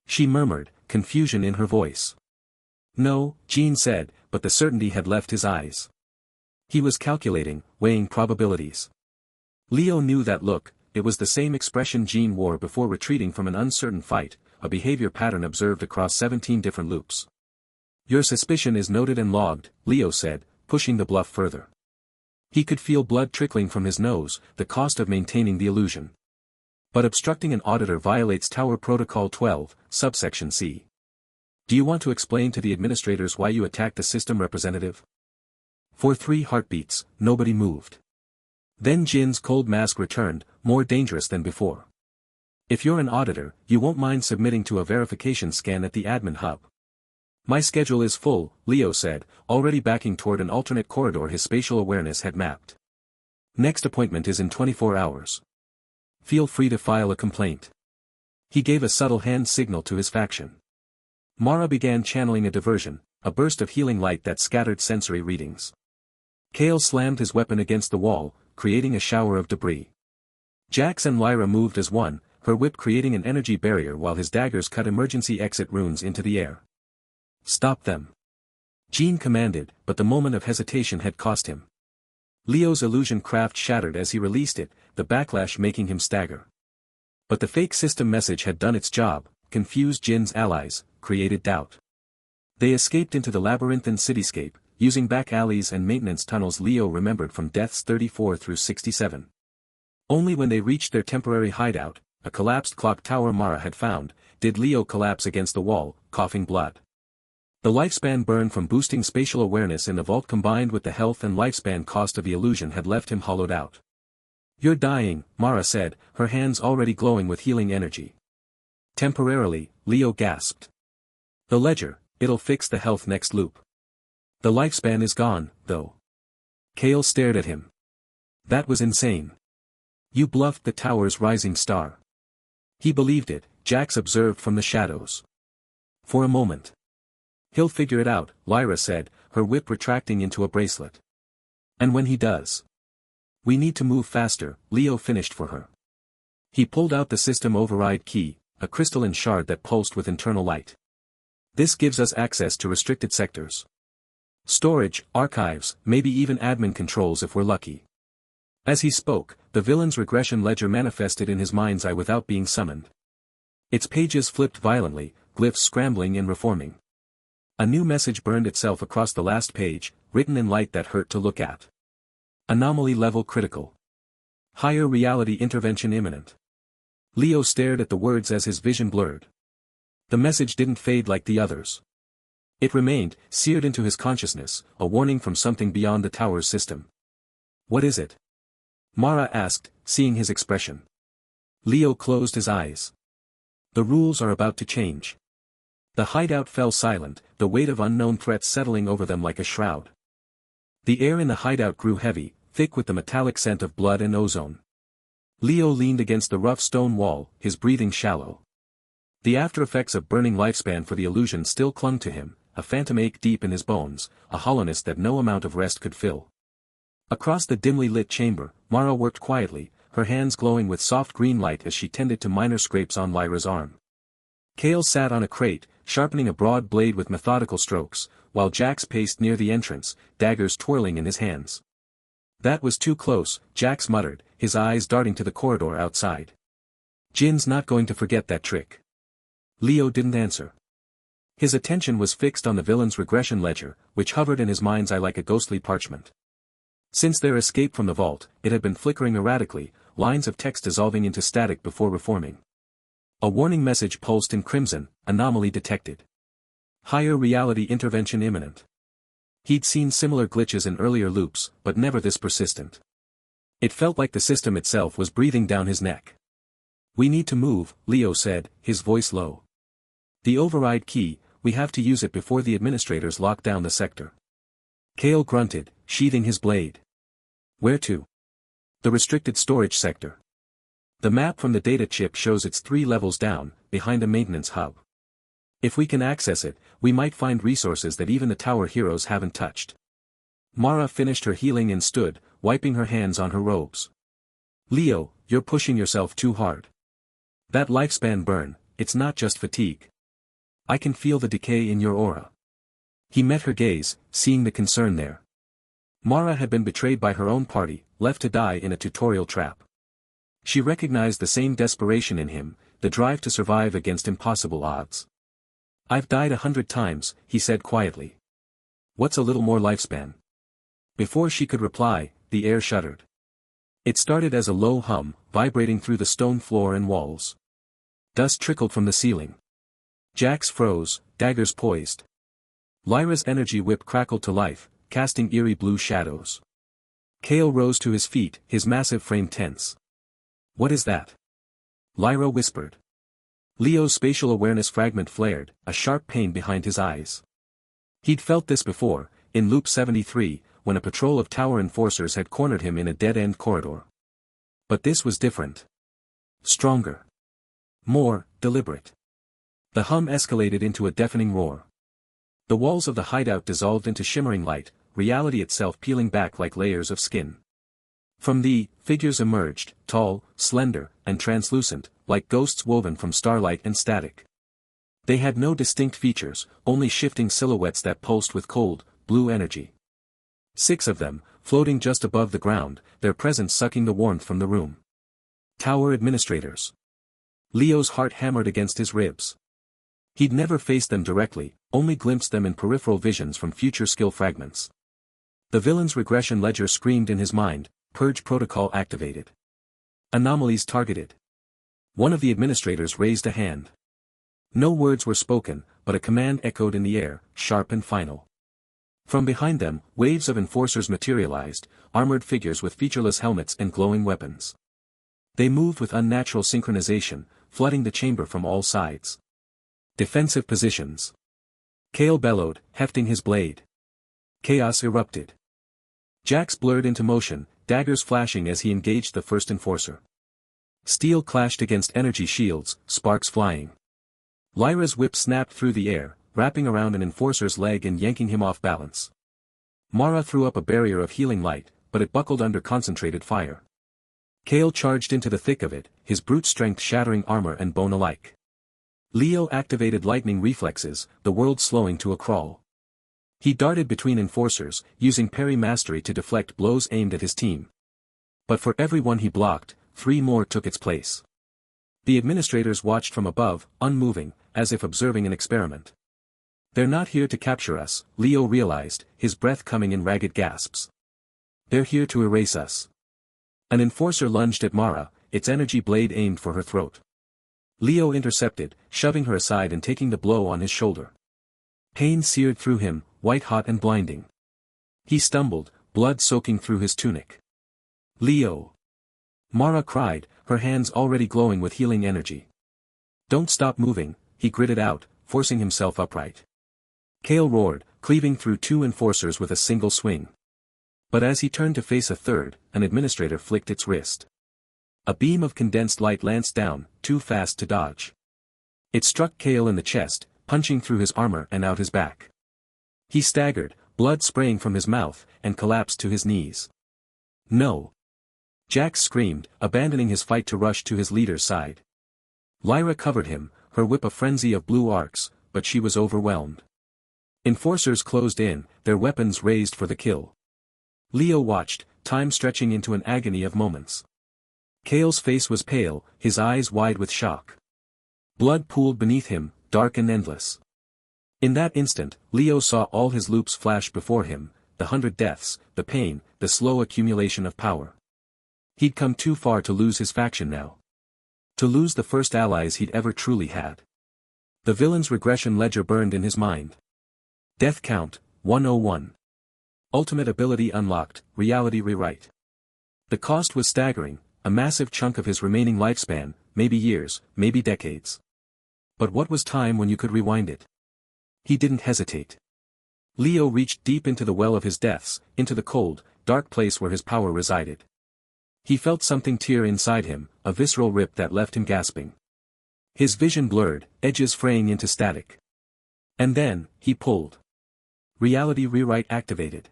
She murmured, confusion in her voice. No, Jean said, but the certainty had left his eyes. He was calculating, weighing probabilities. Leo knew that look. It was the same expression Jean wore before retreating from an uncertain fight, a behavior pattern observed across 17 different loops. Your suspicion is noted and logged, Leo said, pushing the bluff further. He could feel blood trickling from his nose, the cost of maintaining the illusion. But obstructing an auditor violates Tower Protocol 12, subsection C. Do you want to explain to the administrators why you attacked the system representative? For 3 heartbeats, nobody moved. Then Jin's cold mask returned, more dangerous than before. If you're an auditor, you won't mind submitting to a verification scan at the admin hub. My schedule is full, Leo said, already backing toward an alternate corridor his spatial awareness had mapped. Next appointment is in 24 hours. Feel free to file a complaint. He gave a subtle hand signal to his faction. Mara began channeling a diversion, a burst of healing light that scattered sensory readings. Kale slammed his weapon against the wall, creating a shower of debris. Jax and Lyra moved as one, her whip creating an energy barrier while his daggers cut emergency exit runes into the air. Stop them. Jean commanded, but the moment of hesitation had cost him. Leo's illusion craft shattered as he released it, the backlash making him stagger. But the fake system message had done its job, confused Jin's allies, created doubt. They escaped into the labyrinthine cityscape, using back alleys and maintenance tunnels Leo remembered from deaths 34 through 67. Only when they reached their temporary hideout, a collapsed clock tower Mara had found, did Leo collapse against the wall, coughing blood. The lifespan burn from boosting spatial awareness in the vault combined with the health and lifespan cost of the illusion had left him hollowed out. You're dying, Mara said, her hands already glowing with healing energy. Temporarily, Leo gasped. The ledger, it'll fix the health next loop. The lifespan is gone, though. Kale stared at him. That was insane. You bluffed the tower's rising star. He believed it, Jax observed from the shadows. For a moment. He'll figure it out, Lyra said, her whip retracting into a bracelet. And when he does. We need to move faster, Leo finished for her. He pulled out the system override key, a crystalline shard that pulsed with internal light. This gives us access to restricted sectors. Storage, archives, maybe even admin controls if we're lucky. As he spoke, the villain's regression ledger manifested in his mind's eye without being summoned. Its pages flipped violently, glyphs scrambling and reforming. A new message burned itself across the last page, written in light that hurt to look at. Anomaly level critical. Higher reality intervention imminent. Leo stared at the words as his vision blurred. The message didn't fade like the others. It remained, seared into his consciousness, a warning from something beyond the tower's system. What is it? Mara asked, seeing his expression. Leo closed his eyes. The rules are about to change. The hideout fell silent, the weight of unknown threats settling over them like a shroud. The air in the hideout grew heavy, thick with the metallic scent of blood and ozone. Leo leaned against the rough stone wall, his breathing shallow. The aftereffects of burning lifespan for the illusion still clung to him, a phantom ache deep in his bones, a hollowness that no amount of rest could fill. Across the dimly lit chamber, Mara worked quietly, her hands glowing with soft green light as she tended to minor scrapes on Lyra's arm. Kale sat on a crate, sharpening a broad blade with methodical strokes, while Jax paced near the entrance, daggers twirling in his hands. That was too close, Jax muttered, his eyes darting to the corridor outside. Jin's not going to forget that trick. Leo didn't answer. His attention was fixed on the villain's regression ledger, which hovered in his mind's eye like a ghostly parchment. Since their escape from the vault, it had been flickering erratically, lines of text dissolving into static before reforming. A warning message pulsed in crimson, anomaly detected. Higher reality intervention imminent. He'd seen similar glitches in earlier loops, but never this persistent. It felt like the system itself was breathing down his neck. We need to move, Leo said, his voice low. The override key, we have to use it before the administrators lock down the sector. Kale grunted, sheathing his blade. Where to? The restricted storage sector. The map from the data chip shows it's 3 levels down, behind a maintenance hub. If we can access it, we might find resources that even the tower heroes haven't touched. Mara finished her healing and stood, wiping her hands on her robes. Leo, you're pushing yourself too hard. That lifespan burn, it's not just fatigue. I can feel the decay in your aura. He met her gaze, seeing the concern there. Mara had been betrayed by her own party, left to die in a tutorial trap. She recognized the same desperation in him, the drive to survive against impossible odds. I've died 100 times, he said quietly. What's a little more lifespan? Before she could reply, the air shuddered. It started as a low hum, vibrating through the stone floor and walls. Dust trickled from the ceiling. Jax froze, daggers poised. Lyra's energy whip crackled to life, casting eerie blue shadows. Kale rose to his feet, his massive frame tense. What is that? Lyra whispered. Leo's spatial awareness fragment flared, a sharp pain behind his eyes. He'd felt this before, in Loop 73, when a patrol of tower enforcers had cornered him in a dead-end corridor. But this was different. Stronger. More deliberate. The hum escalated into a deafening roar. The walls of the hideout dissolved into shimmering light, reality itself peeling back like layers of skin. From the figures emerged, tall, slender, and translucent, like ghosts woven from starlight and static. They had no distinct features, only shifting silhouettes that pulsed with cold, blue energy. 6 of them, floating just above the ground, their presence sucking the warmth from the room. Tower administrators. Leo's heart hammered against his ribs. He'd never faced them directly, only glimpsed them in peripheral visions from future skill fragments. The villain's regression ledger screamed in his mind, purge protocol activated. Anomalies targeted. One of the administrators raised a hand. No words were spoken, but a command echoed in the air, sharp and final. From behind them, waves of enforcers materialized, armored figures with featureless helmets and glowing weapons. They moved with unnatural synchronization, flooding the chamber from all sides. Defensive positions. Kale bellowed, hefting his blade. Chaos erupted. Jax blurred into motion, daggers flashing as he engaged the first enforcer. Steel clashed against energy shields, sparks flying. Lyra's whip snapped through the air, wrapping around an enforcer's leg and yanking him off balance. Mara threw up a barrier of healing light, but it buckled under concentrated fire. Kale charged into the thick of it, his brute strength shattering armor and bone alike. Leo activated lightning reflexes, the world slowing to a crawl. He darted between enforcers, using parry mastery to deflect blows aimed at his team. But for every one he blocked, 3 more took its place. The administrators watched from above, unmoving, as if observing an experiment. They're not here to capture us, Leo realized, his breath coming in ragged gasps. They're here to erase us. An enforcer lunged at Mara, its energy blade aimed for her throat. Leo intercepted, shoving her aside and taking the blow on his shoulder. Pain seared through him, white-hot and blinding. He stumbled, blood soaking through his tunic. Leo! Mara cried, her hands already glowing with healing energy. Don't stop moving, he gritted out, forcing himself upright. Kale roared, cleaving through 2 enforcers with a single swing. But as he turned to face a third, an administrator flicked its wrist. A beam of condensed light lanced down, too fast to dodge. It struck Kale in the chest, punching through his armor and out his back. He staggered, blood spraying from his mouth, and collapsed to his knees. No! Jax screamed, abandoning his fight to rush to his leader's side. Lyra covered him, her whip a frenzy of blue arcs, but she was overwhelmed. Enforcers closed in, their weapons raised for the kill. Leo watched, time stretching into an agony of moments. Kale's face was pale, his eyes wide with shock. Blood pooled beneath him, dark and endless. In that instant, Leo saw all his loops flash before him, the 100 deaths, the pain, the slow accumulation of power. He'd come too far to lose his faction now. To lose the first allies he'd ever truly had. The villain's regression ledger burned in his mind. Death count, 101. Ultimate ability unlocked, reality rewrite. The cost was staggering, a massive chunk of his remaining lifespan, maybe years, maybe decades. But what was time when you could rewind it? He didn't hesitate. Leo reached deep into the well of his deaths, into the cold, dark place where his power resided. He felt something tear inside him, a visceral rip that left him gasping. His vision blurred, edges fraying into static. And then, he pulled. Reality rewrite activated.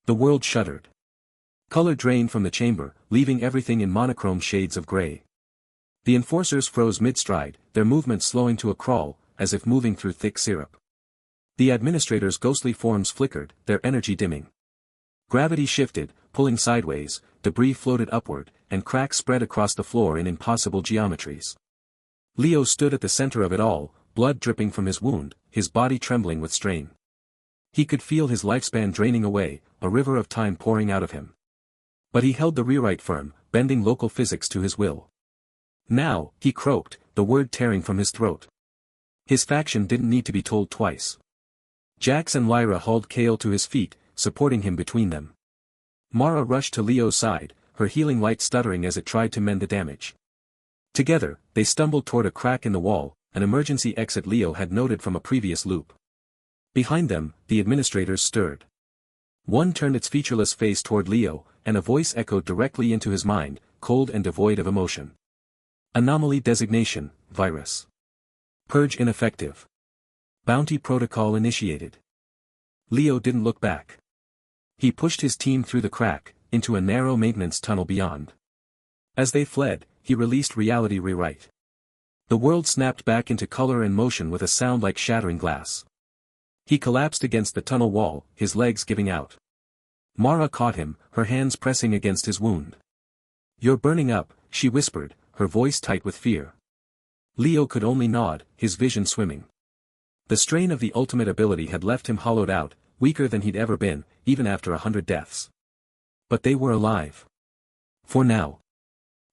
The world shuddered. Color drained from the chamber, leaving everything in monochrome shades of gray. The enforcers froze mid-stride, their movements slowing to a crawl, as if moving through thick syrup. The administrators' ghostly forms flickered, their energy dimming. Gravity shifted, pulling sideways, debris floated upward, and cracks spread across the floor in impossible geometries. Leo stood at the center of it all, blood dripping from his wound, his body trembling with strain. He could feel his lifespan draining away, a river of time pouring out of him. But he held the rewrite firm, bending local physics to his will. Now, he croaked, the word tearing from his throat. His faction didn't need to be told twice. Jax and Lyra hauled Kale to his feet, supporting him between them. Mara rushed to Leo's side, her healing light stuttering as it tried to mend the damage. Together, they stumbled toward a crack in the wall, an emergency exit Leo had noted from a previous loop. Behind them, the administrators stirred. One turned its featureless face toward Leo, and a voice echoed directly into his mind, cold and devoid of emotion. Anomaly designation, virus. Purge ineffective. Bounty protocol initiated. Leo didn't look back. He pushed his team through the crack, into a narrow maintenance tunnel beyond. As they fled, he released reality rewrite. The world snapped back into color and motion with a sound like shattering glass. He collapsed against the tunnel wall, his legs giving out. Mara caught him, her hands pressing against his wound. "You're burning up," she whispered, her voice tight with fear. Leo could only nod, his vision swimming. The strain of the ultimate ability had left him hollowed out, weaker than he'd ever been, even after 100 deaths. But they were alive. For now.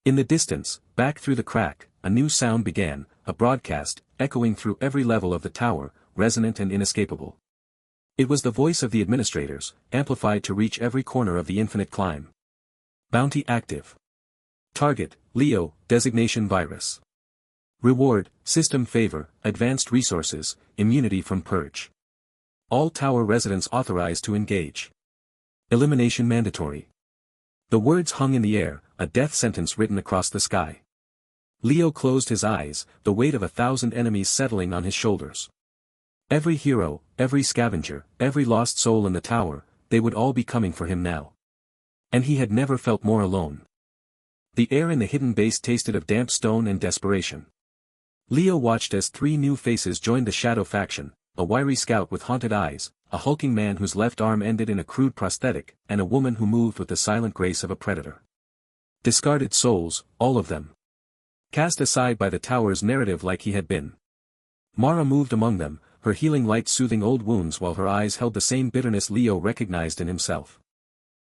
In the distance, back through the crack, a new sound began, a broadcast, echoing through every level of the tower, resonant and inescapable. It was the voice of the administrators, amplified to reach every corner of the infinite climb. Bounty active. Target, Leo, designation virus. Reward, system favor, advanced resources, immunity from purge. All tower residents authorized to engage. Elimination mandatory. The words hung in the air, a death sentence written across the sky. Leo closed his eyes, the weight of 1,000 enemies settling on his shoulders. Every hero, every scavenger, every lost soul in the tower, they would all be coming for him now. And he had never felt more alone. The air in the hidden base tasted of damp stone and desperation. Leo watched as 3 new faces joined the Shadow faction, a wiry scout with haunted eyes, a hulking man whose left arm ended in a crude prosthetic, and a woman who moved with the silent grace of a predator. Discarded souls, all of them. Cast aside by the tower's narrative like he had been. Mara moved among them, her healing light soothing old wounds while her eyes held the same bitterness Leo recognized in himself.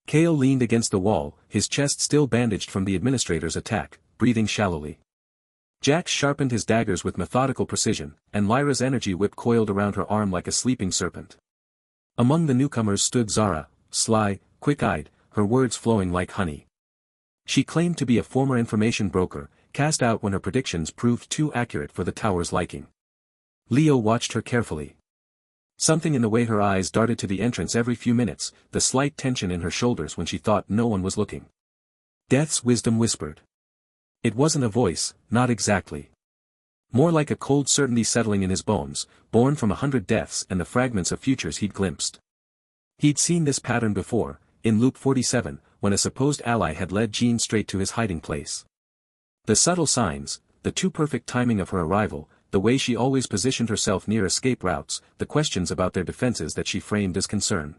Kale leaned against the wall, his chest still bandaged from the administrator's attack, breathing shallowly. Jax sharpened his daggers with methodical precision, and Lyra's energy whip coiled around her arm like a sleeping serpent. Among the newcomers stood Zara, sly, quick-eyed, her words flowing like honey. She claimed to be a former information broker, cast out when her predictions proved too accurate for the tower's liking. Leo watched her carefully. Something in the way her eyes darted to the entrance every few minutes, the slight tension in her shoulders when she thought no one was looking. Death's wisdom whispered. It wasn't a voice, not exactly. More like a cold certainty settling in his bones, born from 100 deaths and the fragments of futures he'd glimpsed. He'd seen this pattern before, in Loop 47, when a supposed ally had led Jean straight to his hiding place. The subtle signs, the too perfect timing of her arrival, the way she always positioned herself near escape routes, the questions about their defenses that she framed as concern.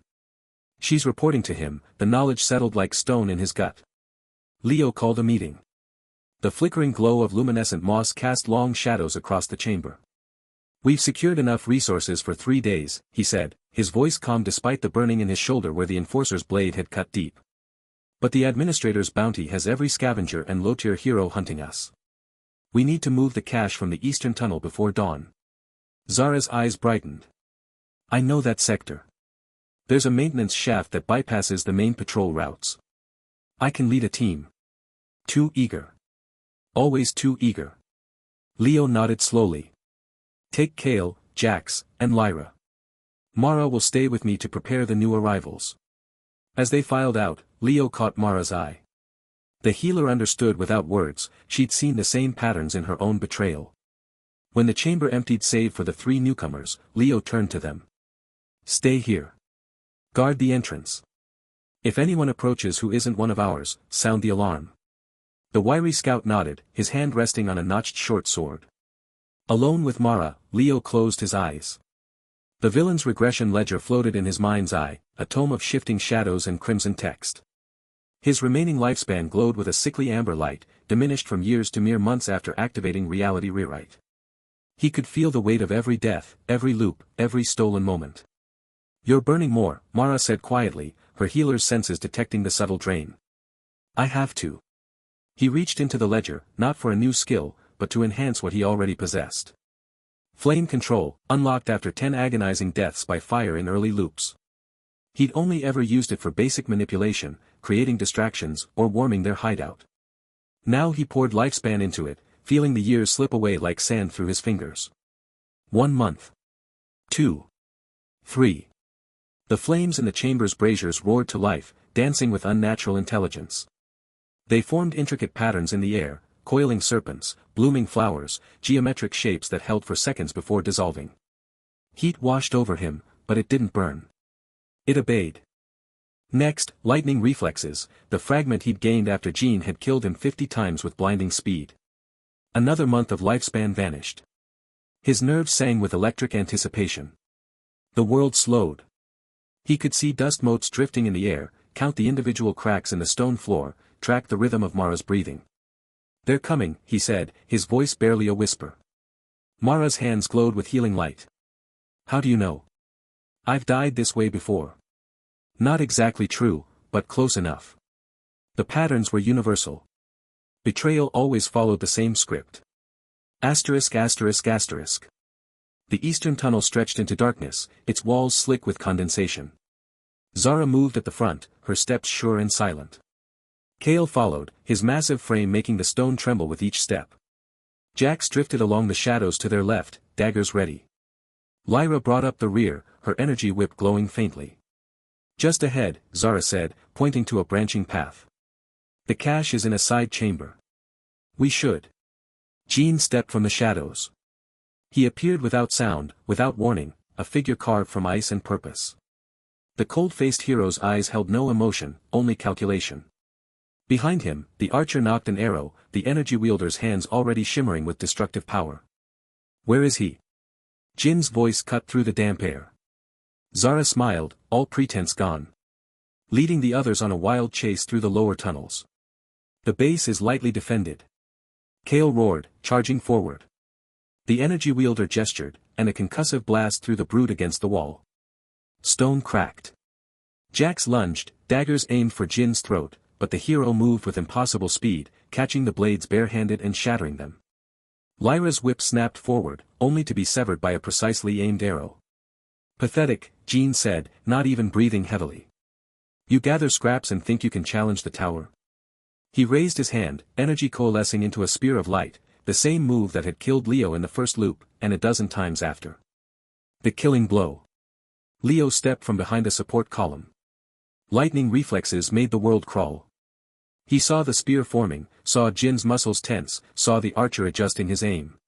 She's reporting to him, the knowledge settled like stone in his gut. Leo called a meeting. The flickering glow of luminescent moss cast long shadows across the chamber. "We've secured enough resources for 3 days," he said, his voice calm despite the burning in his shoulder where the enforcer's blade had cut deep. "But the administrator's bounty has every scavenger and low-tier hero hunting us. We need to move the cache from the eastern tunnel before dawn." Zara's eyes brightened. "I know that sector. There's a maintenance shaft that bypasses the main patrol routes. I can lead a team." Too eager. Always too eager. Leo nodded slowly. "Take Kale, Jax, and Lyra. Mara will stay with me to prepare the new arrivals." As they filed out, Leo caught Mara's eye. The healer understood without words, she'd seen the same patterns in her own betrayal. When the chamber emptied save for the 3 newcomers, Leo turned to them. "Stay here. Guard the entrance. If anyone approaches who isn't one of ours, sound the alarm." The wiry scout nodded, his hand resting on a notched short sword. Alone with Mara, Leo closed his eyes. The villain's regression ledger floated in his mind's eye, a tome of shifting shadows and crimson text. His remaining lifespan glowed with a sickly amber light, diminished from years to mere months after activating reality rewrite. He could feel the weight of every death, every loop, every stolen moment. "You're burning more," Mara said quietly, her healer's senses detecting the subtle drain. "I have to." He reached into the ledger, not for a new skill, but to enhance what he already possessed. Flame control, unlocked after 10 agonizing deaths by fire in early loops. He'd only ever used it for basic manipulation, creating distractions, or warming their hideout. Now he poured lifespan into it, feeling the years slip away like sand through his fingers. 1 month. 2. 3. The flames in the chamber's braziers roared to life, dancing with unnatural intelligence. They formed intricate patterns in the air, coiling serpents, blooming flowers, geometric shapes that held for seconds before dissolving. Heat washed over him, but it didn't burn. It obeyed. Next, lightning reflexes, the fragment he'd gained after Jean had killed him 50 times with blinding speed. Another month of lifespan vanished. His nerves sang with electric anticipation. The world slowed. He could see dust motes drifting in the air, count the individual cracks in the stone floor, track the rhythm of Mara's breathing. "They're coming," he said, his voice barely a whisper. Mara's hands glowed with healing light. "How do you know?" "I've died this way before." Not exactly true, but close enough. The patterns were universal. Betrayal always followed the same script. Asterisk asterisk asterisk. The eastern tunnel stretched into darkness, its walls slick with condensation. Zara moved at the front, her steps sure and silent. Kale followed, his massive frame making the stone tremble with each step. Jax drifted along the shadows to their left, daggers ready. Lyra brought up the rear, her energy whip glowing faintly. "Just ahead," Zara said, pointing to a branching path. "The cache is in a side chamber. We should." Jean stepped from the shadows. He appeared without sound, without warning, a figure carved from ice and purpose. The cold-faced hero's eyes held no emotion, only calculation. Behind him, the archer knocked an arrow, the energy wielder's hands already shimmering with destructive power. "Where is he?" Jin's voice cut through the damp air. Zara smiled, all pretense gone. "Leading the others on a wild chase through the lower tunnels. The base is lightly defended." Kale roared, charging forward. The energy wielder gestured, and a concussive blast threw the brute against the wall. Stone cracked. Jax lunged, daggers aimed for Jin's throat, but the hero moved with impossible speed, catching the blades barehanded and shattering them. Lyra's whip snapped forward, only to be severed by a precisely aimed arrow. "Pathetic," Jean said, not even breathing heavily. "You gather scraps and think you can challenge the tower?" He raised his hand, energy coalescing into a spear of light, the same move that had killed Leo in the first loop, and a dozen times after. The killing blow. Leo stepped from behind a support column. Lightning reflexes made the world crawl. He saw the spear forming, saw Jin's muscles tense, saw the archer adjusting his aim.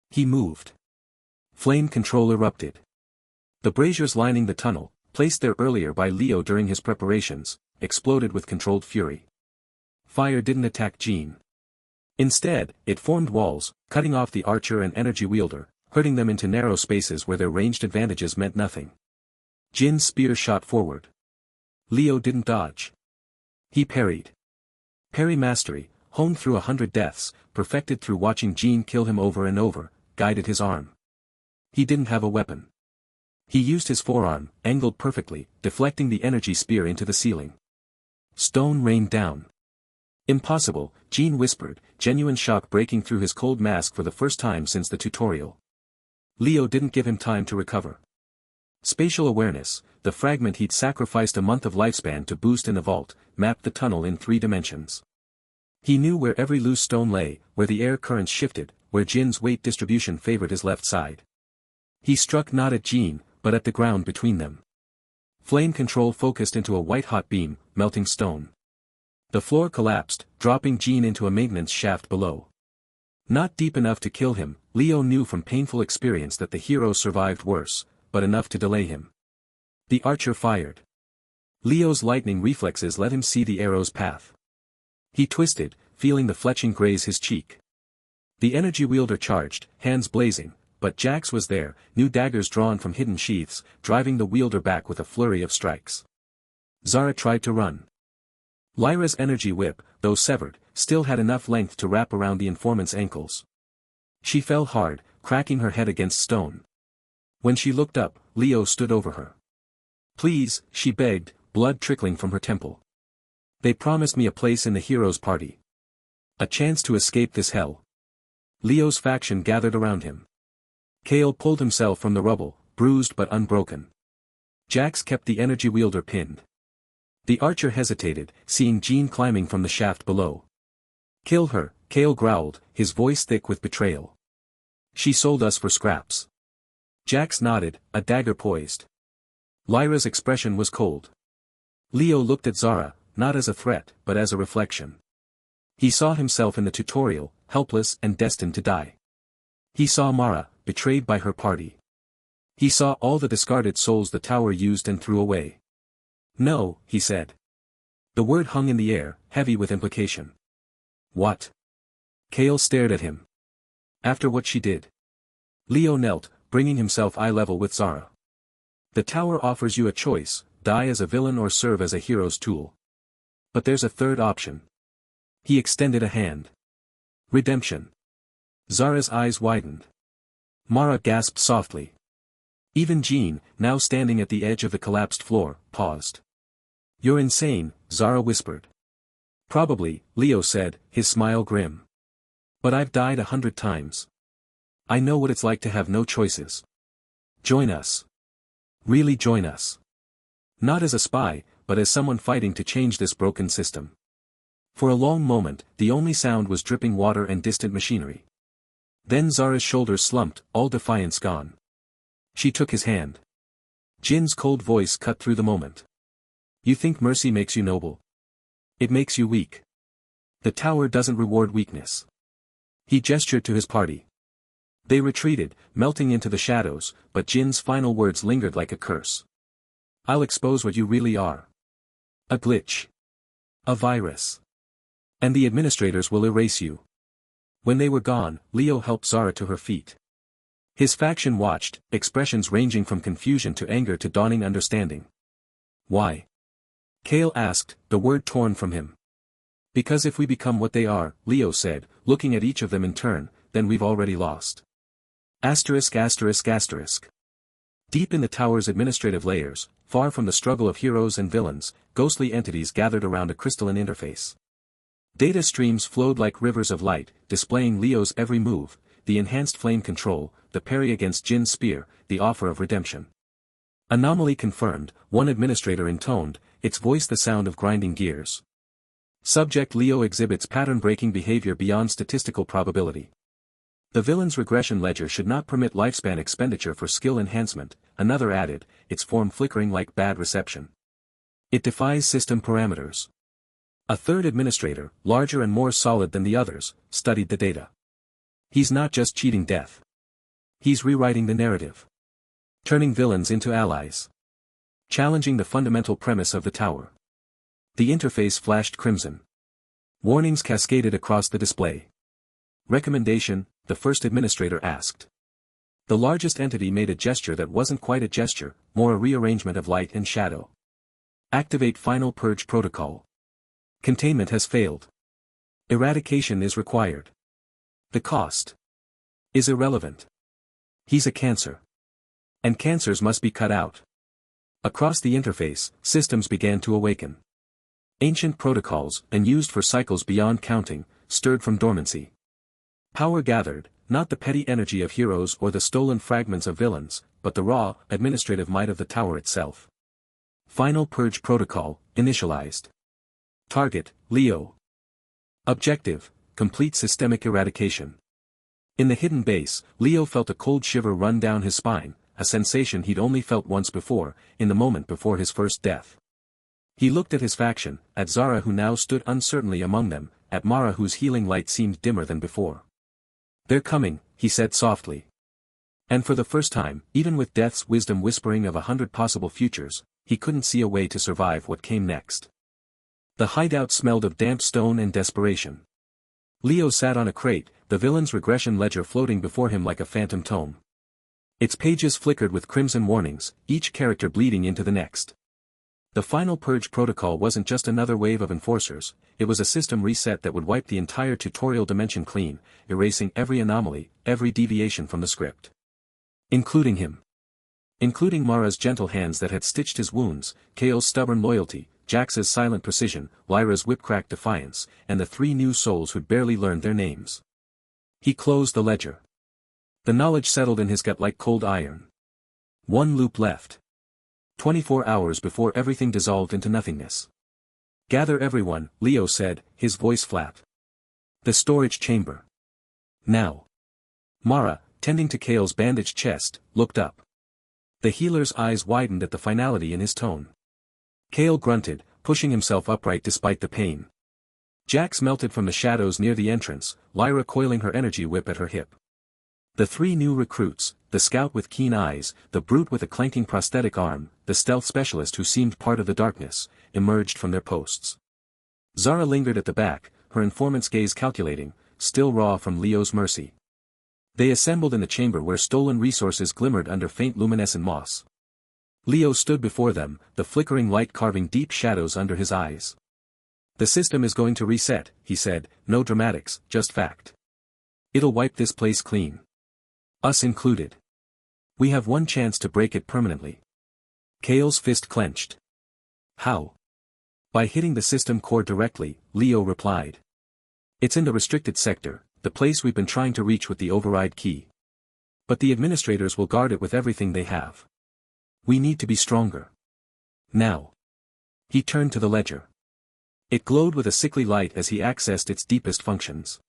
He moved. Flame control erupted. The braziers lining the tunnel, placed there earlier by Leo during his preparations, exploded with controlled fury. Fire didn't attack Jean. Instead, it formed walls, cutting off the archer and energy wielder, hurting them into narrow spaces where their ranged advantages meant nothing. Jin's spear shot forward. Leo didn't dodge. He parried. Parry mastery, honed through 100 deaths, perfected through watching Jean kill him over and over, guided his arm. He didn't have a weapon. He used his forearm, angled perfectly, deflecting the energy spear into the ceiling. Stone rained down. "Impossible," Jean whispered, genuine shock breaking through his cold mask for the first time since the tutorial. Leo didn't give him time to recover. Spatial awareness, the fragment he'd sacrificed a month of lifespan to boost in the vault, mapped the tunnel in 3 dimensions. He knew where every loose stone lay, where the air currents shifted, where Jin's weight distribution favored his left side. He struck not at Jean, but at the ground between them. Flame control focused into a white-hot beam, melting stone. The floor collapsed, dropping Jean into a maintenance shaft below. Not deep enough to kill him, Leo knew from painful experience that the hero survived worse, but enough to delay him. The archer fired. Leo's lightning reflexes let him see the arrow's path. He twisted, feeling the fletching graze his cheek. The energy wielder charged, hands blazing, but Jax was there, new daggers drawn from hidden sheaths, driving the wielder back with a flurry of strikes. Zara tried to run. Lyra's energy whip, though severed, still had enough length to wrap around the informant's ankles. She fell hard, cracking her head against stone. When she looked up, Leo stood over her. "Please," she begged, blood trickling from her temple. "They promised me a place in the heroes' party. A chance to escape this hell." Leo's faction gathered around him. Kale pulled himself from the rubble, bruised but unbroken. Jax kept the energy wielder pinned. The archer hesitated, seeing Jean climbing from the shaft below. "Kill her," Kale growled, his voice thick with betrayal. "She sold us for scraps." Jax nodded, a dagger poised. Lyra's expression was cold. Leo looked at Zara, not as a threat, but as a reflection. He saw himself in the tutorial, helpless and destined to die. He saw Mara, betrayed by her party. He saw all the discarded souls the tower used and threw away. "No," he said. The word hung in the air, heavy with implication. "What?" Kale stared at him. "After what she did." Leo knelt, bringing himself eye level with Zara. "The tower offers you a choice, die as a villain or serve as a hero's tool. But there's a third option." He extended a hand. "Redemption." Zara's eyes widened. Mara gasped softly. Even Jean, now standing at the edge of the collapsed floor, paused. "You're insane," Zara whispered. "Probably," Leo said, his smile grim. "But I've died 100 times. I know what it's like to have no choices. Join us. Really join us. Not as a spy, but as someone fighting to change this broken system." For a long moment, the only sound was dripping water and distant machinery. Then Zara's shoulders slumped, all defiance gone. She took his hand. Jin's cold voice cut through the moment. "You think mercy makes you noble? It makes you weak. The tower doesn't reward weakness." He gestured to his party. They retreated, melting into the shadows, but Jin's final words lingered like a curse. "I'll expose what you really are. A glitch. A virus. And the administrators will erase you." When they were gone, Leo helped Zara to her feet. His faction watched, expressions ranging from confusion to anger to dawning understanding. "Why?" Kale asked, the word torn from him. "Because if we become what they are," Leo said, looking at each of them in turn, "then we've already lost." Asterisk asterisk asterisk. Deep in the tower's administrative layers, far from the struggle of heroes and villains, ghostly entities gathered around a crystalline interface. Data streams flowed like rivers of light, displaying Leo's every move, the enhanced flame control, the parry against Jin's spear, the offer of redemption. "Anomaly confirmed," one administrator intoned, its voice the sound of grinding gears. "Subject Leo exhibits pattern-breaking behavior beyond statistical probability. The villain's regression ledger should not permit lifespan expenditure for skill enhancement," another added, its form flickering like bad reception. "It defies system parameters." A third administrator, larger and more solid than the others, studied the data. "He's not just cheating death. He's rewriting the narrative. Turning villains into allies. Challenging the fundamental premise of the tower." The interface flashed crimson. Warnings cascaded across the display. "Recommendation?" the first administrator asked. The largest entity made a gesture that wasn't quite a gesture, more a rearrangement of light and shadow. "Activate final purge protocol. Containment has failed. Eradication is required. The cost is irrelevant. He's a cancer. And cancers must be cut out." Across the interface, systems began to awaken. Ancient protocols, unused for cycles beyond counting, stirred from dormancy. Power gathered, not the petty energy of heroes or the stolen fragments of villains, but the raw, administrative might of the tower itself. Final purge protocol, initialized. Target, Leo. Objective, complete systemic eradication. In the hidden base, Leo felt a cold shiver run down his spine, a sensation he'd only felt once before, in the moment before his first death. He looked at his faction, at Zara who now stood uncertainly among them, at Mara whose healing light seemed dimmer than before. "They're coming," he said softly. And for the first time, even with death's wisdom whispering of 100 possible futures, he couldn't see a way to survive what came next. The hideout smelled of damp stone and desperation. Leo sat on a crate, the the villain's regression ledger floating before him like a phantom tome. Its pages flickered with crimson warnings, each character bleeding into the next. The final purge protocol wasn't just another wave of enforcers, it was a system reset that would wipe the entire tutorial dimension clean, erasing every anomaly, every deviation from the script. Including him. Including Mara's gentle hands that had stitched his wounds, Kale's stubborn loyalty, Jax's silent precision, Lyra's whip-cracked defiance, and the 3 new souls who'd barely learned their names. He closed the ledger. The knowledge settled in his gut like cold iron. 1 loop left. 24 hours before everything dissolved into nothingness. Gather everyone, Leo said, his voice flat. The storage chamber. Now. Mara, tending to Kale's bandaged chest, looked up. The healer's eyes widened at the finality in his tone. Kale grunted, pushing himself upright despite the pain. Jax melted from the shadows near the entrance, Lyra coiling her energy whip at her hip. The 3 new recruits, the scout with keen eyes, the brute with a clanking prosthetic arm, the stealth specialist who seemed part of the darkness, emerged from their posts. Zara lingered at the back, her informant's gaze calculating, still raw from Leo's mercy. They assembled in the chamber where stolen resources glimmered under faint luminescent moss. Leo stood before them, the flickering light carving deep shadows under his eyes. The system is going to reset, he said, no dramatics, just fact. It'll wipe this place clean. Us included. We have one chance to break it permanently. Kale's fist clenched. How? By hitting the system core directly, Leo replied. It's in the restricted sector, the place we've been trying to reach with the override key. But the administrators will guard it with everything they have. We need to be stronger. Now. He turned to the ledger. It glowed with a sickly light as he accessed its deepest functions.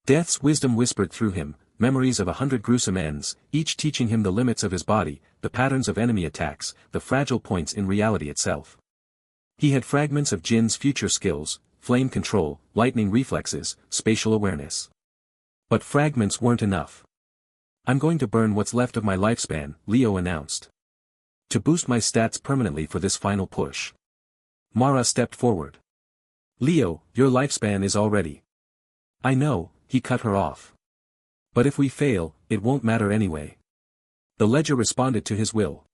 Death's wisdom whispered through him, memories of 100 gruesome ends, each teaching him the limits of his body, the patterns of enemy attacks, the fragile points in reality itself. He had fragments of Jin's future skills, flame control, lightning reflexes, spatial awareness. But fragments weren't enough. I'm going to burn what's left of my lifespan, Leo announced. To boost my stats permanently for this final push. Mara stepped forward. Leo, your lifespan is already. I know, he cut her off. But if we fail, it won't matter anyway. The ledger responded to his will.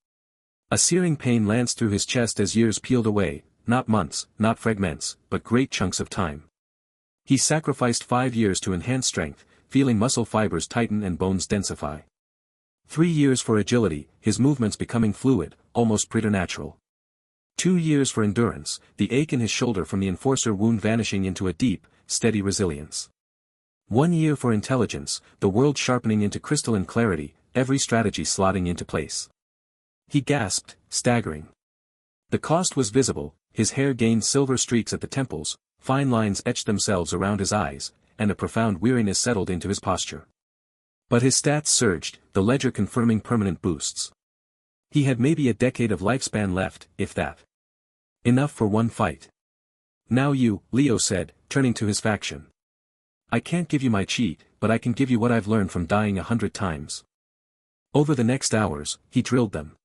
A searing pain lanced through his chest as years peeled away, not months, not fragments, but great chunks of time. He sacrificed 5 years to enhance strength, feeling muscle fibers tighten and bones densify. 3 years for agility, his movements becoming fluid, almost preternatural. 2 years for endurance, the ache in his shoulder from the enforcer wound vanishing into a deep, steady resilience. 1 year for intelligence, the world sharpening into crystalline clarity, every strategy slotting into place. He gasped, staggering. The cost was visible, his hair gained silver streaks at the temples, fine lines etched themselves around his eyes, and a profound weariness settled into his posture. But his stats surged, the ledger confirming permanent boosts. He had maybe a decade of lifespan left, if that. Enough for one fight. Now you, Leo said, turning to his faction. I can't give you my cheat, but I can give you what I've learned from dying 100 times. Over the next hours, he drilled them.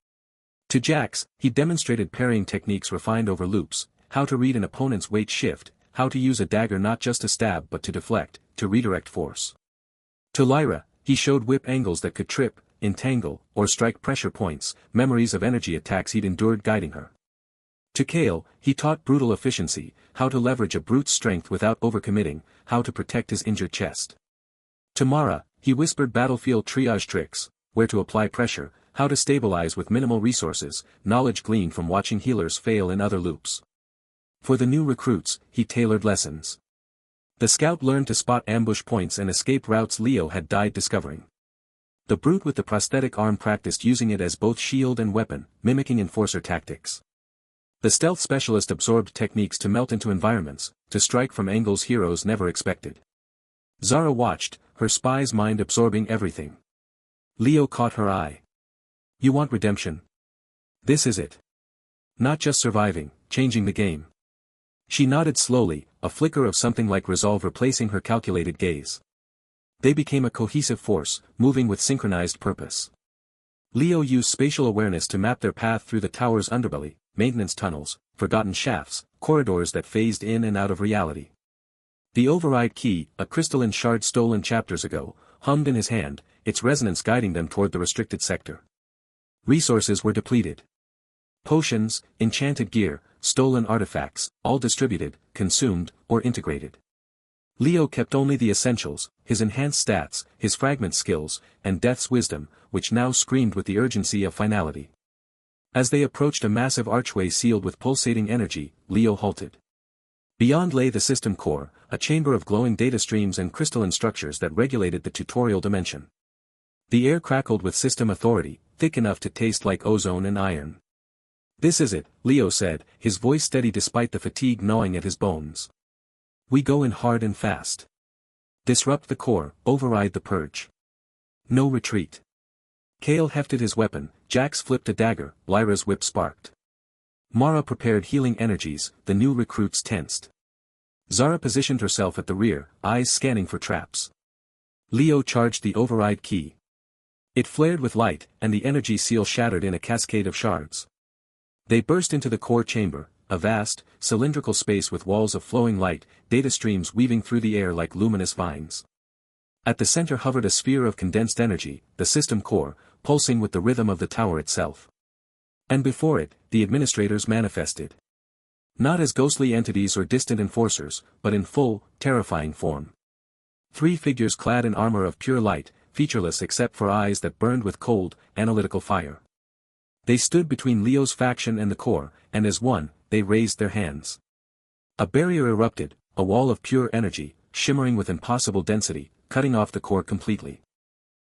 To Jax, he demonstrated parrying techniques refined over loops, how to read an opponent's weight shift, how to use a dagger not just to stab but to deflect, to redirect force. To Lyra, he showed whip angles that could trip, entangle, or strike pressure points, memories of energy attacks he'd endured guiding her. To Kale, he taught brutal efficiency, how to leverage a brute's strength without overcommitting, how to protect his injured chest. To Mara, he whispered battlefield triage tricks, where to apply pressure, how to stabilize with minimal resources, knowledge gleaned from watching healers fail in other loops. For the new recruits, he tailored lessons. The scout learned to spot ambush points and escape routes Leo had died discovering. The brute with the prosthetic arm practiced using it as both shield and weapon, mimicking enforcer tactics. The stealth specialist absorbed techniques to melt into environments, to strike from angles heroes never expected. Zara watched, her spy's mind absorbing everything. Leo caught her eye. You want redemption? This is it. Not just surviving, changing the game. She nodded slowly, a flicker of something like resolve replacing her calculated gaze. They became a cohesive force, moving with synchronized purpose. Leo used spatial awareness to map their path through the tower's underbelly, maintenance tunnels, forgotten shafts, corridors that phased in and out of reality. The override key, a crystalline shard stolen chapters ago, hummed in his hand, its resonance guiding them toward the restricted sector. Resources were depleted. Potions, enchanted gear, stolen artifacts, all distributed, consumed, or integrated. Leo kept only the essentials, his enhanced stats, his fragment skills, and Death's wisdom, which now screamed with the urgency of finality. As they approached a massive archway sealed with pulsating energy, Leo halted. Beyond lay the system core, a chamber of glowing data streams and crystalline structures that regulated the tutorial dimension. The air crackled with system authority, thick enough to taste like ozone and iron. "This is it," Leo said, his voice steady despite the fatigue gnawing at his bones. "We go in hard and fast. Disrupt the core, override the purge. No retreat." Kale hefted his weapon, Jax flipped a dagger, Lyra's whip sparked. Mara prepared healing energies, the new recruits tensed. Zara positioned herself at the rear, eyes scanning for traps. Leo charged the override key. It flared with light, and the energy seal shattered in a cascade of shards. They burst into the core chamber, a vast, cylindrical space with walls of flowing light, data streams weaving through the air like luminous vines. At the center hovered a sphere of condensed energy, the system core, pulsing with the rhythm of the tower itself. And before it, the administrators manifested. Not as ghostly entities or distant enforcers, but in full, terrifying form. 3 figures clad in armor of pure light, featureless except for eyes that burned with cold, analytical fire. They stood between Leo's faction and the core, and as one, they raised their hands. A barrier erupted, a wall of pure energy, shimmering with impossible density, cutting off the core completely.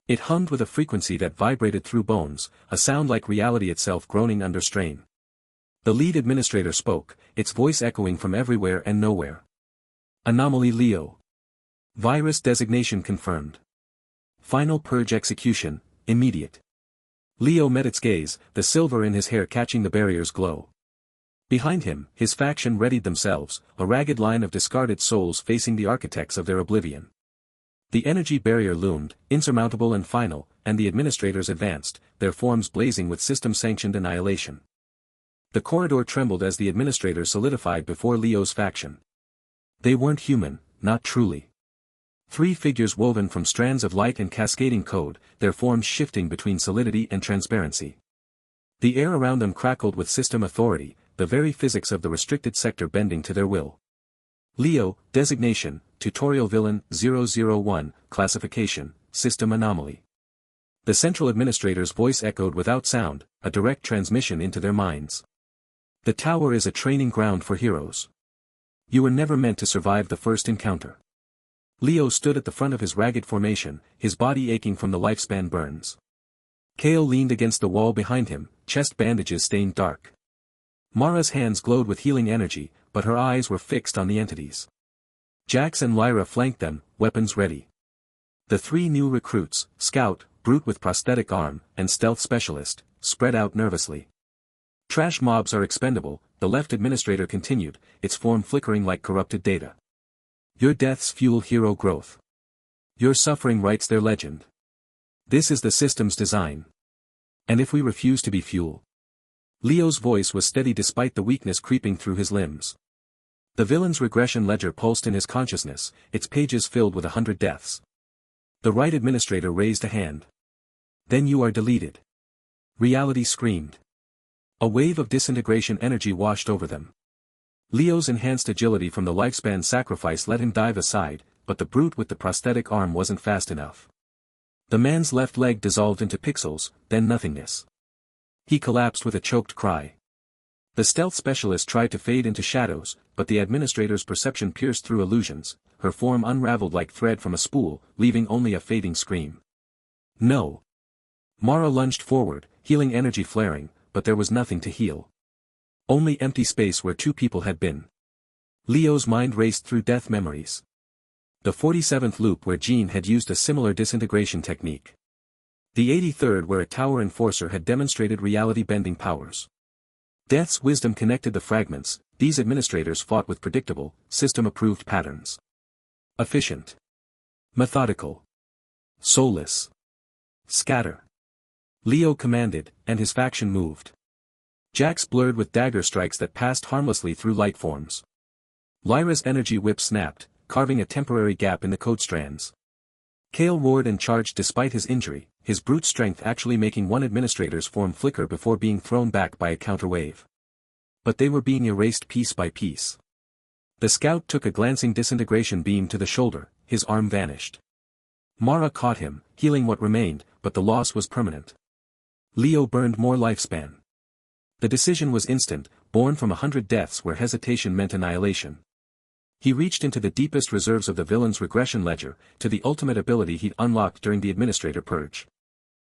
It hummed with a frequency that vibrated through bones, a sound like reality itself groaning under strain. The lead administrator spoke, its voice echoing from everywhere and nowhere. "Anomaly Leo. Virus designation confirmed. Final purge execution, immediate." Leo met its gaze, the silver in his hair catching the barrier's glow. Behind him, his faction readied themselves, a ragged line of discarded souls facing the architects of their oblivion. The energy barrier loomed, insurmountable and final, and the administrators advanced, their forms blazing with system-sanctioned annihilation. The corridor trembled as the administrators solidified before Leo's faction. They weren't human, not truly. 3 figures woven from strands of light and cascading code, their forms shifting between solidity and transparency. The air around them crackled with system authority, the very physics of the restricted sector bending to their will. Leo, designation, Tutorial Villain 001, classification, System Anomaly. The central administrator's voice echoed without sound, a direct transmission into their minds. "The tower is a training ground for heroes. You were never meant to survive the first encounter." Leo stood at the front of his ragged formation, his body aching from the lifespan burns. Kale leaned against the wall behind him, chest bandages stained dark. Mara's hands glowed with healing energy, but her eyes were fixed on the entities. Jax and Lyra flanked them, weapons ready. The 3 new recruits, Scout, Brute with prosthetic arm, and Stealth Specialist, spread out nervously. "Trash mobs are expendable," the left administrator continued, its form flickering like corrupted data. "Your deaths fuel hero growth. Your suffering writes their legend. This is the system's design. And if we refuse to be fuel?" Leo's voice was steady despite the weakness creeping through his limbs. The villain's regression ledger pulsed in his consciousness, its pages filled with 100 deaths. The right administrator raised a hand. "Then you are deleted." Reality screamed. A wave of disintegration energy washed over them. Leo's enhanced agility from the lifespan sacrifice let him dive aside, but the brute with the prosthetic arm wasn't fast enough. The man's left leg dissolved into pixels, then nothingness. He collapsed with a choked cry. The stealth specialist tried to fade into shadows, but the administrator's perception pierced through illusions, her form unraveled like thread from a spool, leaving only a fading scream. "No." Mara lunged forward, healing energy flaring, but there was nothing to heal. Only empty space where 2 people had been. Leo's mind raced through death memories. The 47th loop where Jean had used a similar disintegration technique. The 83rd where a tower enforcer had demonstrated reality-bending powers. Death's wisdom connected the fragments, these administrators fought with predictable, system-approved patterns. Efficient. Methodical. Soulless. Scatter. Leo commanded, and his faction moved. Jax blurred with dagger strikes that passed harmlessly through light forms. Lyra's energy whip snapped, carving a temporary gap in the code strands. Kale roared and charged despite his injury, his brute strength actually making one administrator's form flicker before being thrown back by a counterwave. But they were being erased piece by piece. The scout took a glancing disintegration beam to the shoulder, his arm vanished. Mara caught him, healing what remained, but the loss was permanent. Leo burned more lifespan. The decision was instant, born from 100 deaths where hesitation meant annihilation. He reached into the deepest reserves of the villain's regression ledger, to the ultimate ability he'd unlocked during the administrator purge.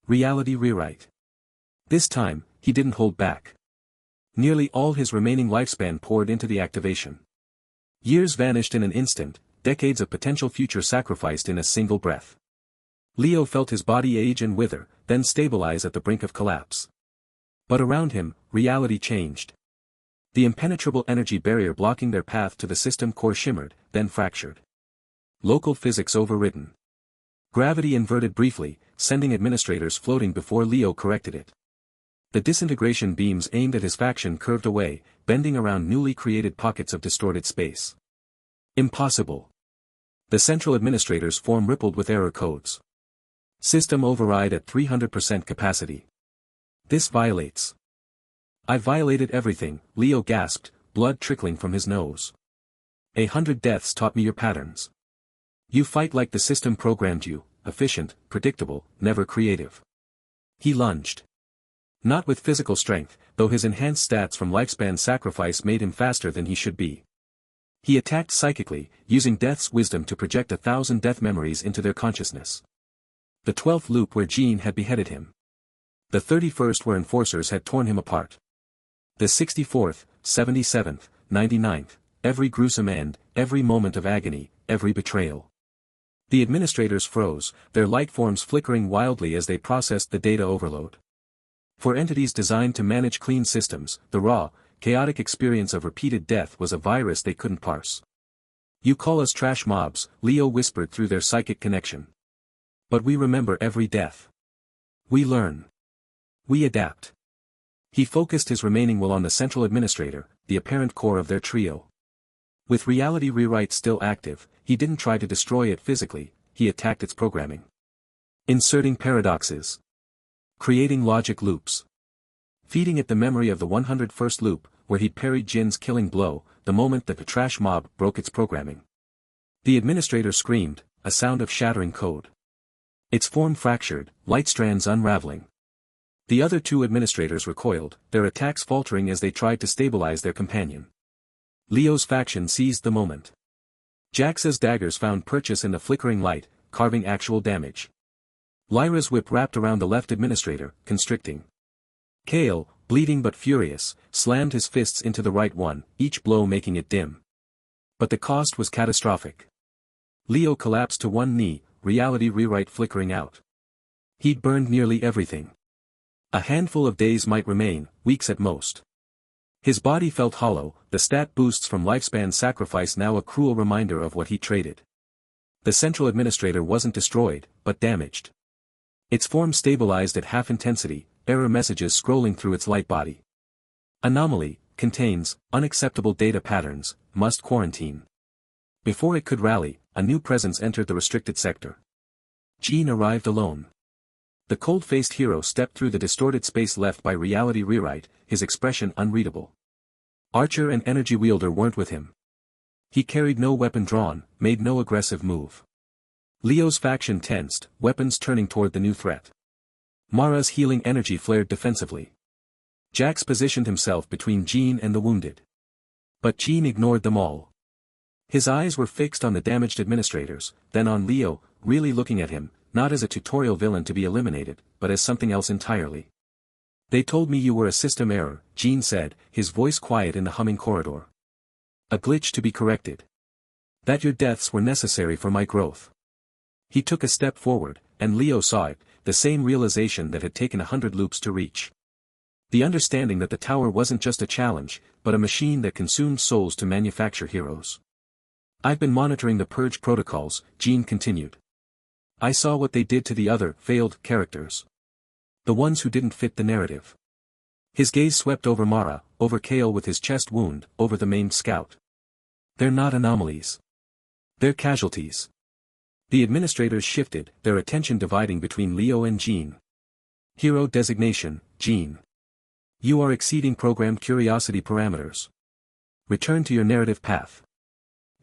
Reality rewrite. This time, he didn't hold back. Nearly all his remaining lifespan poured into the activation. Years vanished in an instant, decades of potential future sacrificed in a single breath. Leo felt his body age and wither, then stabilize at the brink of collapse. But around him, reality changed. The impenetrable energy barrier blocking their path to the system core shimmered, then fractured. Local physics overridden. Gravity inverted briefly, sending administrators floating before Leo corrected it. The disintegration beams aimed at his faction curved away, bending around newly created pockets of distorted space. Impossible. The central administrator's form rippled with error codes. System override at 300% capacity. This violates. I violated everything, Leo gasped, blood trickling from his nose. 100 deaths taught me your patterns. You fight like the system programmed you, efficient, predictable, never creative. He lunged. Not with physical strength, though his enhanced stats from lifespan sacrifice made him faster than he should be. He attacked psychically, using Death's wisdom to project 1,000 death memories into their consciousness. The 12th loop where Jean had beheaded him. The 31st where enforcers had torn him apart. The 64th, 77th, 99th, every gruesome end, every moment of agony, every betrayal. The administrators froze, their light forms flickering wildly as they processed the data overload. For entities designed to manage clean systems, the raw, chaotic experience of repeated death was a virus they couldn't parse. You call us trash mobs, Leo whispered through their psychic connection. But we remember every death. We learn. We adapt. He focused his remaining will on the central administrator, the apparent core of their trio. With reality rewrite still active, he didn't try to destroy it physically, he attacked its programming. Inserting paradoxes. Creating logic loops. Feeding it the memory of the 101st loop, where he parried Jin's killing blow, the moment that the trash mob broke its programming. The administrator screamed, a sound of shattering code. Its form fractured, light strands unraveling. The other two administrators recoiled, their attacks faltering as they tried to stabilize their companion. Leo's faction seized the moment. Jax's daggers found purchase in the flickering light, carving actual damage. Lyra's whip wrapped around the left administrator, constricting. Kale, bleeding but furious, slammed his fists into the right one, each blow making it dim. But the cost was catastrophic. Leo collapsed to one knee, reality rewrite flickering out. He'd burned nearly everything. A handful of days might remain, weeks at most. His body felt hollow, the stat boosts from lifespan sacrifice now a cruel reminder of what he traded. The central administrator wasn't destroyed, but damaged. Its form stabilized at half intensity, error messages scrolling through its light body. Anomaly, contains, unacceptable data patterns, must quarantine. Before it could rally, a new presence entered the restricted sector. Jean arrived alone. The cold-faced hero stepped through the distorted space left by reality rewrite, his expression unreadable. Archer and energy wielder weren't with him. He carried no weapon drawn, made no aggressive move. Leo's faction tensed, weapons turning toward the new threat. Mara's healing energy flared defensively. Jax positioned himself between Jean and the wounded. But Jean ignored them all. His eyes were fixed on the damaged administrators, then on Leo, really looking at him, not as a tutorial villain to be eliminated, but as something else entirely. They told me you were a system error, Jean said, his voice quiet in the humming corridor. A glitch to be corrected. That your deaths were necessary for my growth. He took a step forward, and Leo saw it, the same realization that had taken 100 loops to reach. The understanding that the tower wasn't just a challenge, but a machine that consumed souls to manufacture heroes. I've been monitoring the purge protocols, Jean continued. I saw what they did to the other, failed, characters. The ones who didn't fit the narrative. His gaze swept over Mara, over Kale with his chest wound, over the maimed scout. They're not anomalies. Their casualties. The administrators shifted, their attention dividing between Leo and Jean. Hero designation, Jean. You are exceeding programmed curiosity parameters. Return to your narrative path.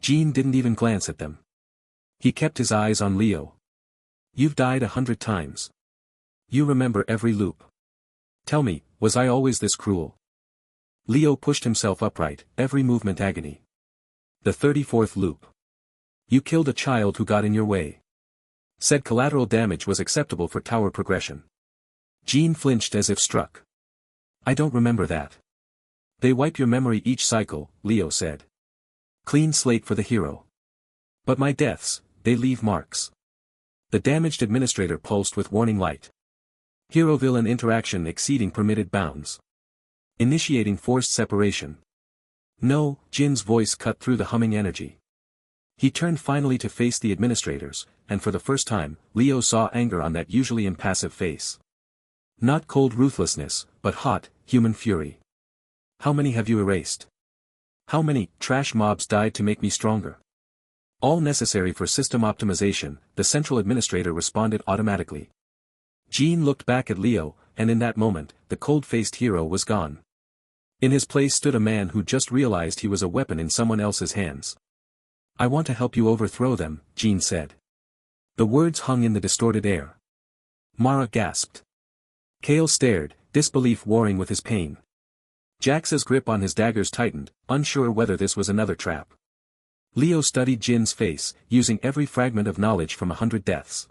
Jean didn't even glance at them. He kept his eyes on Leo. You've died 100 times. You remember every loop. Tell me, was I always this cruel? Leo pushed himself upright, every movement agony. The 34th loop. You killed a child who got in your way. Said collateral damage was acceptable for tower progression. Jean flinched as if struck. I don't remember that. They wipe your memory each cycle, Leo said. Clean slate for the hero. But my deaths, they leave marks. The damaged administrator pulsed with warning light. Hero-villain interaction exceeding permitted bounds. Initiating forced separation. No, Jin's voice cut through the humming energy. He turned finally to face the administrators, and for the first time, Leo saw anger on that usually impassive face. Not cold ruthlessness, but hot, human fury. How many have you erased? How many trash mobs died to make me stronger? All necessary for system optimization, the central administrator responded automatically. Jean looked back at Leo, and in that moment, the cold-faced hero was gone. In his place stood a man who just realized he was a weapon in someone else's hands. I want to help you overthrow them, Jean said. The words hung in the distorted air. Mara gasped. Kale stared, disbelief warring with his pain. Jax's grip on his daggers tightened, unsure whether this was another trap. Leo studied Jin's face, using every fragment of knowledge from 100 deaths.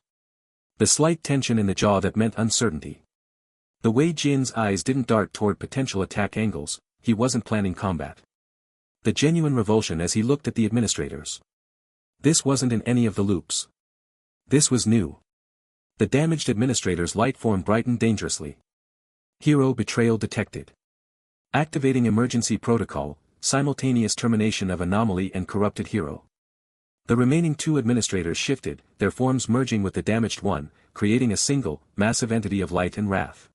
The slight tension in the jaw that meant uncertainty. The way Jin's eyes didn't dart toward potential attack angles, he wasn't planning combat. The genuine revulsion as he looked at the administrators. This wasn't in any of the loops. This was new. The damaged administrator's light form brightened dangerously. Hero betrayal detected. Activating emergency protocol, simultaneous termination of anomaly and corrupted hero. The remaining two administrators shifted, their forms merging with the damaged one, creating a single, massive entity of light and wrath.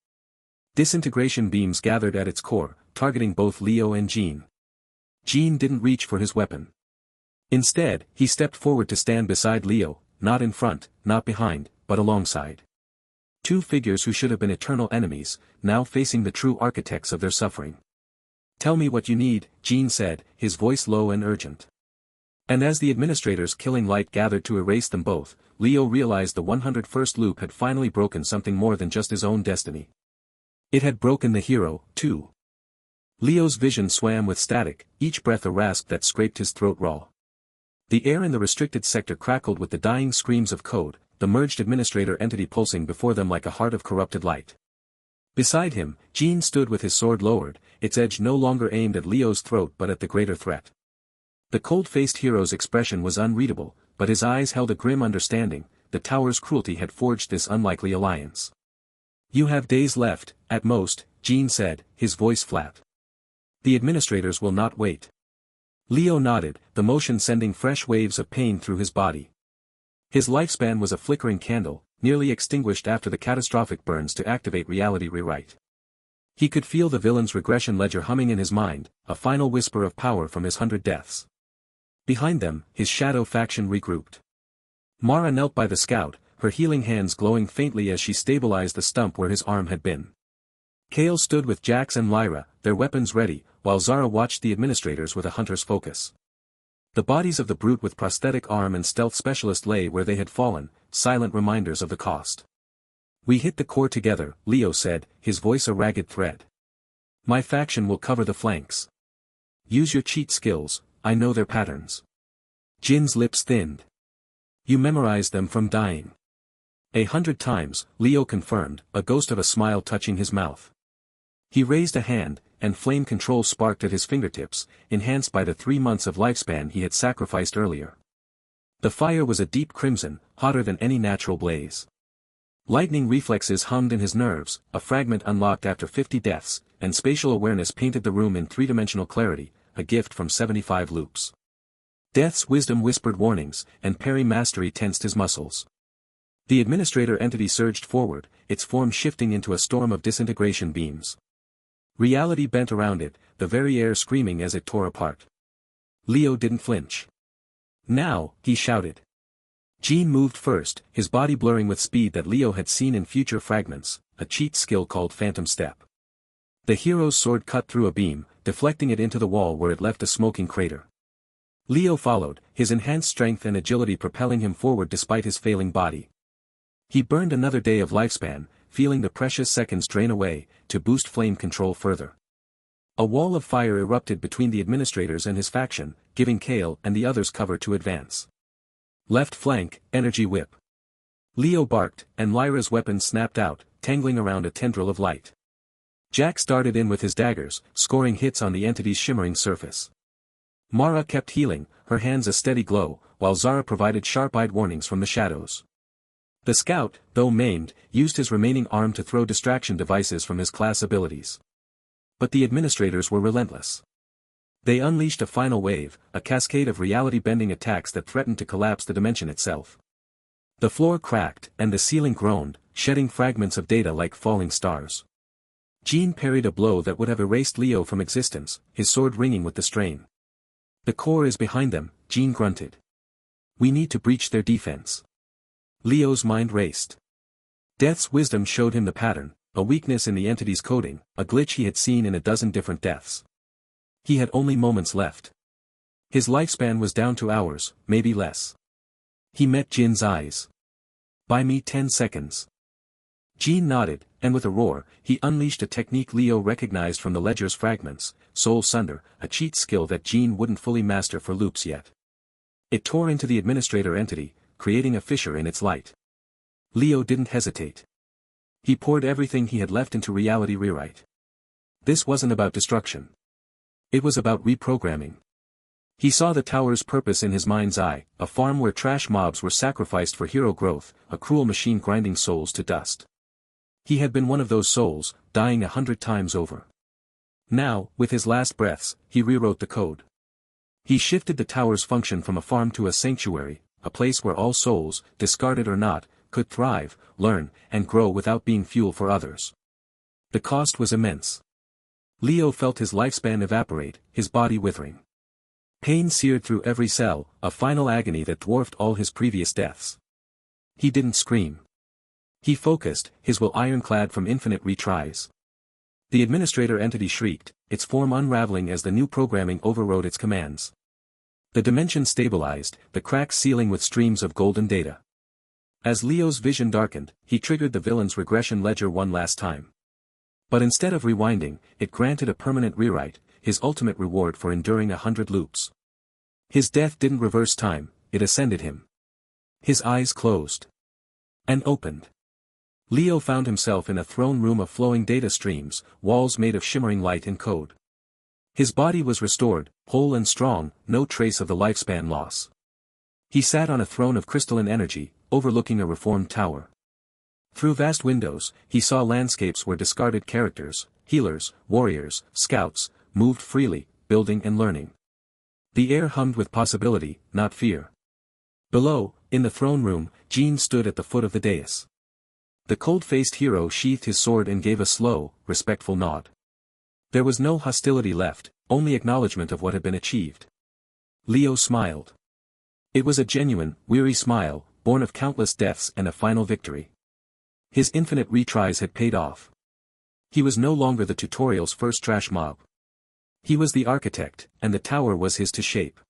Disintegration beams gathered at its core, targeting both Leo and Jean. Jean didn't reach for his weapon. Instead, he stepped forward to stand beside Leo, not in front, not behind, but alongside. Two figures who should have been eternal enemies, now facing the true architects of their suffering. Tell me what you need, Jean said, his voice low and urgent. And as the administrator's killing light gathered to erase them both, Leo realized the 101st loop had finally broken something more than just his own destiny. It had broken the hero, too. Leo's vision swam with static, each breath a rasp that scraped his throat raw. The air in the restricted sector crackled with the dying screams of code, the merged administrator entity pulsing before them like a heart of corrupted light. Beside him, Jean stood with his sword lowered, its edge no longer aimed at Leo's throat but at the greater threat. The cold-faced hero's expression was unreadable, but his eyes held a grim understanding, the tower's cruelty had forged this unlikely alliance. You have days left, at most, Jean said, his voice flat. The administrators will not wait. Leo nodded, the motion sending fresh waves of pain through his body. His lifespan was a flickering candle, nearly extinguished after the catastrophic burns to activate reality rewrite. He could feel the villain's regression ledger humming in his mind, a final whisper of power from his 100 deaths. Behind them, his shadow faction regrouped. Mara knelt by the scout, her healing hands glowing faintly as she stabilized the stump where his arm had been. Kale stood with Jax and Lyra, their weapons ready, while Zara watched the administrators with a hunter's focus. The bodies of the brute with prosthetic arm and stealth specialist lay where they had fallen, silent reminders of the cost. We hit the core together, Leo said, his voice a ragged thread. My faction will cover the flanks. Use your cheat skills, I know their patterns. Jin's lips thinned. You memorized them from dying. 100 times, Leo confirmed, a ghost of a smile touching his mouth. He raised a hand, and flame control sparked at his fingertips, enhanced by the 3 months of lifespan he had sacrificed earlier. The fire was a deep crimson, hotter than any natural blaze. Lightning reflexes hummed in his nerves, a fragment unlocked after 50 deaths, and spatial awareness painted the room in three-dimensional clarity, a gift from 75 loops. Death's wisdom whispered warnings, and parry mastery tensed his muscles. The administrator entity surged forward, its form shifting into a storm of disintegration beams. Reality bent around it, the very air screaming as it tore apart. Leo didn't flinch. Now, he shouted. Jean moved first, his body blurring with speed that Leo had seen in future fragments, a cheat skill called Phantom Step. The hero's sword cut through a beam, deflecting it into the wall where it left a smoking crater. Leo followed, his enhanced strength and agility propelling him forward despite his failing body. He burned another day of lifespan, feeling the precious seconds drain away, to boost flame control further. A wall of fire erupted between the administrators and his faction, giving Kale and the others cover to advance. Left flank, energy whip. Leo barked, and Lyra's weapon snapped out, tangling around a tendril of light. Jack started in with his daggers, scoring hits on the entity's shimmering surface. Mara kept healing, her hands a steady glow, while Zara provided sharp-eyed warnings from the shadows. The scout, though maimed, used his remaining arm to throw distraction devices from his class abilities. But the administrators were relentless. They unleashed a final wave, a cascade of reality-bending attacks that threatened to collapse the dimension itself. The floor cracked, and the ceiling groaned, shedding fragments of data like falling stars. Jean parried a blow that would have erased Leo from existence, his sword ringing with the strain. The core is behind them, Jean grunted. We need to breach their defense. Leo's mind raced. Death's wisdom showed him the pattern, a weakness in the entity's coding, a glitch he had seen in a dozen different deaths. He had only moments left. His lifespan was down to hours, maybe less. He met Jin's eyes. Buy me 10 seconds. Jean nodded, and with a roar, he unleashed a technique Leo recognized from the Ledger's fragments, Soul Sunder, a cheat skill that Jean wouldn't fully master for loops yet. It tore into the administrator entity, creating a fissure in its light. Leo didn't hesitate. He poured everything he had left into reality rewrite. This wasn't about destruction. It was about reprogramming. He saw the tower's purpose in his mind's eye, a farm where trash mobs were sacrificed for hero growth, a cruel machine grinding souls to dust. He had been one of those souls, dying 100 times over. Now, with his last breaths, he rewrote the code. He shifted the tower's function from a farm to a sanctuary, a place where all souls, discarded or not, could thrive, learn, and grow without being fuel for others. The cost was immense. Leo felt his lifespan evaporate, his body withering. Pain seared through every cell, a final agony that dwarfed all his previous deaths. He didn't scream. He focused, his will ironclad from infinite retries. The administrator entity shrieked, its form unraveling as the new programming overrode its commands. The dimension stabilized, the cracks sealing with streams of golden data. As Leo's vision darkened, he triggered the villain's regression ledger one last time. But instead of rewinding, it granted a permanent rewrite, his ultimate reward for enduring 100 loops. His death didn't reverse time, it ascended him. His eyes closed. And opened. Leo found himself in a throne room of flowing data streams, walls made of shimmering light and code. His body was restored, whole and strong, no trace of the lifespan loss. He sat on a throne of crystalline energy, overlooking a reformed tower. Through vast windows, he saw landscapes where discarded characters, healers, warriors, scouts, moved freely, building and learning. The air hummed with possibility, not fear. Below, in the throne room, Jean stood at the foot of the dais. The cold-faced hero sheathed his sword and gave a slow, respectful nod. There was no hostility left, only acknowledgement of what had been achieved. Leo smiled. It was a genuine, weary smile, born of countless deaths and a final victory. His infinite retries had paid off. He was no longer the tutorial's first trash mob. He was the architect, and the tower was his to shape.